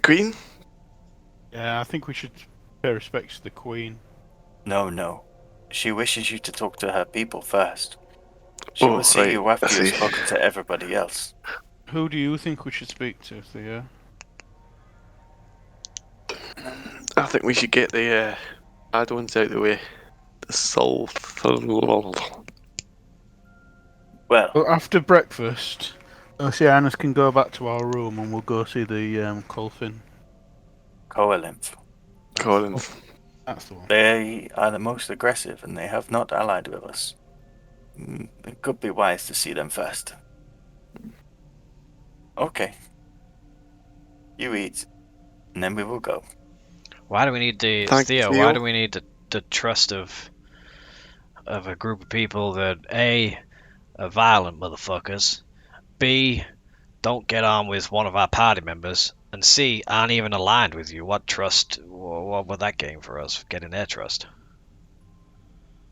Speaker 4: Queen?
Speaker 5: Yeah, I think we should pay respects to the Queen.
Speaker 1: No. She wishes you to talk to her people first. She will see you after you've spoken to everybody else.
Speaker 5: Who do you think we should speak to, Theo?
Speaker 4: I think we should get the bad ones out of the way. The
Speaker 1: Well,
Speaker 5: after breakfast, Oceanus can go back to our room and we'll go see the Colfin.
Speaker 1: Coalymph.
Speaker 5: That's the one.
Speaker 1: They are the most aggressive, and they have not allied with us. It could be wise to see them first. Okay. You eat, and then we will go.
Speaker 2: Why do we need Theo? Why do we need the trust of a group of people that A, are violent motherfuckers, B, don't get on with one of our party members, and C, aren't even aligned with you? What trust? What would that gain for us? Getting their trust?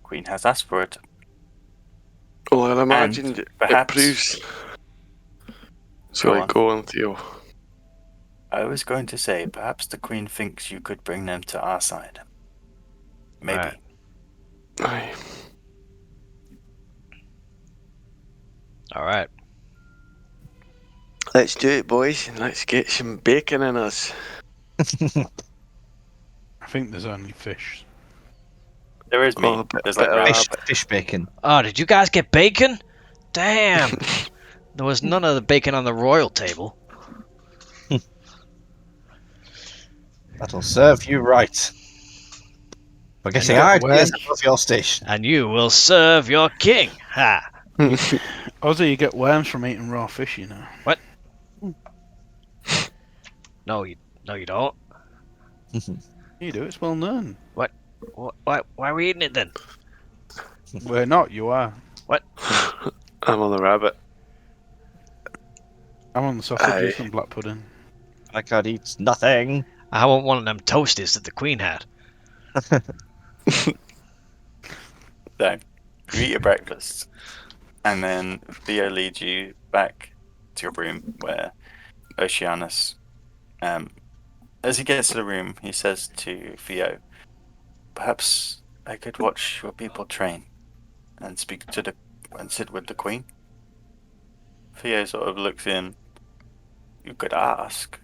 Speaker 1: Queen has asked for it.
Speaker 4: Well, I imagine
Speaker 1: And
Speaker 4: it
Speaker 1: perhaps-
Speaker 4: proves.
Speaker 1: Go
Speaker 4: Sorry,
Speaker 1: on.
Speaker 4: go on, Theo.
Speaker 1: I was going to say, perhaps the Queen thinks you could bring them to our side. Maybe.
Speaker 2: Right.
Speaker 4: Aye.
Speaker 2: All right.
Speaker 4: Let's do it, boys, and let's get some bacon in us.
Speaker 5: I think there's only fish.
Speaker 1: There is meat.
Speaker 4: Oh,
Speaker 1: There's like
Speaker 3: Fish bacon.
Speaker 2: Oh, did you guys get bacon? Damn. There was none of the bacon on the royal table.
Speaker 3: That'll serve you right. For getting
Speaker 5: got
Speaker 3: ideas
Speaker 5: worms.
Speaker 3: above your station.
Speaker 2: And you will serve your king. Ha.
Speaker 5: Also, you get worms from eating raw fish, you know.
Speaker 2: No, you don't.
Speaker 5: You do. It's well known.
Speaker 2: Why are we eating it then?
Speaker 5: We're not. You are.
Speaker 4: I'm on the rabbit.
Speaker 5: I'm on the sausages and black pudding.
Speaker 3: I can't eat nothing.
Speaker 2: I want one of them toasties that the Queen had.
Speaker 1: So, you eat your breakfast, and then Theo leads you back to your room where Oceanus, as he gets to the room, he says to Theo, "Perhaps I could watch your people train and and sit with the Queen." Theo sort of looks in. "You could ask.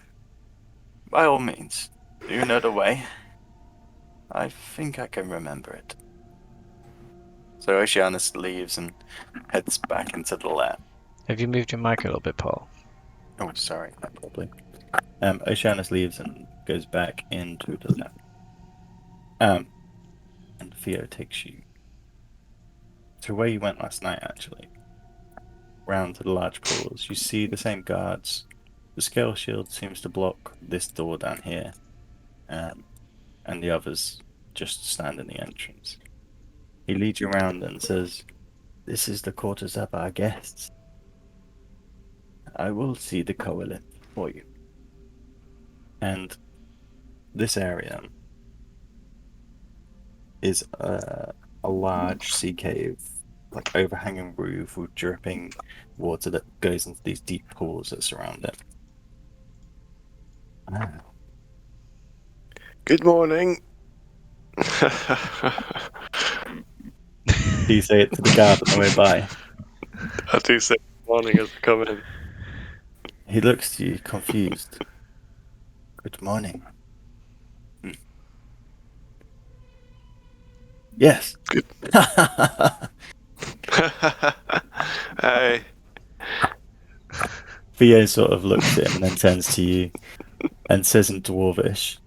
Speaker 1: By all means. Do you know the way? I think I can remember it." So Oceanus leaves and heads back into the lair.
Speaker 2: Have you moved your mic a little bit, Paul?
Speaker 1: Oh, sorry, probably. Oceanus leaves and goes back into the lair. And Theo takes you to where you went last night, actually. Round to the large pools. You see the same guards. The scale shield seems to block this door down here. And the others just stand in the entrance. He leads you around and says, "This is the quarters of our guests. I will see the Coelith for you." And this area is a large sea cave, like overhanging roof with dripping water that goes into these deep pools that surround it.
Speaker 4: Good morning.
Speaker 1: Do you say it to the guard on the way by?
Speaker 4: I do say good morning as I come in.
Speaker 1: He looks to you, confused. "Good morning." "Yes."
Speaker 4: Good. Aye.
Speaker 1: Theo sort of looks at him and then turns to you and says in Dwarvish,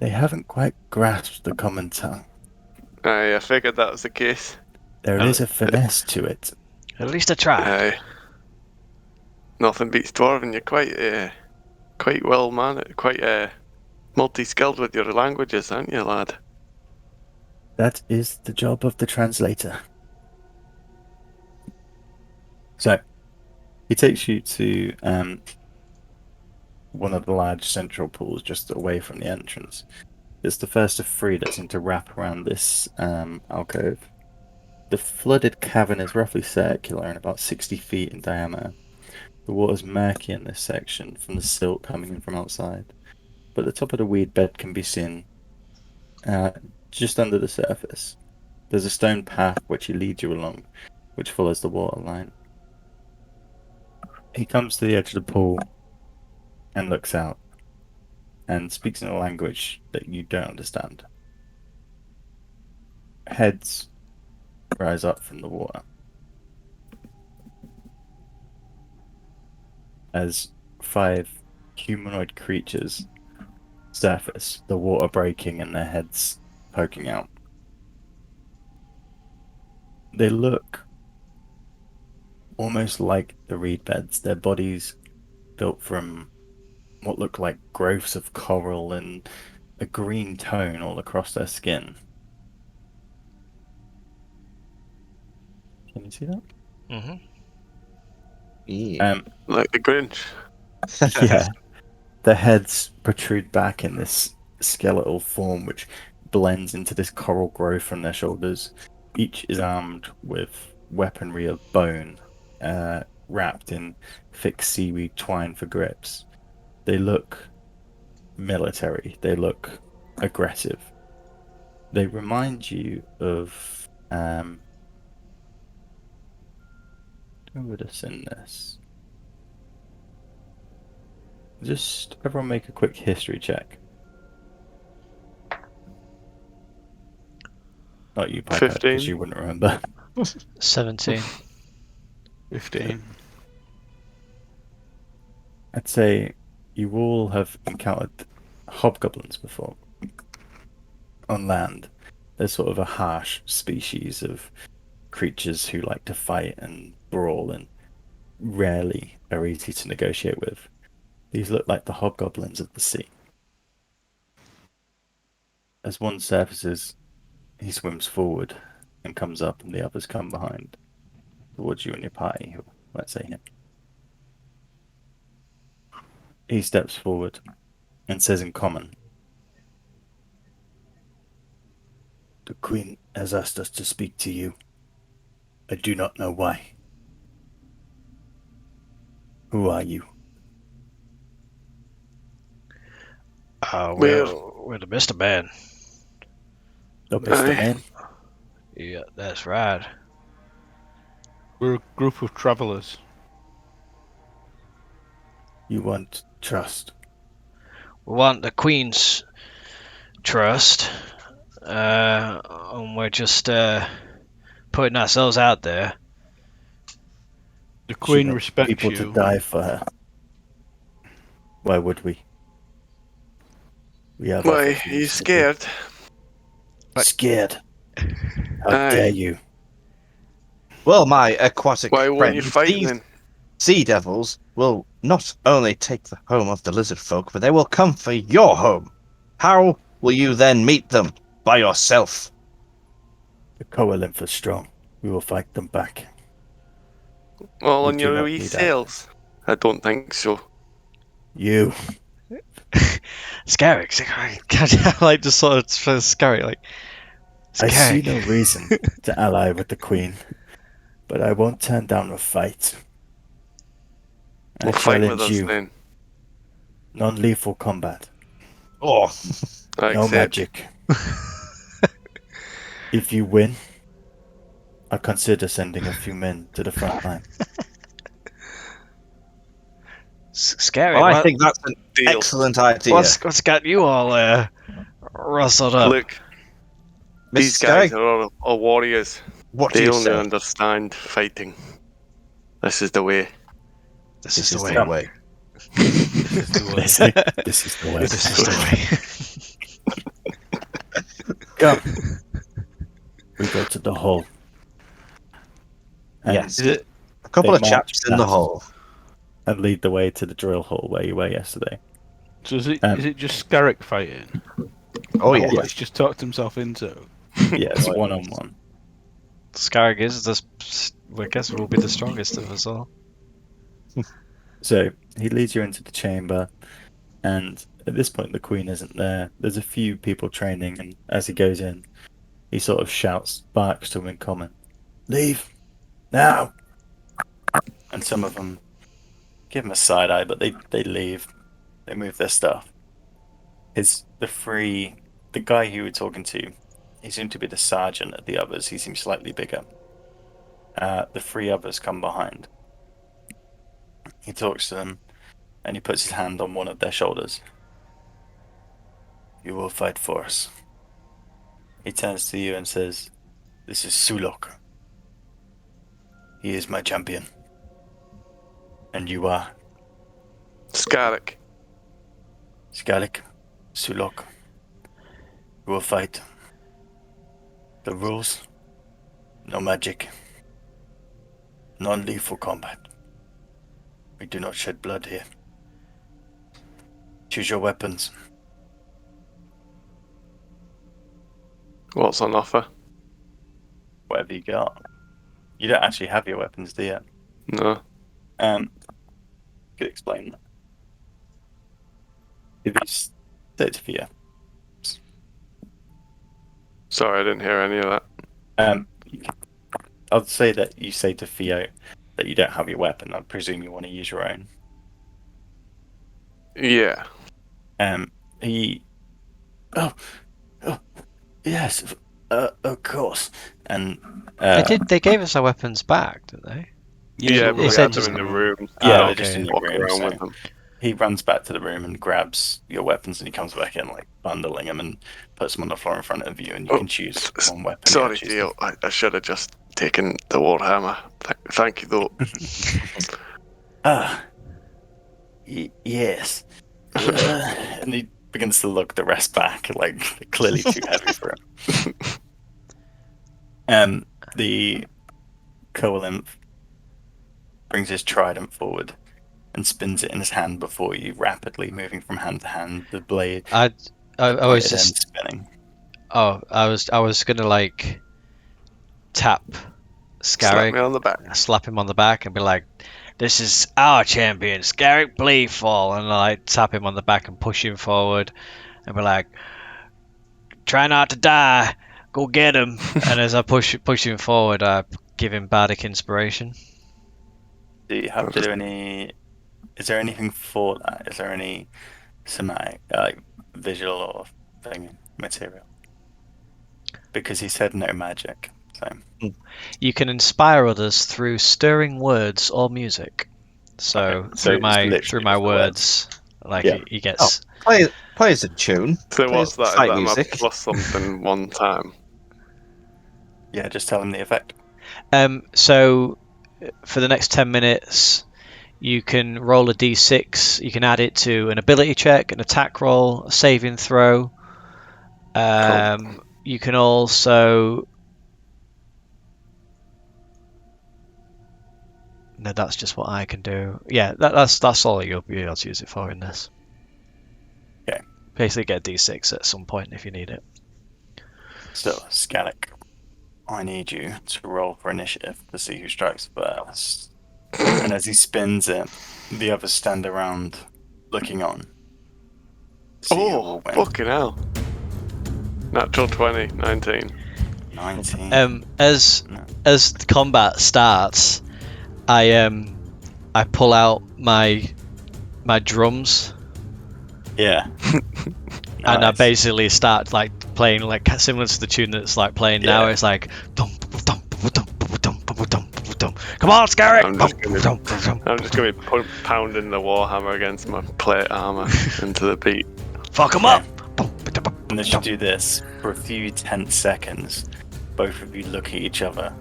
Speaker 1: "They haven't quite grasped the common tongue.
Speaker 4: Aye, I figured that was the case.
Speaker 1: There is a finesse to it."
Speaker 2: At least I tried.
Speaker 4: Aye. Nothing beats Dwarven. You're quite well mannered, quite multi-skilled with your languages, aren't you, lad?
Speaker 1: That is the job of the translator. So, he takes you to one of the large central pools just away from the entrance. It's the first of three that seem to wrap around this alcove. The flooded cavern is roughly circular and about 60 feet in diameter. The water's murky in this section from the silt coming in from outside, but the top of the weed bed can be seen just under the surface. There's a stone path which he leads you along, which follows the water line. He comes to the edge of the pool and looks out and speaks in a language that you don't understand. Heads rise up from the water as 5 humanoid creatures surface, the water breaking and their heads poking out. They look almost like the reed beds, their bodies built from what look like growths of coral and a green tone all across their skin. Can you see that?
Speaker 2: Mm-hmm.
Speaker 3: Yeah.
Speaker 4: Like the Grinch.
Speaker 1: Yeah. Their heads protrude back in this skeletal form which blends into this coral growth from their shoulders. Each is armed with weaponry of bone, wrapped in thick seaweed twine for grips. They look military. They look aggressive. They remind you of who would have seen this? Just everyone make a quick history check. Not you, Piper,
Speaker 4: 15.
Speaker 1: because you wouldn't remember.
Speaker 2: 17.
Speaker 5: 15.
Speaker 1: I'd say you all have encountered hobgoblins before. On land, they're sort of a harsh species of creatures who like to fight and brawl and rarely are easy to negotiate with. These look like the hobgoblins of the sea. As one surfaces, he swims forward and comes up, and the others come behind towards you and your party. Or let's say him. He steps forward and says in common, "The Queen has asked us to speak to you. I do not know why. Who are you?"
Speaker 2: We're the Mr. Man.
Speaker 1: The Mr.
Speaker 4: Aye.
Speaker 1: Man.
Speaker 2: Yeah, that's right.
Speaker 5: We're a group of travellers.
Speaker 1: You want trust.
Speaker 2: We want the Queen's trust, and we're just putting ourselves out there.
Speaker 5: The
Speaker 1: She
Speaker 5: Queen
Speaker 1: wants
Speaker 5: respects
Speaker 1: people
Speaker 5: you.
Speaker 1: to die for her. Why would we? We have
Speaker 4: Why,
Speaker 1: other
Speaker 4: are you
Speaker 1: things to do.
Speaker 4: scared?
Speaker 1: Scared? How
Speaker 4: Aye.
Speaker 1: dare you?
Speaker 3: Well, my aquatic
Speaker 4: Why won't you
Speaker 3: friends,
Speaker 4: fight
Speaker 3: these
Speaker 4: then?
Speaker 3: sea devils will not only take the home of the lizard folk, but they will come for your home. How will you then meet them? By yourself.
Speaker 1: The Coalymph is strong. We will fight them back.
Speaker 4: All
Speaker 1: We
Speaker 4: on
Speaker 1: do
Speaker 4: your
Speaker 1: not
Speaker 4: wee
Speaker 1: need
Speaker 4: sails? I don't think so.
Speaker 1: You.
Speaker 2: Scary. I like just sort of for scary, like
Speaker 1: I see
Speaker 2: scary.
Speaker 1: no reason to ally with the Queen, but I won't turn down a fight. I
Speaker 4: Well, fight with
Speaker 1: challenge
Speaker 4: us
Speaker 1: you.
Speaker 4: then.
Speaker 1: Non-lethal combat.
Speaker 3: Oh,
Speaker 4: I
Speaker 1: No
Speaker 4: accept.
Speaker 1: magic. If you win, I'll consider sending a few men to the front line.
Speaker 2: Scary.
Speaker 3: well, I
Speaker 2: What-
Speaker 3: think that's an
Speaker 4: Deal.
Speaker 3: excellent idea.
Speaker 2: what's got you all rustled up?
Speaker 4: Look,
Speaker 3: Mr.
Speaker 4: these guys
Speaker 3: Sky,
Speaker 4: are all warriors.
Speaker 3: what do
Speaker 4: They
Speaker 3: you
Speaker 4: only
Speaker 3: say?
Speaker 4: understand fighting. This is the way.
Speaker 2: This is the
Speaker 3: the
Speaker 2: way.
Speaker 3: way.
Speaker 5: This is the way.
Speaker 1: They say, this is the way.
Speaker 2: This is the way.
Speaker 1: Come. We go to the hall. And
Speaker 3: Yes.
Speaker 5: Is it?
Speaker 3: A couple
Speaker 1: They
Speaker 3: of chaps in the
Speaker 1: march
Speaker 3: hole.
Speaker 1: and lead the way to the drill hall where you were yesterday.
Speaker 5: So is it?
Speaker 1: Um,
Speaker 5: Is it just Scarrick fighting?
Speaker 3: Oh,
Speaker 5: What
Speaker 3: yeah.
Speaker 5: he's just talked himself into.
Speaker 1: Yeah, it's one-on-one.
Speaker 2: Scarrig is I guess will be the strongest of us all.
Speaker 1: So he leads you into the chamber, and at this point the Queen isn't there. There's a few people training, and as he goes in, he sort of shouts, barks to them in common, "Leave! Now!" And some of them give him a side eye, but they leave. They move their stuff. The guy you were talking to, he seemed to be the sergeant of the others. He seems slightly bigger. The three others come behind. He talks to them, and he puts his hand on one of their shoulders. "You will fight for us." He turns to you and says, "This is Sulok. He is my champion. And you are
Speaker 4: Scarrick.
Speaker 1: Skalik, Sulok. We will fight. The rules: no magic. Non-lethal combat. We do not shed blood here. Choose your weapons.
Speaker 4: What's on offer?
Speaker 1: Whatever you got. You don't actually have your weapons, do you?
Speaker 4: No.
Speaker 1: Could explain that. If you say it to Fia.
Speaker 4: Sorry, I didn't hear any of that.
Speaker 1: I'll say that you say to Theo that you don't have your weapon. I presume you want to use your own.
Speaker 4: Yeah.
Speaker 1: He. Oh, yes, of course. And
Speaker 2: They gave us our weapons back, didn't they?
Speaker 4: Yeah,
Speaker 5: so
Speaker 4: but
Speaker 2: they
Speaker 4: we
Speaker 2: said
Speaker 4: had them
Speaker 2: just-
Speaker 4: in the room.
Speaker 1: Yeah,
Speaker 2: Oh,
Speaker 1: they're just
Speaker 2: okay.
Speaker 1: in your
Speaker 4: Walk
Speaker 1: room.
Speaker 4: around
Speaker 1: So
Speaker 4: with them.
Speaker 1: he runs back to the room and grabs your weapons, and he comes back in, like bundling them, and puts them on the floor in front of you, and you
Speaker 4: Oh,
Speaker 1: can choose one weapon. you
Speaker 4: Sorry,
Speaker 1: wanna choose.
Speaker 4: Dale. I should have just taken the warhammer. Thank you, though.
Speaker 1: Ah, yes. And he begins to lug the rest back, like they're clearly too heavy for him. The Coalymph brings his trident forward and spins it in his hand before you, rapidly moving from hand to hand, the blade
Speaker 2: I was
Speaker 1: pointed end
Speaker 2: just
Speaker 1: spinning.
Speaker 2: Oh, I was gonna like tap
Speaker 4: Slap me
Speaker 2: Scarrick,
Speaker 4: on the back.
Speaker 2: slap him on the back, and be like, "This is our champion, Scarrick Bleedfall," and like tap him on the back and push him forward, and be like, "Try not to die, go get him." And as I push him forward, I give him bardic inspiration.
Speaker 1: Do you have to do any? Is there anything for that? Is there any somatic, like visual or thing material? Because he said no magic, so
Speaker 2: You can inspire others through stirring words or music. So
Speaker 1: Okay, so
Speaker 2: through
Speaker 1: it's
Speaker 2: my
Speaker 1: literally
Speaker 2: my
Speaker 1: just the
Speaker 2: words, like
Speaker 1: Yeah.
Speaker 2: he gets.
Speaker 3: Plays a tune.
Speaker 4: So
Speaker 3: Plays
Speaker 4: what's that? Is
Speaker 3: fight
Speaker 4: that my
Speaker 3: music.
Speaker 4: plus something one time?
Speaker 1: yeah, just tell him the effect.
Speaker 2: So for the next 10 minutes, you can roll a d6. You can add it to an ability check, an attack roll, a saving throw. You can also. No, that's just what I can do. Yeah, that's all you'll be able to use it for in this.
Speaker 1: Okay.
Speaker 2: Basically, get a d6 at some point if you need it.
Speaker 1: Still, Scannick, I need you to roll for initiative to see who strikes first. And as he spins it, the others stand around looking on. See who
Speaker 4: Oh,
Speaker 1: will win.
Speaker 4: fucking hell. Natural 20, 19.
Speaker 1: 19.
Speaker 2: As
Speaker 1: No.
Speaker 2: as the combat starts, I pull out my drums
Speaker 1: Yeah.
Speaker 2: and I
Speaker 1: Nice.
Speaker 2: basically start like playing like similar to the tune that's like playing now.
Speaker 1: Yeah.
Speaker 2: It's like dum dum dum dum dum dum. Come on, Scarrick!
Speaker 4: I'm just gonna be pounding the warhammer against my plate armor into the beat.
Speaker 2: Fuck him
Speaker 1: Okay.
Speaker 2: up!
Speaker 1: And as you do this, for a few tense seconds, both of you look at each other,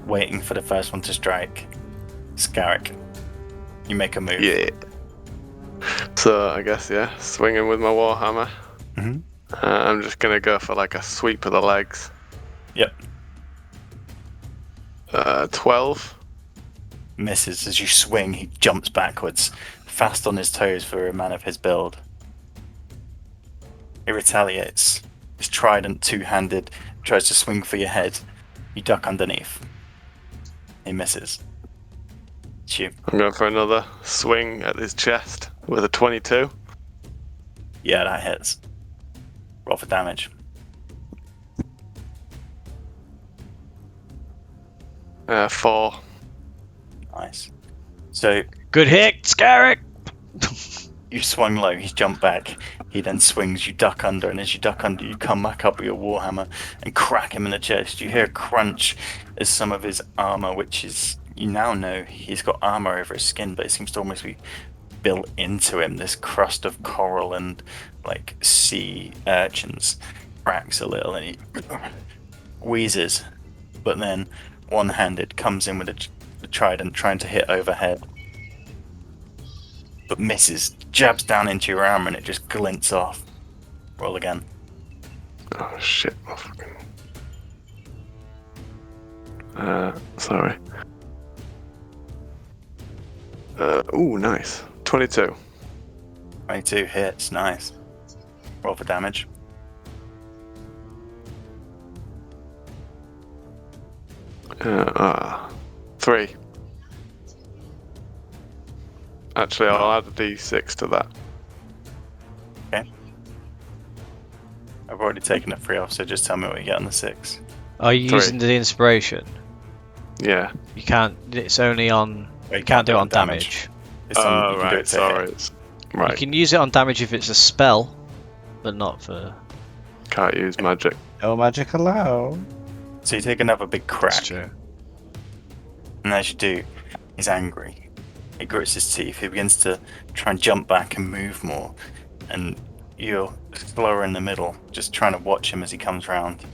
Speaker 1: waiting for the first one to strike. Scarrick, you make a move.
Speaker 4: Yeah. So I guess swinging with my warhammer.
Speaker 1: Mhm.
Speaker 4: I'm just gonna go for like a sweep of the legs.
Speaker 1: Yep.
Speaker 4: 12.
Speaker 1: Misses. As you swing, he jumps backwards, fast on his toes for a man of his build. He retaliates. His trident, two-handed, tries to swing for your head. You duck underneath. He misses. It's you.
Speaker 4: I'm going for another swing at his chest with a 22.
Speaker 1: Yeah, that hits. Roll for damage.
Speaker 4: 4.
Speaker 1: Nice. So
Speaker 2: Good hit, Scarrick!
Speaker 1: you swung low, he's jumped back. He then swings, you duck under, and as you duck under, you come back up with your warhammer and crack him in the chest. You hear a crunch as some of his armor, which is, you now know he's got armor over his skin, but it seems to almost be built into him. This crust of coral and like sea urchins cracks a little, and he wheezes, but then one-handed comes in with a trident trying to hit overhead, but misses, jabs down into your armor, and it just glints off. Roll again.
Speaker 4: Oh shit, my fucking. Sorry. Ooh, nice. 22.
Speaker 1: 22 hits, nice. Roll for damage.
Speaker 4: Three. Actually, I'll add a d6 to that.
Speaker 1: I've already taken a 3 off, so just tell me what you get on the 6.
Speaker 2: Are you
Speaker 4: 3.
Speaker 2: using the inspiration?
Speaker 4: Yeah.
Speaker 2: You can't. It's only on.
Speaker 1: Wait,
Speaker 2: You can't do it on damage.
Speaker 1: It's on, you can do
Speaker 4: Right,
Speaker 1: it to
Speaker 4: sorry.
Speaker 1: hit.
Speaker 4: It's,
Speaker 2: You
Speaker 4: right,
Speaker 2: can use it on damage if it's a spell, but not for.
Speaker 4: can't use magic.
Speaker 3: No magic allowed.
Speaker 1: So you take another big crack,
Speaker 2: That's true.
Speaker 1: and as you do, he's angry. He grits his teeth. He begins to try and jump back and move more, and you're slower in the middle, just trying to watch him as he comes round.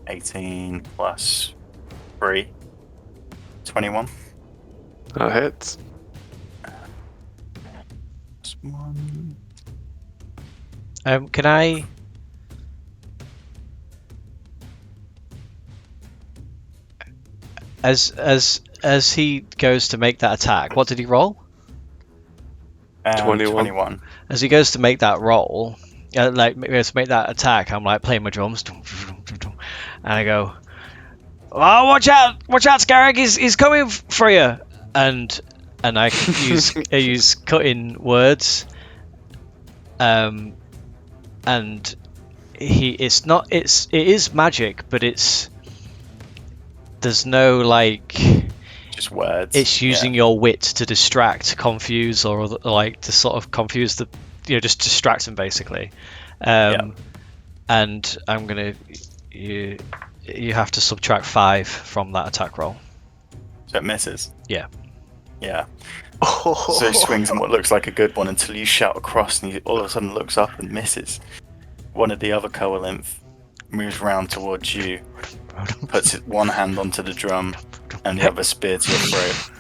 Speaker 1: 18 plus 3. 21.
Speaker 4: That hits.
Speaker 1: Plus 1.
Speaker 2: Can I? As he goes to make that attack, what did he roll?
Speaker 4: 21.
Speaker 1: 21.
Speaker 2: As he goes to make that roll, like to make that attack, I'm like playing my drums, and I go, "Oh, watch out, Scarrick! He's coming for you!" And I use cutting words, and it is magic, but there's no like.
Speaker 1: Just words.
Speaker 2: It's using your wit to distract, confuse, or like to sort of confuse just distract them basically. And I'm gonna you have to subtract 5 from that attack roll.
Speaker 1: So it misses.
Speaker 2: Yeah.
Speaker 1: Yeah. So he swings on what looks like a good one until you shout across, and he all of a sudden looks up and misses. One of the other Coalymph moves round towards you, puts one hand onto the drum, and the other spear to your throat.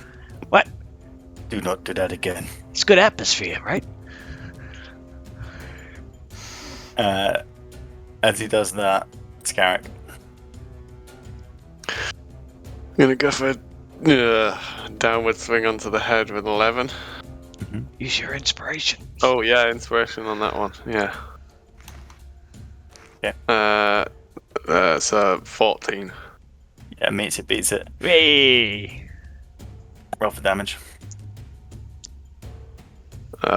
Speaker 2: What?
Speaker 1: Do not do that again.
Speaker 2: It's good atmosphere, right?
Speaker 1: As he does that, Scarrick.
Speaker 4: I'm gonna go for a downward swing onto the head with 11.
Speaker 2: Use your inspiration.
Speaker 4: Oh yeah, inspiration on that one. Yeah.
Speaker 1: Yeah.
Speaker 4: So 14.
Speaker 1: Yeah, meets it, beats it.
Speaker 2: Hey!
Speaker 1: Roll for damage.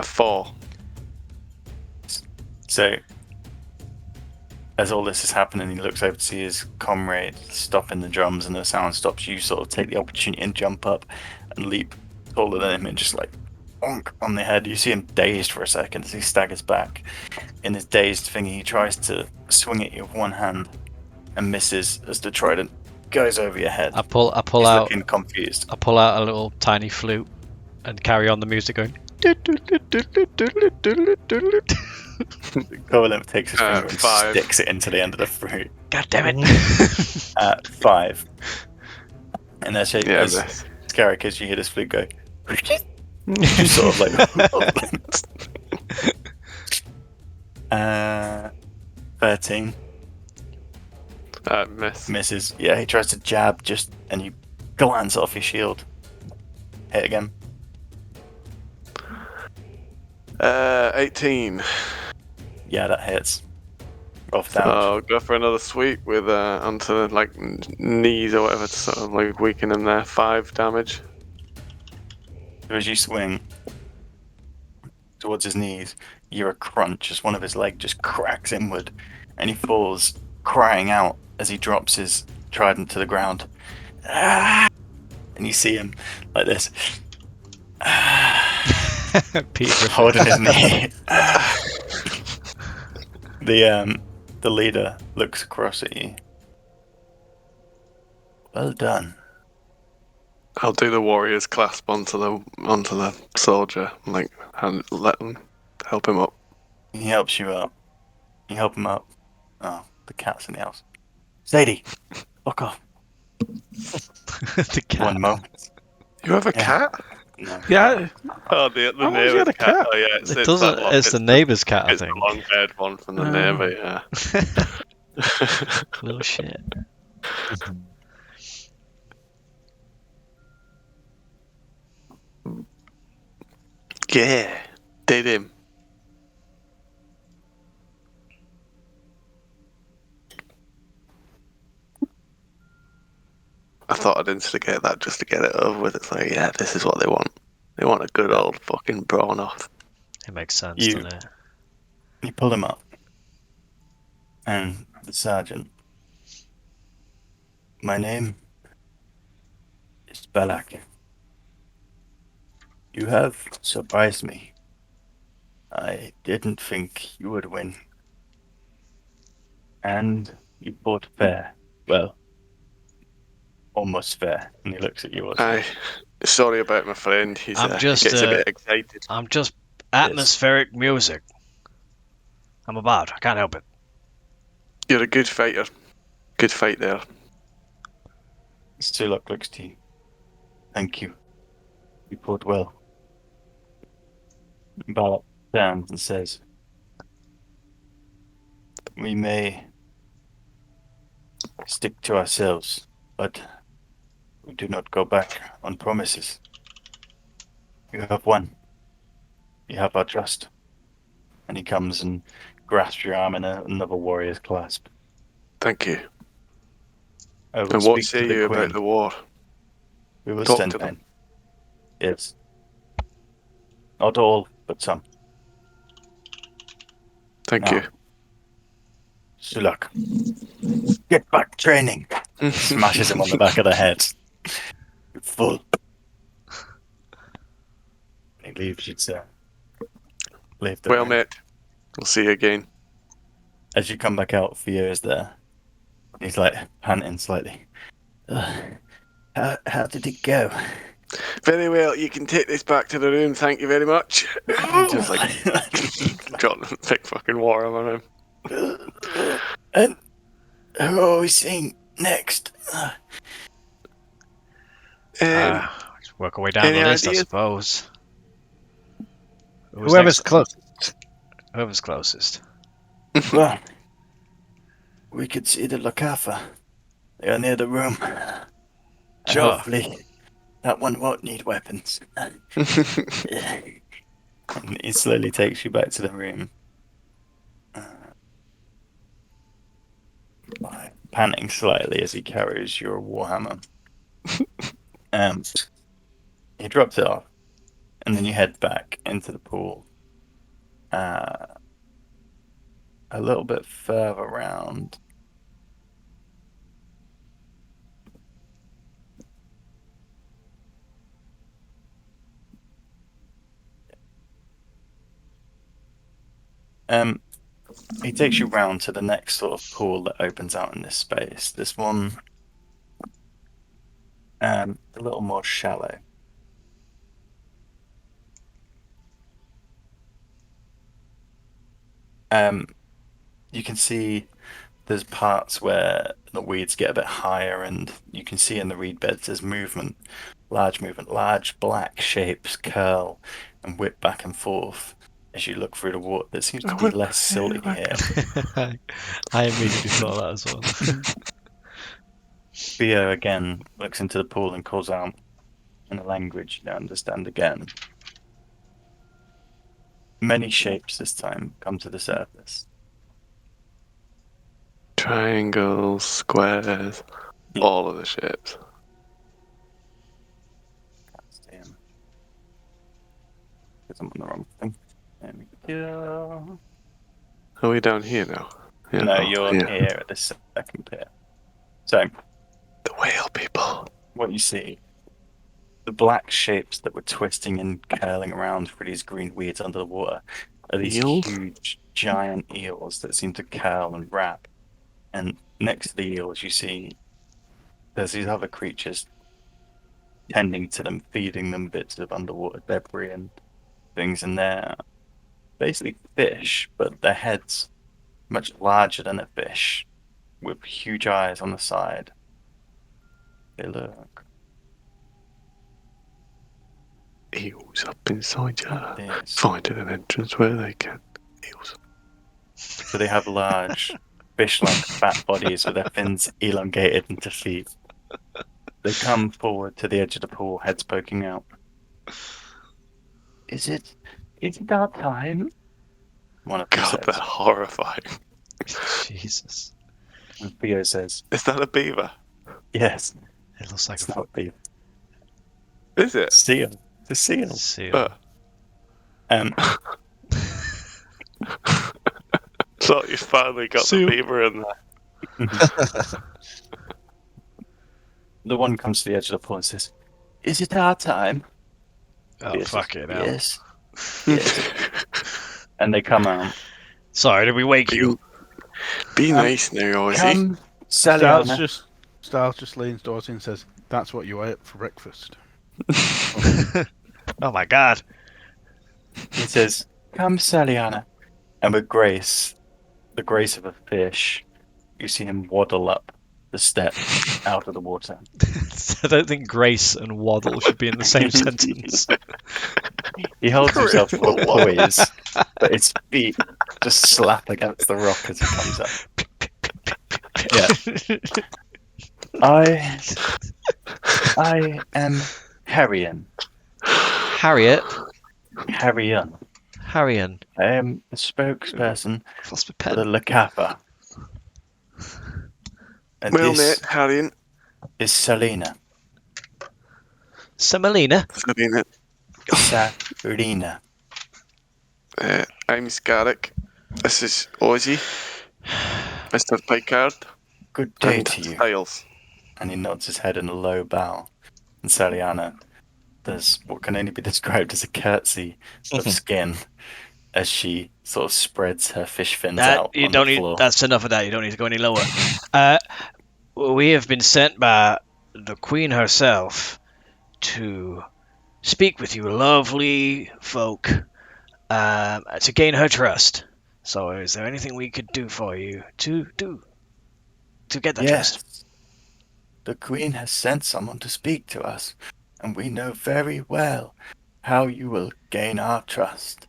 Speaker 4: 4.
Speaker 1: So, as all this is happening, he looks over to see his comrade stopping the drums, and the sound stops. You sort of take the opportunity and jump up and leap taller than him and just like bonk on the head. You see him dazed for a second as he staggers back. In his dazed thing, he tries to swing at you with one hand and misses as the trident goes over your head.
Speaker 2: I pull
Speaker 1: He's
Speaker 2: out.
Speaker 1: looking confused.
Speaker 2: I pull out a little tiny flute and carry on the music going.
Speaker 1: Coalymph takes his finger and
Speaker 4: 5.
Speaker 1: sticks it into the end of the fruit.
Speaker 2: God damn it!
Speaker 1: 5. And that's it.
Speaker 4: Yeah,
Speaker 1: As
Speaker 4: miss.
Speaker 1: Scarrick, as you hear this flute go, just sort of like 13
Speaker 4: Miss.
Speaker 1: misses. Yeah, he tries to jab and you glance off your shield. Hit again.
Speaker 4: 18.
Speaker 1: Yeah, that hits. Roll for damage.
Speaker 4: So go for another sweep with onto like knees or whatever to sort of like weaken him there. 5 damage.
Speaker 1: So as you swing towards his knees, you hear a crunch as one of his legs just cracks inward, and he falls, crying out as he drops his trident to the ground. Ah! And you see him like this,
Speaker 2: Peter.
Speaker 1: holding his knee. The leader looks across at you. Well done.
Speaker 4: I'll do the warrior's clasp onto the soldier, like, and let him help him up.
Speaker 1: He helps you up. You help him up. Oh, the cat's in the house. Sadie, fuck off.
Speaker 2: The cat.
Speaker 1: One moment.
Speaker 4: You have a
Speaker 1: Yeah.
Speaker 4: cat?
Speaker 1: No.
Speaker 5: Yeah,
Speaker 4: Oh, the
Speaker 5: How long has he
Speaker 4: neighbour's
Speaker 5: had a cat?
Speaker 4: Oh yeah, it's
Speaker 2: It doesn't.
Speaker 4: that
Speaker 2: It's the neighbour's cat, I
Speaker 4: It's the
Speaker 2: think.
Speaker 4: long-haired one from the
Speaker 5: Oh.
Speaker 4: neighbour. Yeah.
Speaker 2: Little shit.
Speaker 4: Yeah, did him. I thought I'd instigate that just to get it over with. It's like, yeah, this is what they want. They want a good old fucking brawn off.
Speaker 2: It makes sense,
Speaker 1: You-
Speaker 2: doesn't it?
Speaker 1: You pull him up. And the sergeant. My name is Balak. You have surprised me. I didn't think you would win. And you fought fair. Well, almost fair. And he looks at you.
Speaker 4: Aye. Sorry about my friend. He
Speaker 2: I'm just,
Speaker 4: gets a bit excited.
Speaker 2: I'm just atmospheric music. I'm a bard. I can't help it.
Speaker 4: You're a good fighter. Good fight there.
Speaker 1: Sturlock looks to you. Thank you. You fought well. Balak stands and says, we may stick to ourselves, but we do not go back on promises. You have won. You have our trust. And he comes and grasps your arm in another warrior's clasp.
Speaker 4: Thank you.
Speaker 1: I will
Speaker 4: And what
Speaker 1: speak
Speaker 4: say
Speaker 1: to the
Speaker 4: you
Speaker 1: Queen.
Speaker 4: about the war?
Speaker 1: We will
Speaker 4: Talk
Speaker 1: stand
Speaker 4: to them.
Speaker 1: down. Yes. Not all, but some.
Speaker 4: Thank
Speaker 1: Now, Sulak, get back training.
Speaker 4: you.
Speaker 1: Smashes him on the back of the head. You're full. And he leaves you to leave the
Speaker 4: Well
Speaker 1: room.
Speaker 4: met. We'll see you again.
Speaker 1: As you come back out, Theo is there. He's like panting slightly. How did it go?
Speaker 4: Very well. You can take this back to the room. Thank you very much. Just like dropping a big fucking water on him.
Speaker 1: And who are we seeing next?
Speaker 2: Work our way down
Speaker 4: Any
Speaker 2: the list, I
Speaker 4: ideas?
Speaker 2: suppose. Who's
Speaker 3: Whoever's
Speaker 2: next?
Speaker 3: close.
Speaker 2: Whoever's closest.
Speaker 1: Well, we could see the Locafa. They are near the room. And
Speaker 2: Sure.
Speaker 1: hopefully that one won't need weapons. And he slowly takes you back to the room. Panting slightly as he carries your warhammer. He drops it off, and then you head back into the pool. A little bit further around. He takes you round to the next sort of pool that opens out in this space. This one, a little more shallow. You can see there's parts where the weeds get a bit higher, and you can see in the reed beds there's movement, large black shapes curl and whip back and forth as you look through the water. There seems to be less silty here.
Speaker 2: I immediately thought that as well.
Speaker 1: Theo again looks into the pool and calls out in a language you don't understand again. Many shapes this time come to the surface.
Speaker 4: Triangles, squares,
Speaker 1: Yeah.
Speaker 4: all of the shapes.
Speaker 1: Damn. Because I'm on the wrong thing. There we go.
Speaker 4: Are we down here now? Yeah,
Speaker 1: No,
Speaker 4: oh,
Speaker 1: you're
Speaker 4: yeah.
Speaker 1: here at the second pair. So,
Speaker 4: The whale people.
Speaker 1: what you see, the black shapes that were twisting and curling around through these green weeds under the water are these
Speaker 4: Eels?
Speaker 1: huge, giant eels that seem to curl and wrap. And next to the eels, you see there's these other creatures tending to them, feeding them bits of underwater debris and things, and they're basically fish, but their heads much larger than a fish, with huge eyes on the side. They look
Speaker 4: Eels up inside you.
Speaker 1: like this.
Speaker 4: Finding an entrance where they can. Eels.
Speaker 1: So they have large, fish-like fat bodies with their fins elongated into feet. They come forward to the edge of the pool, heads poking out. Is it our time? One of them
Speaker 4: God, they're
Speaker 1: says.
Speaker 4: horrifying.
Speaker 2: Jesus.
Speaker 1: And Theo says,
Speaker 4: Is that a beaver?
Speaker 1: yes,
Speaker 2: It looks like
Speaker 1: it's
Speaker 2: a
Speaker 1: not beef.
Speaker 4: Is it?
Speaker 1: Seal. It's a seal.
Speaker 2: seal.
Speaker 1: Um,
Speaker 4: Thought you finally got
Speaker 2: Seal.
Speaker 4: the beaver in there.
Speaker 1: the one comes to the edge of the pool and says, is it our time?
Speaker 2: Oh,
Speaker 1: Theo says,
Speaker 2: fuck it now.
Speaker 1: Yes. Yes. And they come out.
Speaker 2: Sorry, did we wake you?
Speaker 4: Be nice now, Ozzy.
Speaker 1: Come,
Speaker 5: Styles
Speaker 1: Saliana.
Speaker 5: just leans towards him and says, "That's what you ate for breakfast."
Speaker 2: Oh my god.
Speaker 1: He says, come, Saliana. And with grace, the grace of a fish, you see him waddle up the step out of the water.
Speaker 2: I don't think grace and waddle should be in the same sentence.
Speaker 1: He holds himself for poise, but his feet just slap against the rock as he comes up. Yeah. I am Harrion.
Speaker 2: Harriet.
Speaker 1: Harrion.
Speaker 2: Harrion.
Speaker 1: I am the spokesperson
Speaker 2: I've lost my
Speaker 1: for the
Speaker 2: pen.
Speaker 1: Lakapa. And
Speaker 4: Well
Speaker 1: this
Speaker 4: met, Harrion.
Speaker 1: is Selena.
Speaker 2: Semolina.
Speaker 4: Serena.
Speaker 1: Sarina.
Speaker 4: I'm Scarrick. This is Ozzy. Mr. Picard.
Speaker 1: Good day
Speaker 4: And
Speaker 1: to you.
Speaker 4: Styles.
Speaker 1: And he nods his head in a low bow. And Saliana does what can only be described as a curtsy of skin as she sort of spreads her fish fins out
Speaker 2: You
Speaker 1: on
Speaker 2: don't
Speaker 1: the
Speaker 2: need.
Speaker 1: floor.
Speaker 2: That's enough of that. You don't need to go any lower. We have been sent by the Queen herself to speak with you, lovely folk, to gain her trust. So, is there anything we could do for you to get that trust?
Speaker 1: Yes. The Queen has sent someone to speak to us, and we know very well how you will gain our trust.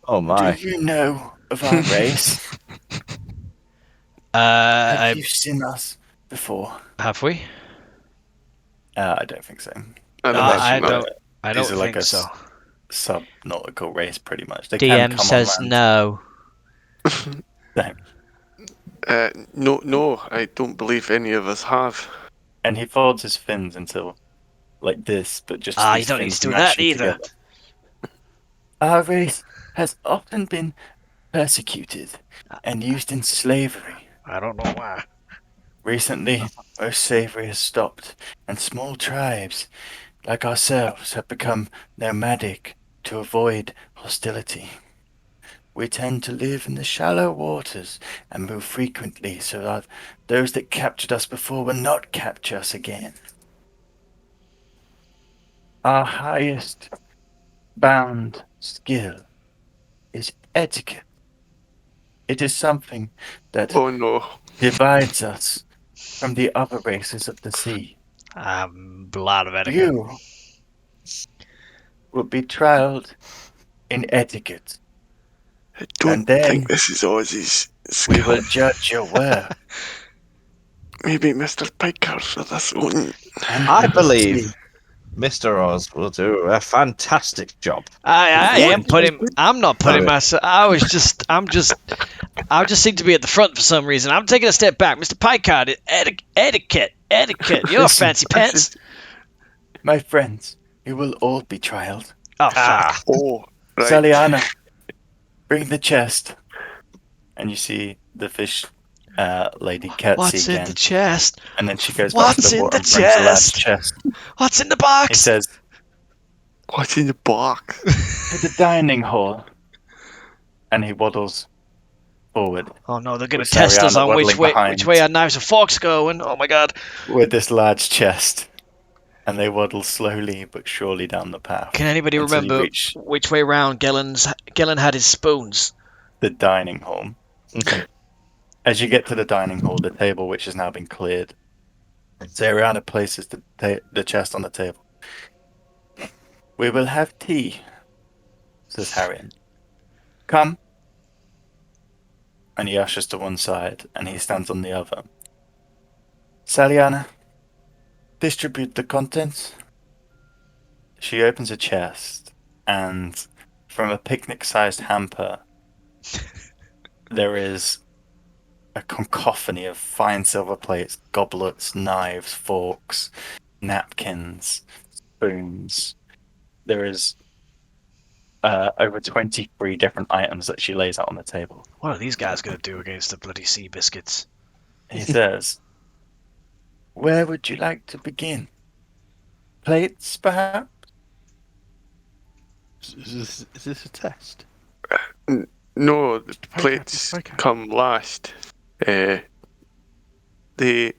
Speaker 3: Oh
Speaker 1: Do
Speaker 3: my.
Speaker 1: you know of our race? Have you seen us before?
Speaker 2: Have we?
Speaker 1: I don't think so.
Speaker 4: I
Speaker 2: No,
Speaker 4: don't
Speaker 1: Unless
Speaker 2: I
Speaker 1: you
Speaker 4: think
Speaker 2: don't.
Speaker 4: so.
Speaker 2: I
Speaker 1: These
Speaker 2: don't
Speaker 1: are like
Speaker 2: think
Speaker 1: a
Speaker 2: so.
Speaker 1: sub-nautical race, pretty much. They can
Speaker 2: DM
Speaker 1: come
Speaker 2: says
Speaker 1: on land.
Speaker 2: no.
Speaker 4: No, I don't believe any of us have.
Speaker 1: And he folds his fins into like this, but just
Speaker 2: You
Speaker 1: these
Speaker 2: don't need
Speaker 1: fins
Speaker 2: to do that
Speaker 1: mashing
Speaker 2: either.
Speaker 1: together. Our race has often been persecuted and used in slavery.
Speaker 2: I don't know why.
Speaker 1: Recently, most slavery has stopped, and small tribes like ourselves have become nomadic to avoid hostility. We tend to live in the shallow waters and move frequently so that those that captured us before will not capture us again. Our highest bound skill is etiquette. It is something that
Speaker 4: Oh no.
Speaker 1: divides us from the other races of the sea.
Speaker 2: A lot of etiquette.
Speaker 1: You will be trialed in etiquette,
Speaker 4: I don't
Speaker 1: and then
Speaker 4: think this is Ozzy's
Speaker 1: we
Speaker 4: skill.
Speaker 1: will judge your work.
Speaker 4: Maybe Mr. Picard for this one.
Speaker 1: And
Speaker 3: I
Speaker 1: we will
Speaker 3: believe
Speaker 1: see.
Speaker 3: Mr. Oz will do a fantastic job.
Speaker 2: I am
Speaker 4: What?
Speaker 2: putting. I'm not putting
Speaker 3: Sorry.
Speaker 2: myself. I just seem to be at the front for some reason. I'm taking a step back, Mr. Picard. Etiquette. You're
Speaker 1: Listen,
Speaker 2: fancy pants.
Speaker 1: My friends, you will all be trialed.
Speaker 2: Oh fuck.
Speaker 4: Oh, right.
Speaker 1: Saliana, bring the chest. And you see the fish lady curtsy
Speaker 2: What's in
Speaker 1: again.
Speaker 2: the chest?
Speaker 1: And then she goes back
Speaker 2: What's
Speaker 1: to the
Speaker 2: in
Speaker 1: water
Speaker 2: the
Speaker 1: and brings a large
Speaker 2: chest?
Speaker 1: chest.
Speaker 2: What's in the
Speaker 1: He
Speaker 2: box?
Speaker 1: says,
Speaker 4: What's in the box?
Speaker 1: to the dining hall. And he waddles forward
Speaker 2: Oh no, they're gonna
Speaker 1: with
Speaker 2: test us
Speaker 1: Sariana
Speaker 2: on which
Speaker 1: waddling
Speaker 2: way
Speaker 1: behind.
Speaker 2: our knives and forks going. Oh my god.
Speaker 1: with this large chest. And they waddle slowly but surely down the path.
Speaker 2: Can anybody
Speaker 1: until you
Speaker 2: remember
Speaker 1: reach
Speaker 2: which way round Gellin had his spoons?
Speaker 1: the dining hall. As you get to the dining hall, the table which has now been cleared, Sariana places the chest on the table. We will have tea, says Harrion. Come. And he ushers to one side, and he stands on the other. Saliana, distribute the contents. She opens a chest, and from a picnic-sized hamper, there is a cacophony of fine silver plates, goblets, knives, forks, napkins, spoons. There is over 23 different items that she lays out on the table.
Speaker 2: What are these guys gonna do against the bloody sea biscuits?
Speaker 1: He says, where would you like to begin? Plates, perhaps?
Speaker 5: Is this a test?
Speaker 4: No, the
Speaker 5: Picard,
Speaker 4: plates
Speaker 5: Picard.
Speaker 4: come last. The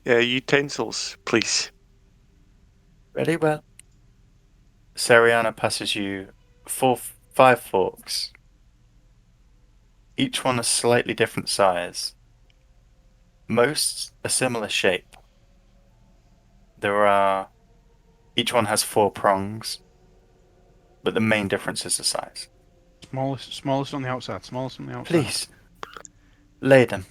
Speaker 4: utensils, please.
Speaker 1: Very well. Sariana passes you 5 forks. Each one a slightly different size. Most a similar shape. Each one has 4 prongs, but the main difference is the size.
Speaker 5: Smallest on the outside. Smallest on the outside.
Speaker 1: Please, lay them.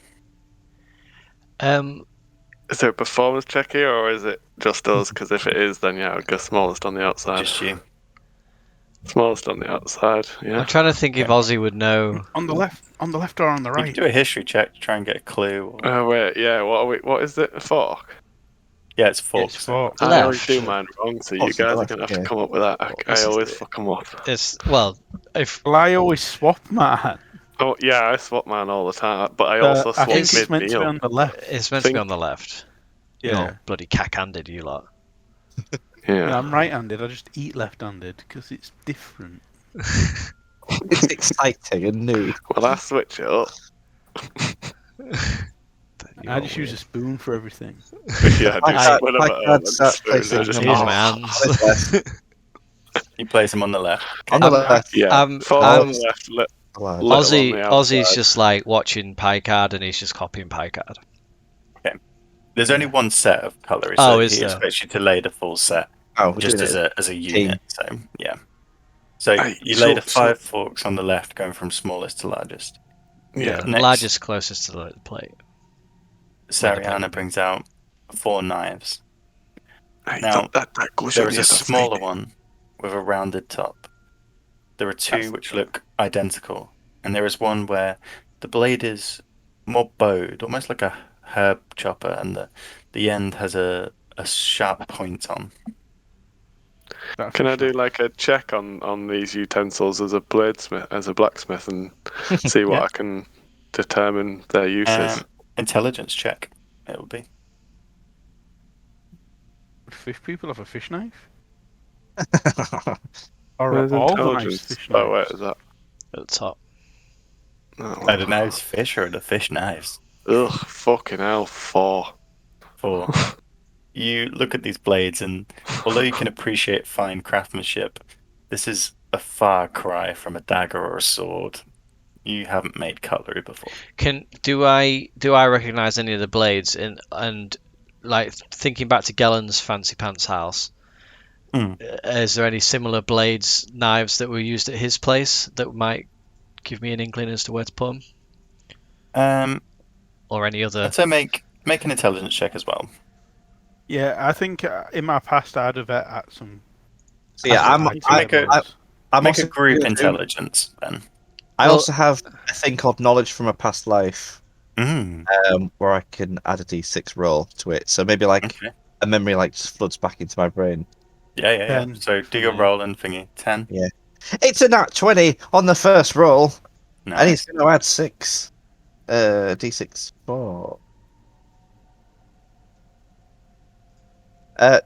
Speaker 4: Is there a performance check here, or is it just us? Because if it is, then yeah, I'll go smallest on the outside.
Speaker 1: Just you.
Speaker 4: Smallest on the outside. Yeah.
Speaker 2: I'm trying to think if
Speaker 1: Okay.
Speaker 2: Ozzy would know.
Speaker 5: On the left or on the
Speaker 1: You
Speaker 5: right?
Speaker 1: can do a history check to try and get a clue. Or...
Speaker 4: Oh wait, yeah. What is it? A fork?
Speaker 1: Yeah, it's
Speaker 5: Yeah, it's
Speaker 1: forks.
Speaker 5: forks.
Speaker 2: The
Speaker 4: I always
Speaker 2: left.
Speaker 4: do mine wrong, so you
Speaker 3: Forks on the
Speaker 4: guys are
Speaker 3: left,
Speaker 4: gonna have to
Speaker 3: yeah.
Speaker 4: come up with that. I always fuck them up.
Speaker 2: It's well, if
Speaker 5: Well, I always swap mine.
Speaker 4: Oh yeah, I swap mine all the time, but I also
Speaker 5: I
Speaker 4: swap
Speaker 5: think
Speaker 2: It's-
Speaker 5: it's meant to be
Speaker 4: mid-meal.
Speaker 5: on the left.
Speaker 2: it's meant to be
Speaker 4: Think-
Speaker 2: on the left.
Speaker 5: Yeah.
Speaker 2: You're bloody cack-handed, you lot.
Speaker 4: Yeah.
Speaker 5: Yeah, I'm right-handed. I just eat left-handed because it's different.
Speaker 3: It's exciting and new.
Speaker 4: Well, I switch it up.
Speaker 2: You
Speaker 5: I
Speaker 2: are
Speaker 5: just use a
Speaker 2: weird.
Speaker 5: spoon for everything.
Speaker 4: Yeah,
Speaker 3: My
Speaker 4: I do.
Speaker 3: dad-
Speaker 4: Whenever
Speaker 3: my
Speaker 4: I
Speaker 3: dad
Speaker 4: just
Speaker 3: starts
Speaker 4: spoon, I
Speaker 3: placing
Speaker 4: just
Speaker 3: them
Speaker 2: Here's
Speaker 3: on
Speaker 2: my
Speaker 3: on
Speaker 2: hands.
Speaker 3: the left.
Speaker 1: You place them on the left.
Speaker 3: On the
Speaker 2: I'm-
Speaker 3: left.
Speaker 4: Yeah.
Speaker 2: I'm-
Speaker 4: Fork
Speaker 2: I'm-
Speaker 4: on the left.
Speaker 3: Allowed.
Speaker 4: Little on
Speaker 2: Ozzy,
Speaker 4: the
Speaker 2: Ozzy's
Speaker 4: outside.
Speaker 2: just like watching Picard, and he's just copying Picard.
Speaker 1: There's only one set of colours,
Speaker 2: Oh,
Speaker 1: so
Speaker 2: is
Speaker 1: he
Speaker 2: there?
Speaker 1: expects you to lay the full set,
Speaker 3: Oh, we're
Speaker 1: just
Speaker 3: doing it.
Speaker 1: as a unit. So yeah. So
Speaker 4: Aye,
Speaker 1: you
Speaker 4: so-
Speaker 1: laid the
Speaker 4: so-
Speaker 1: 5 forks on the left, going from smallest to largest.
Speaker 4: Yeah.
Speaker 1: Next.
Speaker 2: Largest closest to the plate.
Speaker 1: Sariana brings out 4 knives.
Speaker 4: Aye,
Speaker 1: Now,
Speaker 4: that goes
Speaker 1: There
Speaker 4: on
Speaker 1: is
Speaker 4: the
Speaker 1: a
Speaker 4: other
Speaker 1: smaller
Speaker 4: side.
Speaker 1: one with a rounded top. There are 2
Speaker 3: That's-
Speaker 1: which look identical, and there is one where the blade is more bowed, almost like a herb chopper, and the end has a sharp point on.
Speaker 5: That's
Speaker 4: Can
Speaker 5: for
Speaker 4: I do
Speaker 5: sure.
Speaker 4: like a check on these utensils as a bladesmith, as a blacksmith, and see what
Speaker 1: Yeah.
Speaker 4: I can determine their uses?
Speaker 1: Intelligence check, it will be.
Speaker 5: Would fish people have a fish knife? Or
Speaker 4: Where's
Speaker 5: are all the knives
Speaker 4: intelligence?
Speaker 5: fish
Speaker 4: Oh wait,
Speaker 5: knives?
Speaker 4: is that?
Speaker 2: At the top.
Speaker 4: Oh,
Speaker 1: I don't know, it's fish or the fish knives.
Speaker 4: Ugh, fucking hell, 4.
Speaker 1: For you look at these blades, and although you can appreciate fine craftsmanship, this is a far cry from a dagger or a sword. You haven't made cutlery before.
Speaker 2: Do I recognize any of the blades and like thinking back to Gellen's fancy pants house? Is there any similar blades, knives that were used at his place that might give me an inkling as to where to put them, or any other?
Speaker 1: I'd say make an intelligence check as well.
Speaker 5: Yeah, I think in my past I'd have at some.
Speaker 3: So yeah, I'm
Speaker 1: make a-
Speaker 3: I'm
Speaker 1: Make a
Speaker 3: also
Speaker 1: group
Speaker 3: gonna do-
Speaker 1: intelligence then.
Speaker 3: I
Speaker 2: Well-
Speaker 3: also have a thing called knowledge from a past life,
Speaker 1: Mm,
Speaker 3: where I can add a d6 roll to it. So maybe like
Speaker 1: okay.
Speaker 3: a memory like just floods back into my brain.
Speaker 1: Yeah.
Speaker 5: 10
Speaker 1: So do
Speaker 5: for
Speaker 1: your
Speaker 5: me.
Speaker 1: roll and thingy. 10.
Speaker 3: It's a nat 20 on the first roll, and
Speaker 1: Nice.
Speaker 3: he's going to add 6. D6 4.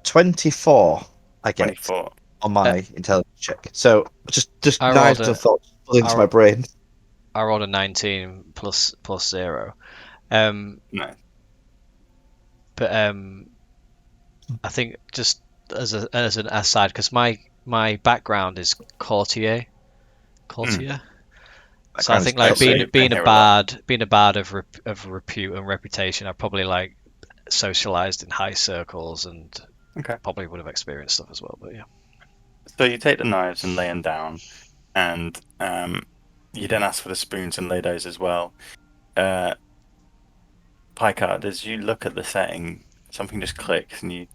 Speaker 3: 24. I get
Speaker 1: 24.
Speaker 3: on my intelligence check. So just
Speaker 2: I
Speaker 3: knives
Speaker 2: rolled a-
Speaker 3: and thoughts flood into
Speaker 2: I
Speaker 3: my
Speaker 2: rolled-
Speaker 3: brain.
Speaker 2: I rolled a 19 plus 0.
Speaker 1: Nice.
Speaker 2: But I think just as an aside, because my background is courtier. So I think like
Speaker 1: So you've been
Speaker 2: being a
Speaker 1: here a lot.
Speaker 2: bad of repute and reputation, I probably like socialized in high circles and
Speaker 1: Okay.
Speaker 2: probably would have experienced stuff as well. But yeah,
Speaker 1: So you take the knives and lay them down, and you then ask for the spoons and lay those as well. Picard, as you look at the setting, something just clicks, and you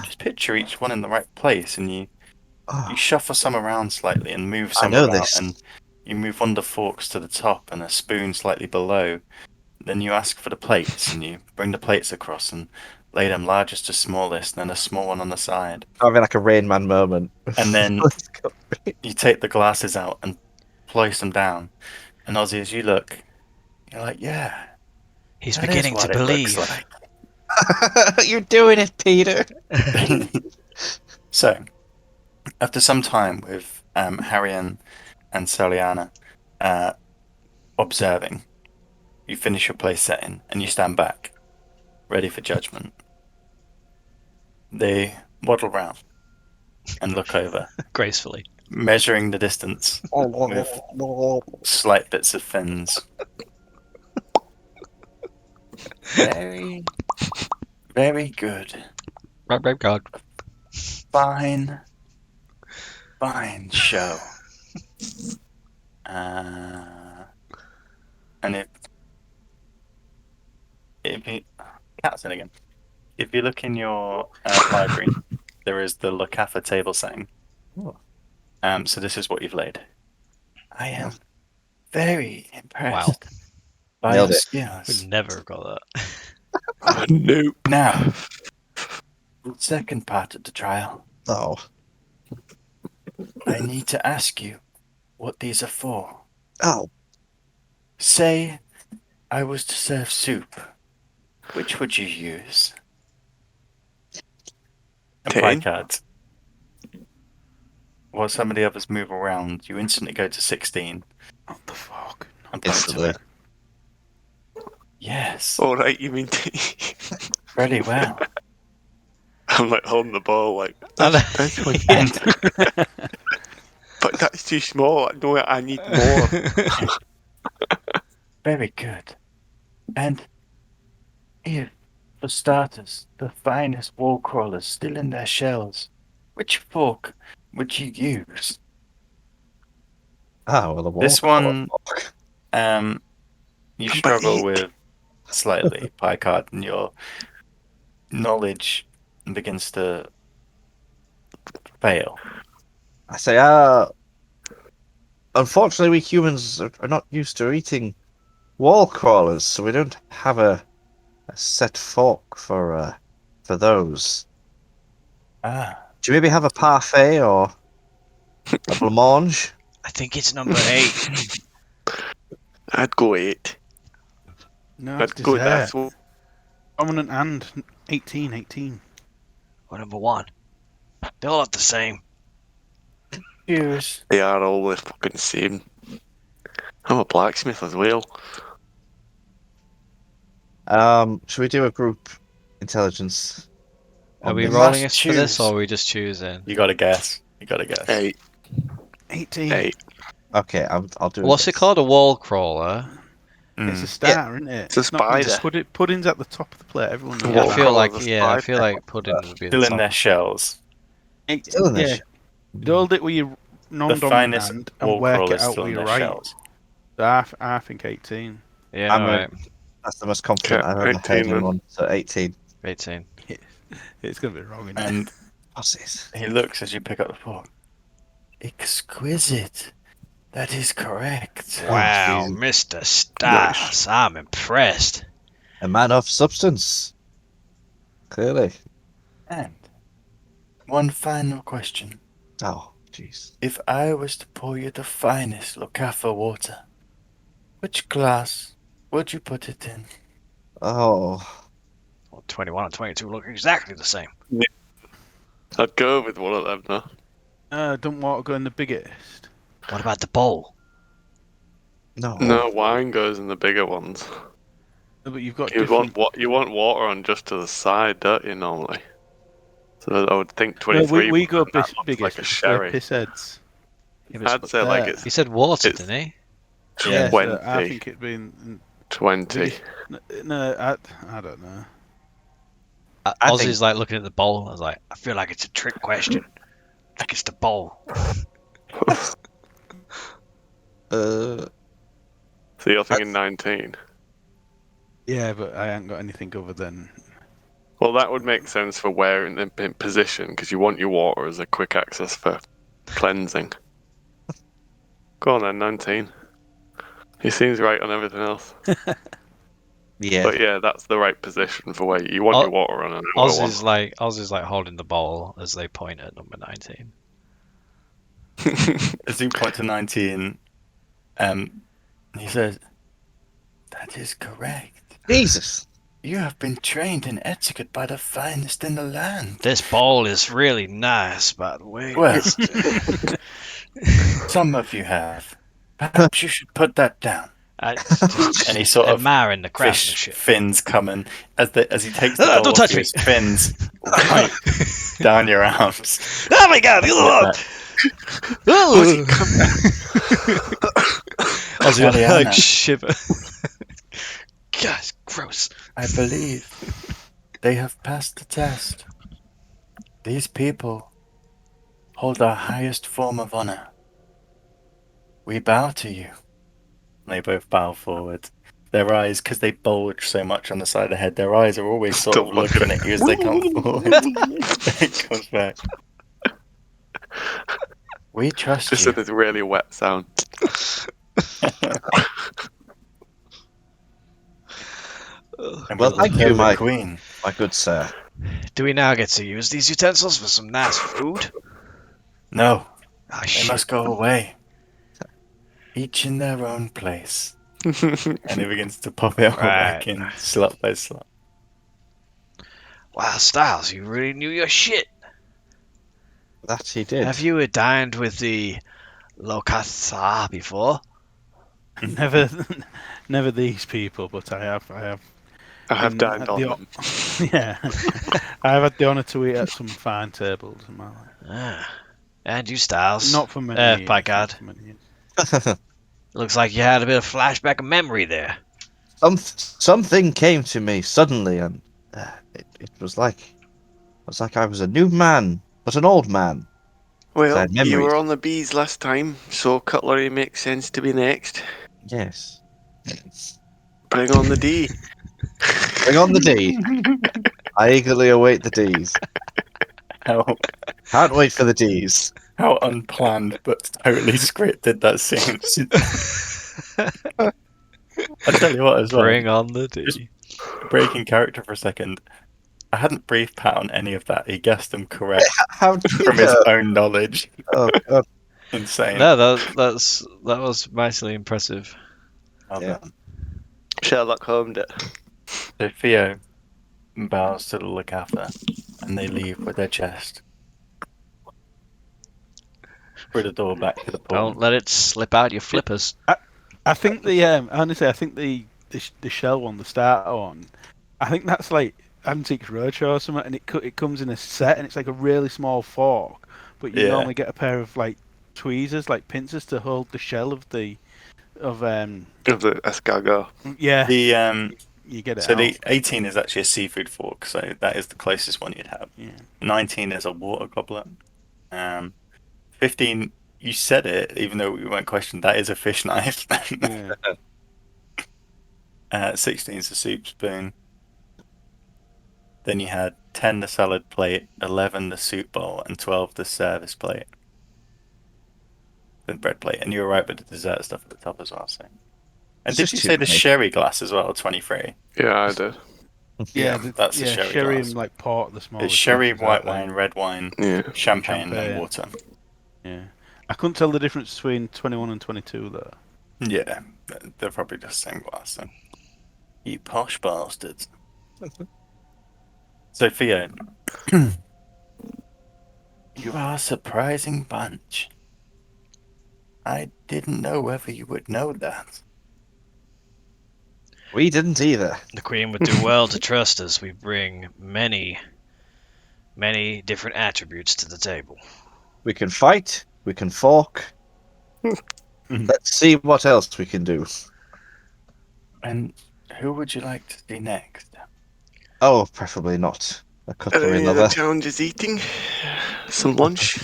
Speaker 1: just picture each one in the right place, and you
Speaker 3: Oh,
Speaker 1: shuffle some around slightly and move
Speaker 3: I
Speaker 1: some
Speaker 3: know
Speaker 1: about,
Speaker 3: this.
Speaker 1: and you move one of the forks to the top and a spoon slightly below. Then you ask for the plates, and you bring the plates across and lay them largest to smallest, and then a small one on the side.
Speaker 3: having like a Rain Man moment.
Speaker 1: And then
Speaker 3: Let's go.
Speaker 1: you take the glasses out and place them down. And Ozzy, as you look, you're like, yeah,
Speaker 2: he's
Speaker 1: that is
Speaker 2: beginning
Speaker 1: what
Speaker 2: to
Speaker 1: it
Speaker 2: believe.
Speaker 1: looks like.
Speaker 3: You're doing it, Peter.
Speaker 1: So, after some time with Harrian and Soliana observing, you finish your place setting and you stand back, ready for judgment. They waddle round and look over,
Speaker 2: Gracefully.
Speaker 1: measuring the distance with slight bits of fins. Very, very good.
Speaker 2: Right, God.
Speaker 1: Fine show. And if you cat's in again. If you look in your library, there is the Locafa table setting.
Speaker 3: Oh.
Speaker 1: So this is what you've laid. I am very impressed by
Speaker 3: Nailed
Speaker 1: your
Speaker 3: it.
Speaker 2: We'd
Speaker 1: skills.
Speaker 2: never have got that.
Speaker 4: Nope.
Speaker 1: Now, the second part of the trial.
Speaker 3: Oh.
Speaker 1: I need to ask you what these are for.
Speaker 3: Oh.
Speaker 1: Say I was to serve soup. Which would you use? Apply
Speaker 4: 10.
Speaker 1: cards. While some of the others move around, you instantly go to 16
Speaker 5: What the fuck?
Speaker 1: and point to
Speaker 3: Instantly.
Speaker 1: it. Yes,
Speaker 4: All right, you mean?
Speaker 1: very well.
Speaker 4: I'm like holding the ball, like
Speaker 2: I know.
Speaker 4: this one,
Speaker 1: And
Speaker 4: but that's too small. No, I need more.
Speaker 1: very good. And if, for starters, the finest wall crawlers still in their shells, which fork would you use?
Speaker 3: Ah, well, the wall.
Speaker 1: This one,
Speaker 3: fork.
Speaker 1: you
Speaker 4: Number
Speaker 1: struggle
Speaker 4: 8.
Speaker 1: with slightly, Picard, and your knowledge begins to fail.
Speaker 3: I say, unfortunately, we humans are not used to eating wall crawlers, so we don't have a set fork for those.
Speaker 1: Ah,
Speaker 3: Do you maybe have a parfait or a blancmange?
Speaker 2: I think it's number 8.
Speaker 4: I'd go 8.
Speaker 5: No,
Speaker 4: I'd
Speaker 5: it's
Speaker 4: go.
Speaker 5: dessert.
Speaker 4: That's what.
Speaker 5: Dominant and 18.
Speaker 2: Or number 1. They all look the same.
Speaker 1: cheers.
Speaker 4: They are all the fucking same. I'm a blacksmith as well.
Speaker 3: Should we do a group intelligence?
Speaker 2: Are
Speaker 3: on
Speaker 2: we
Speaker 3: this?
Speaker 2: rolling
Speaker 1: must
Speaker 2: us for this,
Speaker 1: choose.
Speaker 2: or are we just choosing?
Speaker 1: You gotta guess. You gotta guess.
Speaker 4: 8.
Speaker 5: 18.
Speaker 4: 8.
Speaker 3: Okay, I'll do.
Speaker 2: What's it
Speaker 3: this.
Speaker 2: called? A wall crawler?
Speaker 5: It's a
Speaker 1: Mm.
Speaker 5: star, isn't it?
Speaker 4: It's a
Speaker 5: Not really.
Speaker 4: spider.
Speaker 5: Pudding's at the top of the plate. Everyone knows
Speaker 2: Yeah, I
Speaker 4: Wall
Speaker 5: that.
Speaker 2: feel like
Speaker 4: crawler's a
Speaker 2: I
Speaker 4: spider.
Speaker 2: feel like pudding would be
Speaker 1: Still
Speaker 2: the
Speaker 1: in
Speaker 2: top.
Speaker 1: their shells.
Speaker 3: Still in
Speaker 5: yeah,
Speaker 3: this.
Speaker 5: you hold it with your
Speaker 1: The
Speaker 5: non-dominant
Speaker 1: finest
Speaker 5: hand
Speaker 1: wall
Speaker 5: and work it
Speaker 1: crawlers
Speaker 5: out
Speaker 1: still
Speaker 5: with
Speaker 1: in
Speaker 5: your
Speaker 1: their
Speaker 5: right.
Speaker 1: shells.
Speaker 5: So I think 18.
Speaker 2: Yeah,
Speaker 3: I'm
Speaker 2: alright.
Speaker 3: That's the most confident
Speaker 4: Okay,
Speaker 3: I've ever
Speaker 4: 18
Speaker 3: heard
Speaker 4: then.
Speaker 3: anyone. So 18.
Speaker 2: 18.
Speaker 5: It's gonna be wrong, isn't it?
Speaker 1: And
Speaker 3: What's this?
Speaker 1: he looks as you pick up the fork. Exquisite. That is correct.
Speaker 2: Wow,
Speaker 3: Jesus.
Speaker 2: Mr. Stas, I'm impressed.
Speaker 3: A man of substance. Clearly.
Speaker 1: And one final question.
Speaker 3: Oh, jeez.
Speaker 1: If I was to pour you the finest Locafa water, which glass would you put it in?
Speaker 3: Oh.
Speaker 2: Well, 21 and 22 look exactly the same.
Speaker 4: I'd go with one of them now.
Speaker 5: Don't water go in the biggest.
Speaker 2: What about the bowl?
Speaker 3: No.
Speaker 4: No, wine goes in the bigger ones.
Speaker 5: No, but you've got
Speaker 4: You
Speaker 5: different.
Speaker 4: want water on just to the side, don't you, normally? So I would think
Speaker 5: No,
Speaker 4: 23.
Speaker 5: we go
Speaker 4: that looks
Speaker 5: biggest.
Speaker 4: like a
Speaker 5: because we're
Speaker 4: sherry.
Speaker 5: piss heads.
Speaker 2: Yeah, but
Speaker 4: I'd say like
Speaker 5: there.
Speaker 4: it's
Speaker 2: he said water,
Speaker 4: it's-
Speaker 2: didn't he?
Speaker 5: Yeah,
Speaker 4: 20.
Speaker 5: so I think it'd be
Speaker 4: 20.
Speaker 5: No, I don't know.
Speaker 3: I
Speaker 2: Ozzy's
Speaker 3: think-
Speaker 2: like looking at the bowl. I was like, I feel like it's a trick question. Like it's the bowl.
Speaker 3: Uh,
Speaker 4: So you're thinking 19.
Speaker 5: Yeah, but I ain't got anything other than.
Speaker 4: Well, that would make sense for where in position, because you want your water as a quick access for cleansing. Go on then, 19. He seems right on everything else.
Speaker 3: yeah.
Speaker 4: But yeah, that's the right position for where you want
Speaker 2: O-
Speaker 4: your water on. And one.
Speaker 2: Ozzy's like holding the bowl as they point at number 19.
Speaker 1: As you point to 19, he says, "That is correct.
Speaker 3: Jesus.
Speaker 1: You have been trained in etiquette by the finest in the land."
Speaker 2: This bowl is really nice, by the way.
Speaker 1: Well, some of you have. Perhaps you should put that down.
Speaker 2: I
Speaker 1: And he sort of
Speaker 2: admiring the
Speaker 1: fish
Speaker 2: craftsmanship.
Speaker 1: fins coming as he takes the
Speaker 2: Ah,
Speaker 1: bowl
Speaker 2: don't
Speaker 1: off
Speaker 2: touch
Speaker 1: you,
Speaker 2: me.
Speaker 1: his fins right down your arms.
Speaker 2: Oh my god!
Speaker 1: Like
Speaker 2: Ozzy
Speaker 1: Eliana.
Speaker 2: like shiver. Gosh, gross.
Speaker 1: I believe they have passed the test. These people hold our highest form of honor. We bow to you. They both bow forward. Their eyes, because they bulge so much on the side of the head, their eyes are always sort
Speaker 4: Don't
Speaker 1: of
Speaker 4: look
Speaker 1: looking
Speaker 4: at
Speaker 1: at you as they come forward. It comes back. We trust
Speaker 4: Just
Speaker 1: you.
Speaker 4: in a really wet sound.
Speaker 1: And
Speaker 3: Well,
Speaker 1: we'll
Speaker 3: thank
Speaker 1: tell
Speaker 3: you,
Speaker 1: the
Speaker 3: my
Speaker 1: Queen.
Speaker 3: good sir.
Speaker 2: Do we now get to use these utensils for some nice food?
Speaker 1: No,
Speaker 2: Ah,
Speaker 1: they
Speaker 2: shit.
Speaker 1: must go away. Each in their own place. And he begins to pop it all
Speaker 2: Right.
Speaker 1: back in, slot by slot.
Speaker 2: Wow, Styles, you really knew your shit.
Speaker 3: That he did.
Speaker 2: Have you dined with the Lokatha before?
Speaker 5: Never, never these people, but I have.
Speaker 4: I have
Speaker 5: been
Speaker 4: dined
Speaker 5: at
Speaker 4: on
Speaker 5: the
Speaker 4: them.
Speaker 5: yeah, I have had the honour to eat at some fine tables in my life.
Speaker 2: Ah. And you, Styles.
Speaker 5: Not for many years.
Speaker 2: By
Speaker 5: not
Speaker 2: God.
Speaker 5: for many years.
Speaker 2: Looks like you had a bit of flashback of memory there.
Speaker 3: Something came to me suddenly, and it was like I was a new man, but an old man. I
Speaker 4: Well,
Speaker 3: had
Speaker 4: you
Speaker 3: memories.
Speaker 4: were on the bees last time, so cutlery makes sense to be next.
Speaker 3: Yes.
Speaker 4: Bring on the D.
Speaker 3: Bring on the D. I eagerly await the D's.
Speaker 1: How
Speaker 3: Can't wait for the D's.
Speaker 1: how unplanned but totally scripted that seems. I tell you what, as well,
Speaker 2: Bring on the
Speaker 1: just
Speaker 2: D.
Speaker 1: breaking character for a second. I hadn't briefed Pat on any of that. He guessed them correct
Speaker 3: How do you
Speaker 1: from his
Speaker 3: know?
Speaker 1: own knowledge.
Speaker 3: Oh, God.
Speaker 1: Insane.
Speaker 2: No, that was mightily impressive.
Speaker 1: Well
Speaker 3: Yeah.
Speaker 1: done.
Speaker 4: Sherlock Holmes it.
Speaker 1: So Theo bows to the Lacatha, and they leave with their chest through the door back to the pool.
Speaker 2: Don't let it slip out your flippers.
Speaker 5: I think honestly, I think the shell one, the starter one, I think that's like Antiques Roadshow or something, and it comes in a set, and it's like a really small fork, but you
Speaker 1: Yeah.
Speaker 5: normally get a pair of like tweezers, like pincers, to hold the shell of the
Speaker 4: Of the escargot.
Speaker 5: yeah.
Speaker 1: The
Speaker 5: You get it
Speaker 1: So
Speaker 5: out.
Speaker 1: the 18 is actually a seafood fork, so that is the closest one you'd have.
Speaker 5: Yeah.
Speaker 1: 19 is a water goblet. 15, you said it, even though we weren't questioned, that is a fish knife.
Speaker 5: Yeah.
Speaker 1: 16 is a soup spoon. Then you had 10 the salad plate, 11 the soup bowl, and 12 the service plate. The bread plate. And you were right with the dessert stuff at the top as well. So. And
Speaker 3: It's
Speaker 1: did
Speaker 3: just
Speaker 1: you
Speaker 3: too
Speaker 1: say the
Speaker 3: many.
Speaker 1: sherry glass as well, 23?
Speaker 4: Yeah, I did.
Speaker 5: Yeah,
Speaker 1: that's the sherry glass.
Speaker 5: and like port, the smaller.
Speaker 1: It's sherry,
Speaker 5: glasses,
Speaker 1: white
Speaker 5: aren't
Speaker 1: wine, red wine,
Speaker 4: Yeah.
Speaker 1: champagne,
Speaker 5: Champagne.
Speaker 1: and water.
Speaker 5: they? Yeah. I couldn't tell the difference between 21 and 22 though.
Speaker 1: Yeah, they're probably just the same glass then. You posh bastards. So, Theo, you are a surprising bunch. I didn't know whether you would know that.
Speaker 3: We didn't either.
Speaker 2: The Queen would do well to trust us. We bring many different attributes to the table.
Speaker 3: We can fight. We can fork. Let's see what else we can do.
Speaker 1: And who would you like to see next?
Speaker 3: Oh, preferably not a
Speaker 4: Are
Speaker 3: cutlery
Speaker 4: any of
Speaker 3: lover.
Speaker 4: the challenges eating? Some lunch?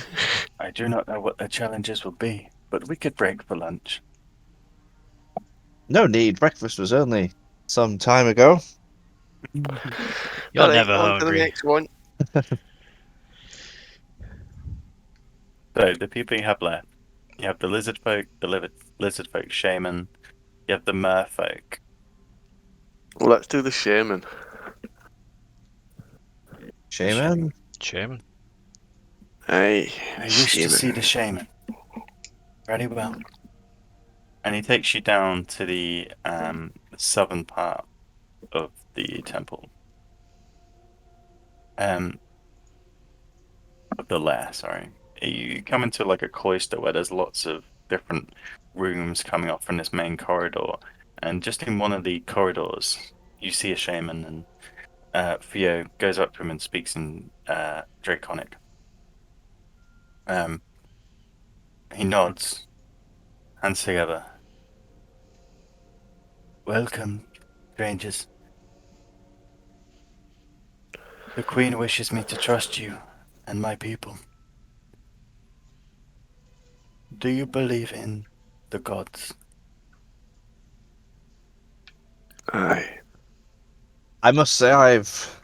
Speaker 1: I do not know what the challenges will be, but we could break for lunch.
Speaker 3: No need. Breakfast was only some time ago.
Speaker 2: You're
Speaker 4: Alright,
Speaker 2: never
Speaker 4: on to the
Speaker 2: hungry.
Speaker 4: next one.
Speaker 1: So, the people you have left, you have the lizard folk, lizard folk shaman, you have the merfolk.
Speaker 4: Let's do the shaman.
Speaker 3: Shaman?
Speaker 2: Chairman.
Speaker 4: Aye.
Speaker 1: I wish to see the shaman. Very well. And he takes you down to the southern part of the temple. Of the lair, sorry. You come into like a cloister where there's lots of different rooms coming up from this main corridor. And just in one of the corridors, you see a shaman, and Theo goes up to him and speaks in Draconic. He nods, hands together. Welcome, strangers. The Queen wishes me to trust you and my people. Do you believe in the gods?
Speaker 4: Aye.
Speaker 3: I must say I've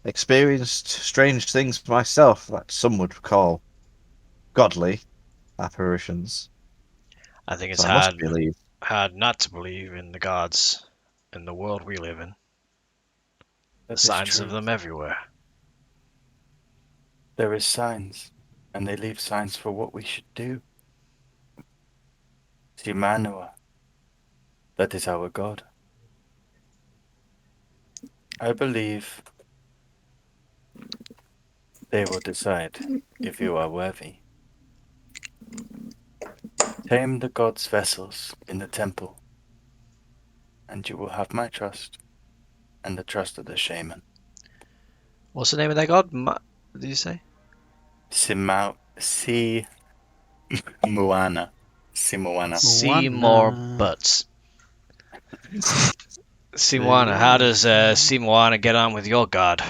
Speaker 3: experienced strange things myself that some would call godly. apparitions.
Speaker 2: I think it's
Speaker 3: So I must believe.
Speaker 2: hard not to believe in the gods in the world we live in.
Speaker 1: That is
Speaker 2: Signs
Speaker 1: true.
Speaker 2: of them everywhere.
Speaker 1: There is signs, and they leave signs for what we should do. Simanua, that is our God. I believe they will decide if you are worthy. Tame the gods' vessels in the temple, and you will have my trust and the trust of the shaman.
Speaker 2: What's the name of that god? Did you say?
Speaker 1: Simuana. Simuana.
Speaker 2: Seymour
Speaker 5: Moana.
Speaker 2: Butts. Simuana, how does Simuana get on with your god,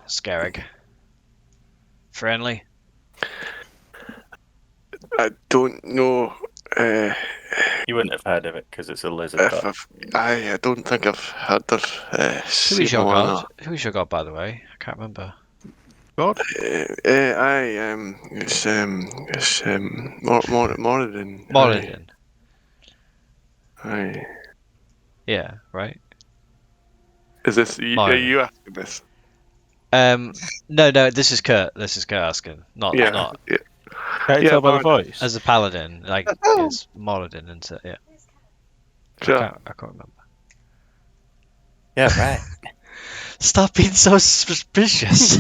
Speaker 2: Scarrig? Friendly?
Speaker 4: I don't know
Speaker 1: You wouldn't have heard of it because it's a lizard
Speaker 4: if
Speaker 1: god.
Speaker 4: I don't think I've heard of
Speaker 2: Who is your
Speaker 4: Simona.
Speaker 2: god? Who is your god, by the way? I can't remember.
Speaker 5: God?
Speaker 4: It's Moradin.
Speaker 2: Moradin.
Speaker 4: Aye.
Speaker 2: Yeah, right.
Speaker 4: Is this are
Speaker 2: Moradin.
Speaker 4: you asking this?
Speaker 2: No, this is Kurt. This is Kurt asking. Not
Speaker 4: Yeah.
Speaker 2: not
Speaker 4: Yeah.
Speaker 5: Can't you
Speaker 4: Yeah,
Speaker 5: tell by the
Speaker 4: Moradin.
Speaker 5: voice?
Speaker 2: as a paladin. Like it's Moradin, isn't it? Yeah.
Speaker 4: Sure.
Speaker 2: I can't remember.
Speaker 1: Yeah, right.
Speaker 2: Stop being so suspicious.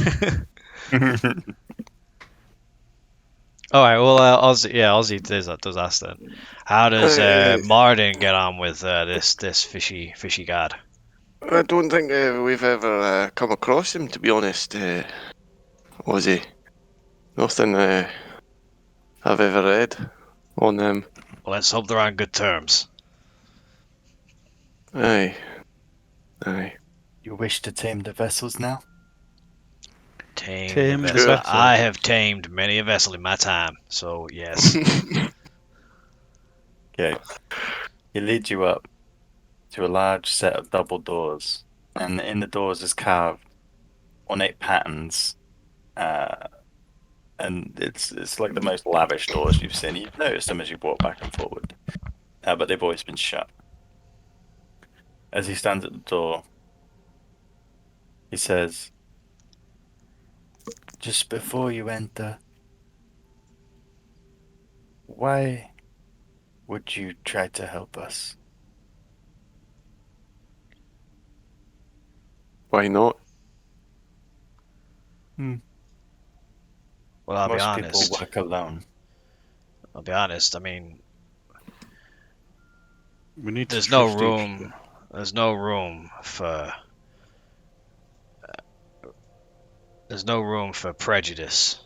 Speaker 2: All right. Well, Ozzy does ask then. How does Moradin get on with this fishy god?
Speaker 4: I don't think we've ever come across him, to be honest. Was he? Nothing I've ever read on him.
Speaker 2: Well, let's hope they're on good terms.
Speaker 4: Aye. Aye.
Speaker 1: You wish to tame the vessels now?
Speaker 2: Tame
Speaker 5: the
Speaker 2: vessel.
Speaker 5: vessel.
Speaker 2: I have tamed many a vessel in my time, so yes.
Speaker 1: Okay. He leads you up to a large set of double doors, and in the doors is carved ornate patterns, and it's like the most lavish doors you've seen. You've noticed them as you walk back and forward, but they've always been shut. As he stands at the door, he says, "Just before you enter, why would you try to help us?"
Speaker 4: Why not?
Speaker 2: Well, I'll be
Speaker 1: Most
Speaker 2: honest.
Speaker 1: people work alone.
Speaker 2: I'll be honest. I mean,
Speaker 5: We need to
Speaker 2: there's no
Speaker 5: trust each
Speaker 2: room.
Speaker 5: other.
Speaker 2: There's no room for. There's no room for prejudice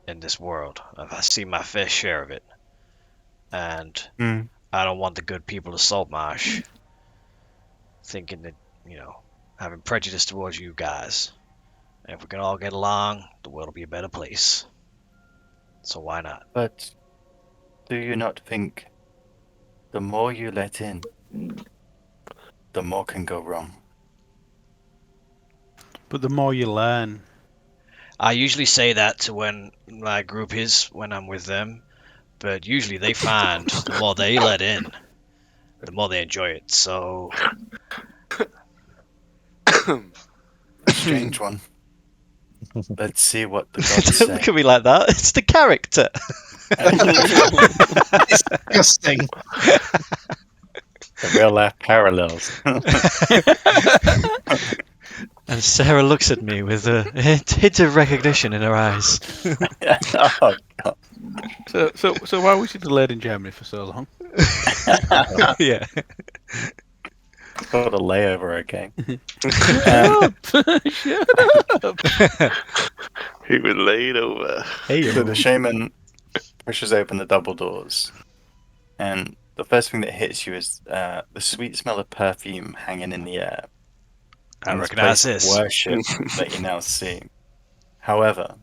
Speaker 2: in this world. I've seen my fair share of it, and I don't want the good people of Saltmarsh thinking that having prejudice towards you guys. And if we can all get along, the world will be a better place. So why not?
Speaker 1: But do you not think the more you let in, the more can go wrong?
Speaker 5: But the more you learn,
Speaker 2: I usually say that to when my group is when I'm with them, but usually they find the more they let in, the more they enjoy it. So
Speaker 1: A strange one. Let's see what the gods
Speaker 2: don't look
Speaker 1: say.
Speaker 2: at me like that. It's the character.
Speaker 3: Disgusting.
Speaker 1: The real life parallels.
Speaker 2: And Sarah looks at me with a hint of recognition in her eyes.
Speaker 1: Oh, God.
Speaker 5: so why was you delayed in Germany for so long?
Speaker 2: Yeah.
Speaker 1: It's called a layover, okay?
Speaker 5: Shut up!
Speaker 4: He was laid over.
Speaker 2: Hey.
Speaker 1: So the shaman pushes open the double doors, and the first thing that hits you is the sweet smell of perfume hanging in the air.
Speaker 2: I
Speaker 1: in
Speaker 2: recognize
Speaker 1: place of
Speaker 2: this.
Speaker 1: worship that you now see. However,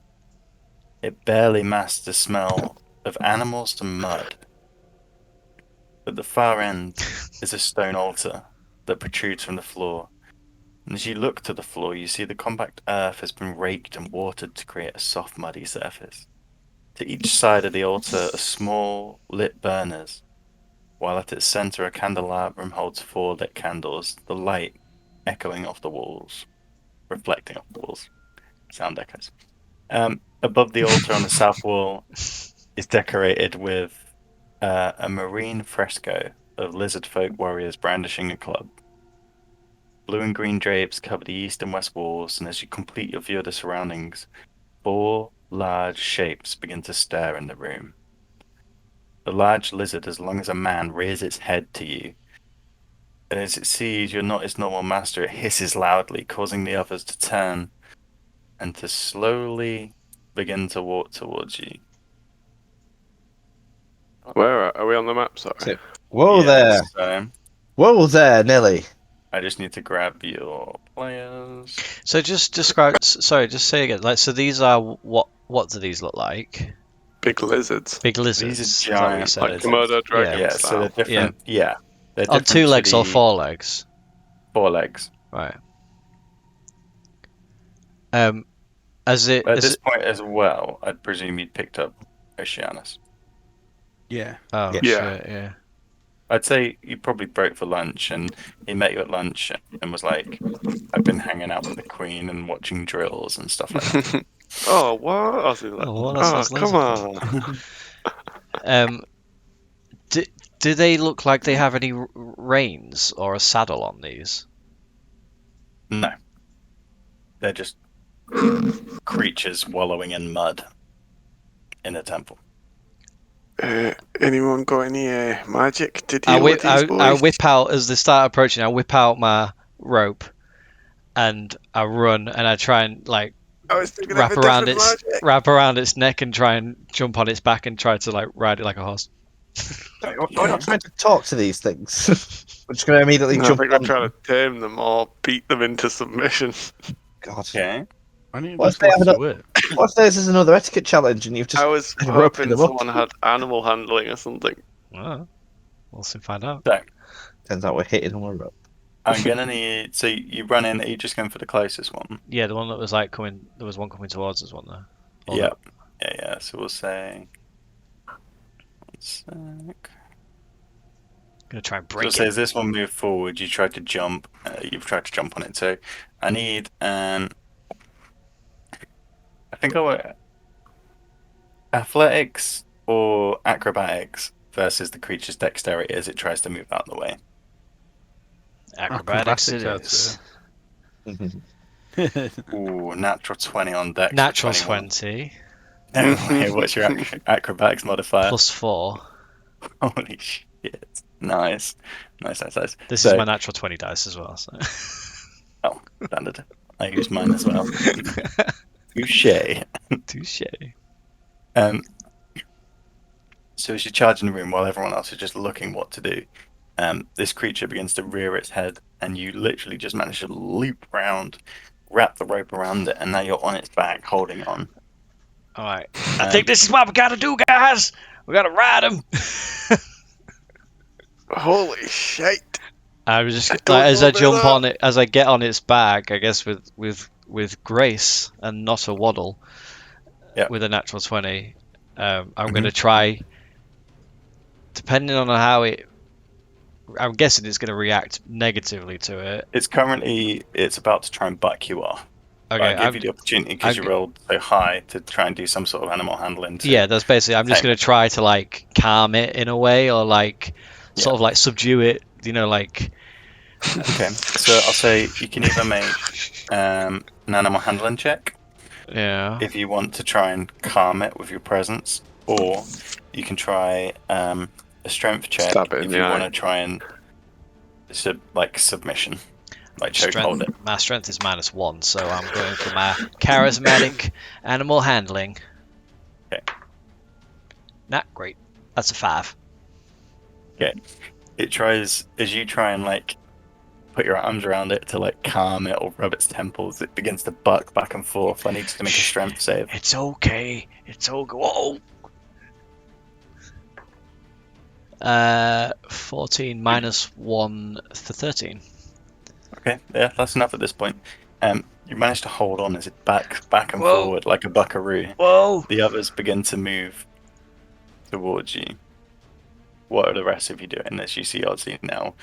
Speaker 1: it barely masks the smell of animals and mud. At the far end is a stone altar that protrudes from the floor. And as you look to the floor, you see the compact earth has been raked and watered to create a soft, muddy surface. To each side of the altar are small lit burners, while at its center a candelabrum holds 4 lit candles, the light echoing off the walls, reflecting off the walls. Sound echoes. Above the altar on the south wall is decorated with a marine fresco of lizard folk warriors brandishing a club. Blue and green drapes cover the east and west walls, and as you complete your view of the surroundings, 4 large shapes begin to stir in the room. The large lizard, as long as a man, rears its head to you, and as it sees you're not its normal master, it hisses loudly, causing the others to turn and to slowly begin to walk towards you.
Speaker 4: Where are we on the map? Sorry.
Speaker 3: Whoa there.
Speaker 1: So
Speaker 3: Whoa there, Nelly.
Speaker 1: I just need to grab your players.
Speaker 2: So just describe. Sorry, just say again. Like, so these are what? What do these look like?
Speaker 4: Big lizards.
Speaker 2: Big lizards.
Speaker 1: These
Speaker 2: Is
Speaker 1: are
Speaker 2: that what you
Speaker 1: giant
Speaker 2: said?
Speaker 4: Like
Speaker 1: lizards.
Speaker 4: Komodo dragon
Speaker 2: Yeah.
Speaker 1: Yeah, so they're
Speaker 4: style.
Speaker 1: different. Yeah, they're
Speaker 2: On
Speaker 1: different
Speaker 2: 2
Speaker 1: to
Speaker 2: legs or
Speaker 1: the
Speaker 2: 4 legs?
Speaker 1: 4 legs.
Speaker 2: Right. As it
Speaker 1: At
Speaker 2: as
Speaker 1: this
Speaker 2: it,
Speaker 1: point as well, I'd presume you'd picked up Oceanus.
Speaker 5: Yeah.
Speaker 2: oh
Speaker 4: Yeah.
Speaker 2: shit, yeah.
Speaker 1: I'd say you probably broke for lunch, and he met you at lunch and was like, "I've been hanging out with the Queen and watching drills and stuff like that."
Speaker 4: Oh, what? I was like,
Speaker 2: Oh, well, that sounds
Speaker 4: come
Speaker 2: loads of
Speaker 4: on.
Speaker 2: Do they look like they have any reins or a saddle on these?
Speaker 1: No, they're just creatures wallowing in mud in a temple.
Speaker 4: Anyone got any magic to deal with these boys?
Speaker 2: I whip out as they start approaching. I whip out my rope, and I run and I try and like
Speaker 4: I was thinking
Speaker 2: wrap
Speaker 4: of a
Speaker 2: around
Speaker 4: different magic.
Speaker 2: wrap around its neck and try and jump on its back and try to like ride it like a horse.
Speaker 3: We're not trying to talk to these things. We're just going to immediately
Speaker 4: No, I
Speaker 3: jump
Speaker 4: think
Speaker 3: on
Speaker 4: I'm trying to tame them or beat them into submission.
Speaker 3: God.
Speaker 1: Okay.
Speaker 5: I need
Speaker 3: What
Speaker 5: just
Speaker 3: if they
Speaker 5: left
Speaker 3: have
Speaker 5: to it.
Speaker 3: What if there's another etiquette challenge and you've just
Speaker 4: I was
Speaker 3: been roping
Speaker 4: hoping
Speaker 3: them up?
Speaker 4: someone had animal handling or something.
Speaker 2: Oh, we'll soon find out.
Speaker 1: So
Speaker 3: Turns out we're hitting them with a rope.
Speaker 1: I'm gonna need. So you run in. Are you just going for the closest one?
Speaker 2: Yeah, the one that was like coming. There was one coming towards us, wasn't there? Or
Speaker 1: Yeah.
Speaker 2: no?
Speaker 1: Yeah. So we'll say. 1 sec.
Speaker 2: Gonna try and
Speaker 1: So
Speaker 2: break
Speaker 1: say
Speaker 2: it.
Speaker 1: as this one moved forward, you tried to jump. You've tried to jump on it too. I need. I think I want athletics or acrobatics versus the creature's dexterity as it tries to move out of the way.
Speaker 2: Acrobatics it
Speaker 5: Acrobatics,
Speaker 2: is.
Speaker 1: Ooh, natural 20 on dex.
Speaker 2: Natural
Speaker 1: for 21.
Speaker 2: 20
Speaker 1: No way. What's your acrobatics modifier?
Speaker 2: plus 4.
Speaker 1: Holy shit. Nice. Nice.
Speaker 2: This
Speaker 1: So-
Speaker 2: is my natural 20 dice as well. So.
Speaker 1: Oh, standard. I use mine as well. Touche.
Speaker 2: Touche.
Speaker 1: So as you charge in the room while everyone else is just looking what to do, this creature begins to rear its head, and you literally just manage to loop around, wrap the rope around it, and now you're on its back holding on.
Speaker 2: All right. I think this is what we gotta do, guys. We gotta ride him.
Speaker 4: Holy shit!
Speaker 2: I was just
Speaker 4: don't
Speaker 2: like, as
Speaker 4: know
Speaker 2: I
Speaker 4: about
Speaker 2: jump
Speaker 4: that.
Speaker 2: on it, as I get on its back, I guess with grace and not a waddle.
Speaker 1: Yep.
Speaker 2: With a natural 20, I'm
Speaker 1: Mm-hmm.
Speaker 2: gonna try. Depending on how it, I'm guessing it's gonna react negatively to it.
Speaker 1: It's about to try and buck you off.
Speaker 2: Okay.
Speaker 1: I'll give you the opportunity because you rolled so high to try and do some sort of animal handling.
Speaker 2: Yeah, that's basically. I'm just
Speaker 1: Same.
Speaker 2: gonna try to like calm it in a way, or like sort
Speaker 1: Yeah.
Speaker 2: of like subdue it. You know, like
Speaker 1: Okay, so I'll say you can either make an animal handling check
Speaker 2: yeah.
Speaker 1: if you want to try and calm it with your presence, or you can try a strength check
Speaker 4: Stab it in
Speaker 1: if
Speaker 4: the
Speaker 1: you
Speaker 4: eye.
Speaker 1: want to try and submission, like chokehold
Speaker 2: Strength.
Speaker 1: it.
Speaker 2: My strength is -1, so I'm going for my charismatic animal handling.
Speaker 1: Okay.
Speaker 2: Not great. That's a 5.
Speaker 1: Okay, it tries as you try and like put your arms around it to like calm it or rub its temples. It begins to buck back and forth. I need you to make a strength save.
Speaker 2: It's okay. It's okay. Whoa. 14 -1 for 13.
Speaker 1: Okay, yeah, that's enough at this point. You manage to hold on as it back and
Speaker 2: Whoa.
Speaker 1: forward like a buckaroo.
Speaker 2: Whoa!
Speaker 1: The others begin to move towards you. What are the rest of you doing as you see Ozzy now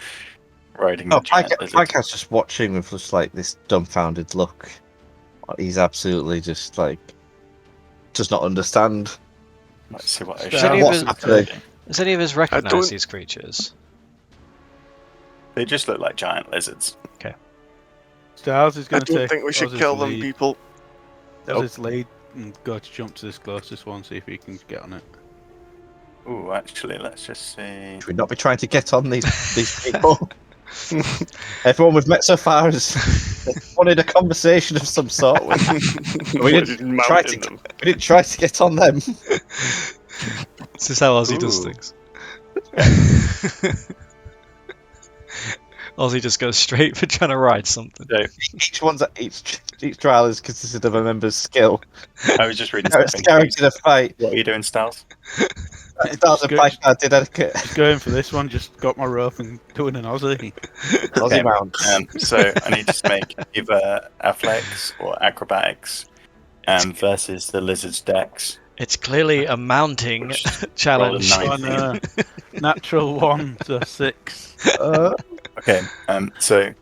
Speaker 1: riding the giant lizard?
Speaker 3: Pyke's just watching with just like this dumbfounded look. He's absolutely just like does not understand.
Speaker 1: Let's see what
Speaker 5: Does any of
Speaker 3: What's
Speaker 5: us-
Speaker 3: happening?
Speaker 2: Does any of us recognise
Speaker 4: don't-
Speaker 2: these creatures?
Speaker 1: They just look like giant lizards.
Speaker 5: Styles is
Speaker 4: I
Speaker 5: going to
Speaker 4: don't
Speaker 5: take
Speaker 4: think we should
Speaker 5: Oz's
Speaker 4: kill them,
Speaker 5: lead.
Speaker 4: people.
Speaker 5: Oz's lead and go to jump to this closest one, see if he can get on it.
Speaker 1: Ooh, actually, let's just see.
Speaker 3: Should we not be trying to get on these people? Everyone we've met so far has wanted a conversation of some sort. We
Speaker 4: We're
Speaker 3: didn't
Speaker 4: just
Speaker 3: try
Speaker 4: mounting
Speaker 3: to-
Speaker 4: them.
Speaker 3: We didn't try to get on them.
Speaker 2: This is how Ozzy does
Speaker 1: Ooh.
Speaker 2: things. Ozzy just goes straight for trying to ride something.
Speaker 3: Each trial is consisted of a member's skill.
Speaker 1: I was just reading
Speaker 3: It's
Speaker 1: something.
Speaker 3: guaranteed a fight.
Speaker 1: What are you doing, Styles?
Speaker 3: Styles and Pyke did etiquette.
Speaker 5: Just going for this one, just got my rope and doing an Aussie.
Speaker 3: Aussie mounts.
Speaker 1: So I need to make either athletics or acrobatics versus the lizard's dex.
Speaker 2: It's clearly a mounting
Speaker 1: Which
Speaker 2: challenge.
Speaker 1: rolled a
Speaker 5: Oh no. Natural 1 to 6.
Speaker 1: Okay, so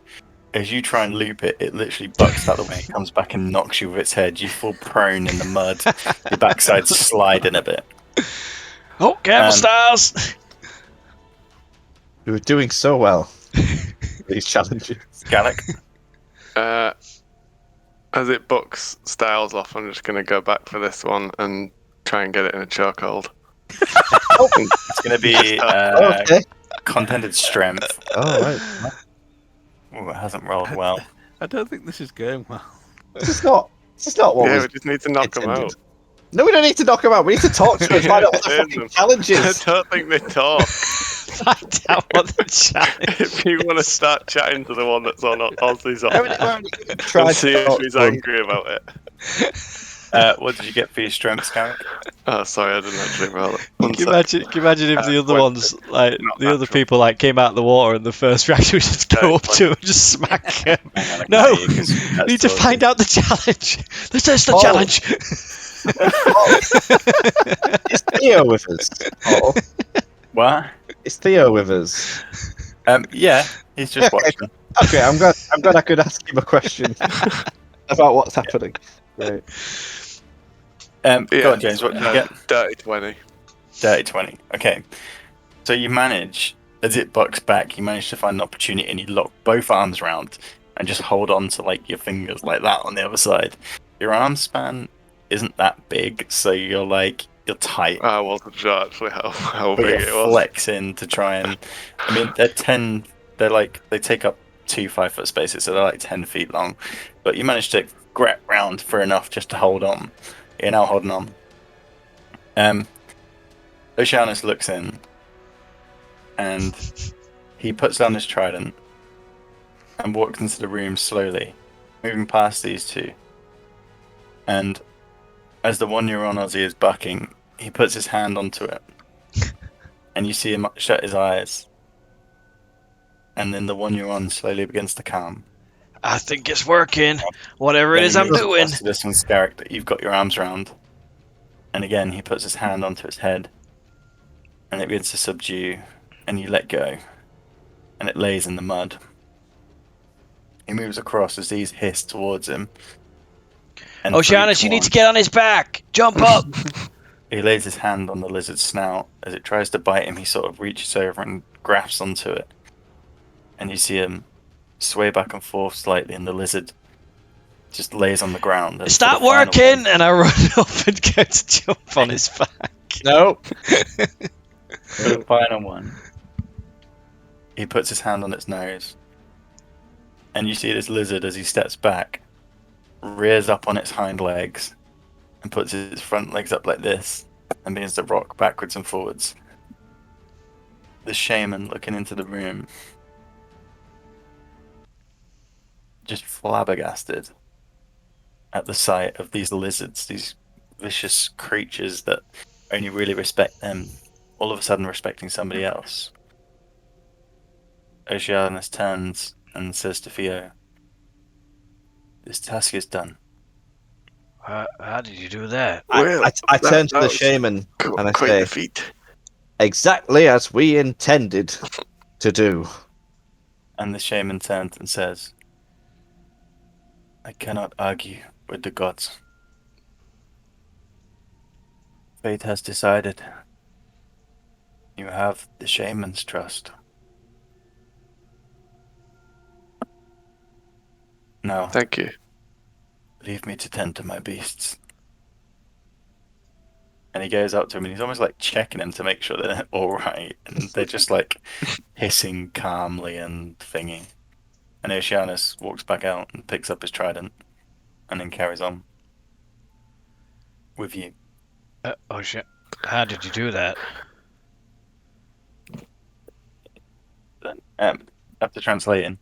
Speaker 1: as you try and loop it, it literally bucks out the way. It comes back and knocks you with its head. You fall prone in the mud. Your backside's sliding a bit.
Speaker 2: Oh, careful, Stars!
Speaker 3: We were doing so well. These challenges.
Speaker 1: Gallic,
Speaker 4: As it bucks Styles off, I'm just going to go back for this one and try and get it in a chokehold.
Speaker 1: it's going to be
Speaker 3: Okay.
Speaker 1: contented strength.
Speaker 3: Oh, right.
Speaker 1: Ooh, it hasn't rolled well.
Speaker 5: I don't think this is going well.
Speaker 3: This is not what
Speaker 4: Yeah,
Speaker 3: was
Speaker 4: we just need to knock them
Speaker 3: intended.
Speaker 4: out.
Speaker 3: No, we don't need to knock them out. We need to talk to them and find out what the
Speaker 4: Turn
Speaker 3: fucking
Speaker 4: them.
Speaker 3: challenge
Speaker 4: I
Speaker 3: is.
Speaker 4: don't think they talk.
Speaker 2: Find out what the challenge
Speaker 4: If you want to start chatting to the one that's on Ozzy's
Speaker 3: How many-
Speaker 4: off,
Speaker 3: how many-
Speaker 4: and
Speaker 3: try
Speaker 4: see
Speaker 3: to
Speaker 4: if
Speaker 3: talk
Speaker 4: he's
Speaker 3: to them.
Speaker 4: angry about it.
Speaker 1: What did you get for your strength, Gallic?
Speaker 4: Oh, sorry, I didn't actually roll it.
Speaker 2: Can
Speaker 4: One
Speaker 2: you
Speaker 4: sec.
Speaker 2: imagine if the other
Speaker 4: well,
Speaker 2: ones, like
Speaker 4: not
Speaker 2: the other
Speaker 4: natural.
Speaker 2: people, like came out of the water and the first reaction was just go
Speaker 4: Yeah,
Speaker 2: up
Speaker 4: it's
Speaker 2: to him and just smack him?
Speaker 1: Hang on, I can
Speaker 2: No,
Speaker 1: hear you 'cause that's
Speaker 2: need to
Speaker 1: talking.
Speaker 2: find out the challenge. This is the
Speaker 3: Oh.
Speaker 2: challenge.
Speaker 3: Is Theo with us? Oh,
Speaker 1: What?
Speaker 3: is Theo with us?
Speaker 1: Yeah, he's just
Speaker 3: Yeah,
Speaker 1: watching.
Speaker 3: Okay, I'm glad I could ask him a question about what's happening. Right.
Speaker 1: Go on, James. What did you get?
Speaker 4: Dirty 20.
Speaker 1: Dirty 20. Okay. So you manage, as it bucks back, you manage to find an opportunity and you lock both arms round and just hold on to like your fingers like that on the other side. Your arm span isn't that big, so you're tight.
Speaker 4: I wasn't sure actually how
Speaker 1: But
Speaker 4: big
Speaker 1: you're
Speaker 4: it was.
Speaker 1: flexing to try and. I mean, they take up 2 5-foot spaces, so they're like 10 feet long. But you manage to grab round for enough just to hold on. You're now holding on. Oceanus looks in and he puts down his trident and walks into the room slowly, moving past these two. And as the one you're on, Ozzy, is bucking, he puts his hand onto it. And you see him shut his eyes. And then the one you're on slowly begins to calm.
Speaker 2: I think it's working. Whatever it
Speaker 1: Then
Speaker 2: is
Speaker 1: he
Speaker 2: I'm
Speaker 1: moves
Speaker 2: doing.
Speaker 1: across to this one's Scarrick that you've got your arms around. And again, he puts his hand onto his head. And it begins to subdue. And you let go. And it lays in the mud. He moves across as these hiss towards him. And
Speaker 2: Oceanus, you need to get on his back. Jump up.
Speaker 1: He lays his hand on the lizard's snout. As it tries to bite him, he sort of reaches over and grasps onto it. And you see him sway back and forth slightly, and the lizard just lays on the ground. And for
Speaker 2: Start
Speaker 1: the final
Speaker 2: working,
Speaker 1: one-
Speaker 2: and I run up and go to jump on his back.
Speaker 3: No.
Speaker 1: For the final one, he puts his hand on its nose. And you see this lizard, as he steps back, rears up on its hind legs and puts its front legs up like this and begins to rock backwards and forwards. The shaman, looking into the room, just flabbergasted at the sight of these lizards, these vicious creatures that only really respect them, all of a sudden respecting somebody else. Oceanus turns and says to Theo, This task is done.
Speaker 2: How did you do that?
Speaker 3: I
Speaker 4: that-
Speaker 3: turn to
Speaker 4: that
Speaker 3: the
Speaker 4: was
Speaker 3: shaman and I
Speaker 4: quite the
Speaker 3: say,
Speaker 4: feat.
Speaker 3: exactly as we intended to do.
Speaker 1: And the shaman turns and says, I cannot argue with the gods. Fate has decided. You have the shaman's trust. Now,
Speaker 4: Thank you.
Speaker 1: leave me to tend to my beasts. And he goes up to him and he's almost like checking him to make sure they're all right. And they're just like hissing calmly and thingy. And Oceanus walks back out and picks up his trident and then carries on with you.
Speaker 2: Oh shit! How did you do that?
Speaker 1: Then, after translating,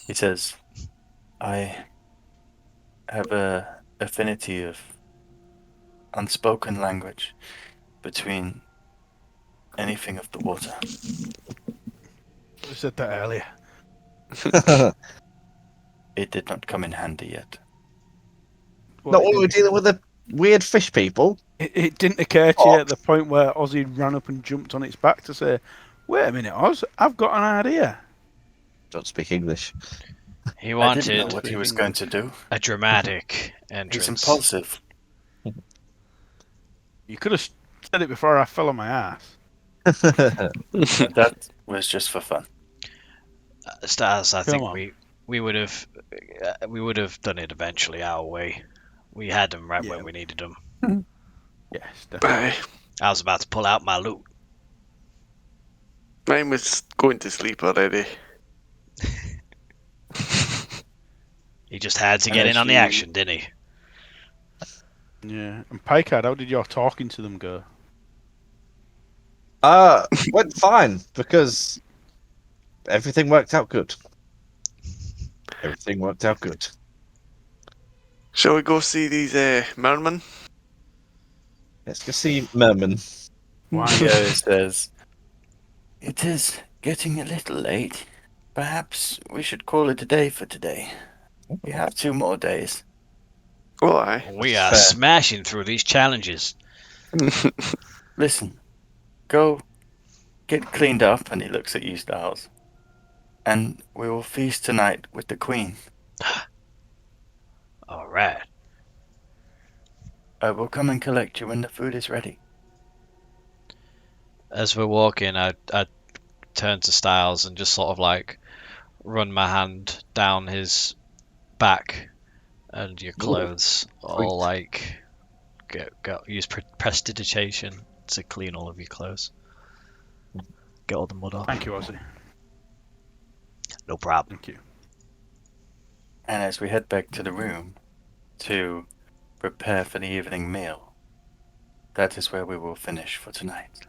Speaker 1: he says, I have a affinity of unspoken language between anything of the water.
Speaker 5: I said that earlier.
Speaker 1: It did not come in handy yet.
Speaker 5: Well,
Speaker 3: Not
Speaker 5: it
Speaker 3: when we're
Speaker 5: didn't-
Speaker 3: dealing with the weird fish people.
Speaker 5: It didn't occur to you at the point where Ozzy ran up and jumped on its back to say, "Wait a minute, Oz, I've got an idea."
Speaker 3: Don't speak English.
Speaker 2: He
Speaker 1: I didn't know
Speaker 2: wanted
Speaker 1: what he was going to do.
Speaker 2: a dramatic
Speaker 1: He's
Speaker 2: entrance.
Speaker 1: impulsive.
Speaker 5: You could have said it before I fell on my ass.
Speaker 1: That was just for fun.
Speaker 2: Stars, I
Speaker 5: Come
Speaker 2: think
Speaker 5: on.
Speaker 2: we would have done it eventually our way. We had them right
Speaker 5: Yeah.
Speaker 2: when we needed them.
Speaker 5: Yes, definitely.
Speaker 4: Aye.
Speaker 2: I was about to pull out my loot.
Speaker 4: Mine was going to sleep already.
Speaker 2: He just had to
Speaker 1: And
Speaker 2: get
Speaker 1: as
Speaker 2: in on the
Speaker 1: you-
Speaker 2: action, didn't he?
Speaker 5: Yeah. And Picard, how did your talking to them go?
Speaker 3: Went fine because everything worked out good. Everything worked out good.
Speaker 4: Shall we go see these mermen?
Speaker 3: Let's go see Merman.
Speaker 5: Why?
Speaker 1: Theo says, it is getting a little late. Perhaps we should call it a day for today. We have 2 more days.
Speaker 4: Well, aye.
Speaker 2: We
Speaker 3: That's
Speaker 2: are
Speaker 3: fair.
Speaker 2: smashing through these challenges.
Speaker 1: Listen, go get cleaned up, and he looks at you, Styles. And we will feast tonight with the Queen.
Speaker 2: All right.
Speaker 1: I will come and collect you when the food is ready.
Speaker 2: As we're walking, I turn to Styles and just sort of like run my hand down his back and your clothes, all like use prestidigitation to clean all of your clothes. Get all the mud off.
Speaker 5: Thank you, Ozzy.
Speaker 2: No problem.
Speaker 5: Thank you.
Speaker 1: And as we head back to the room to prepare for the evening meal, that is where we will finish for tonight.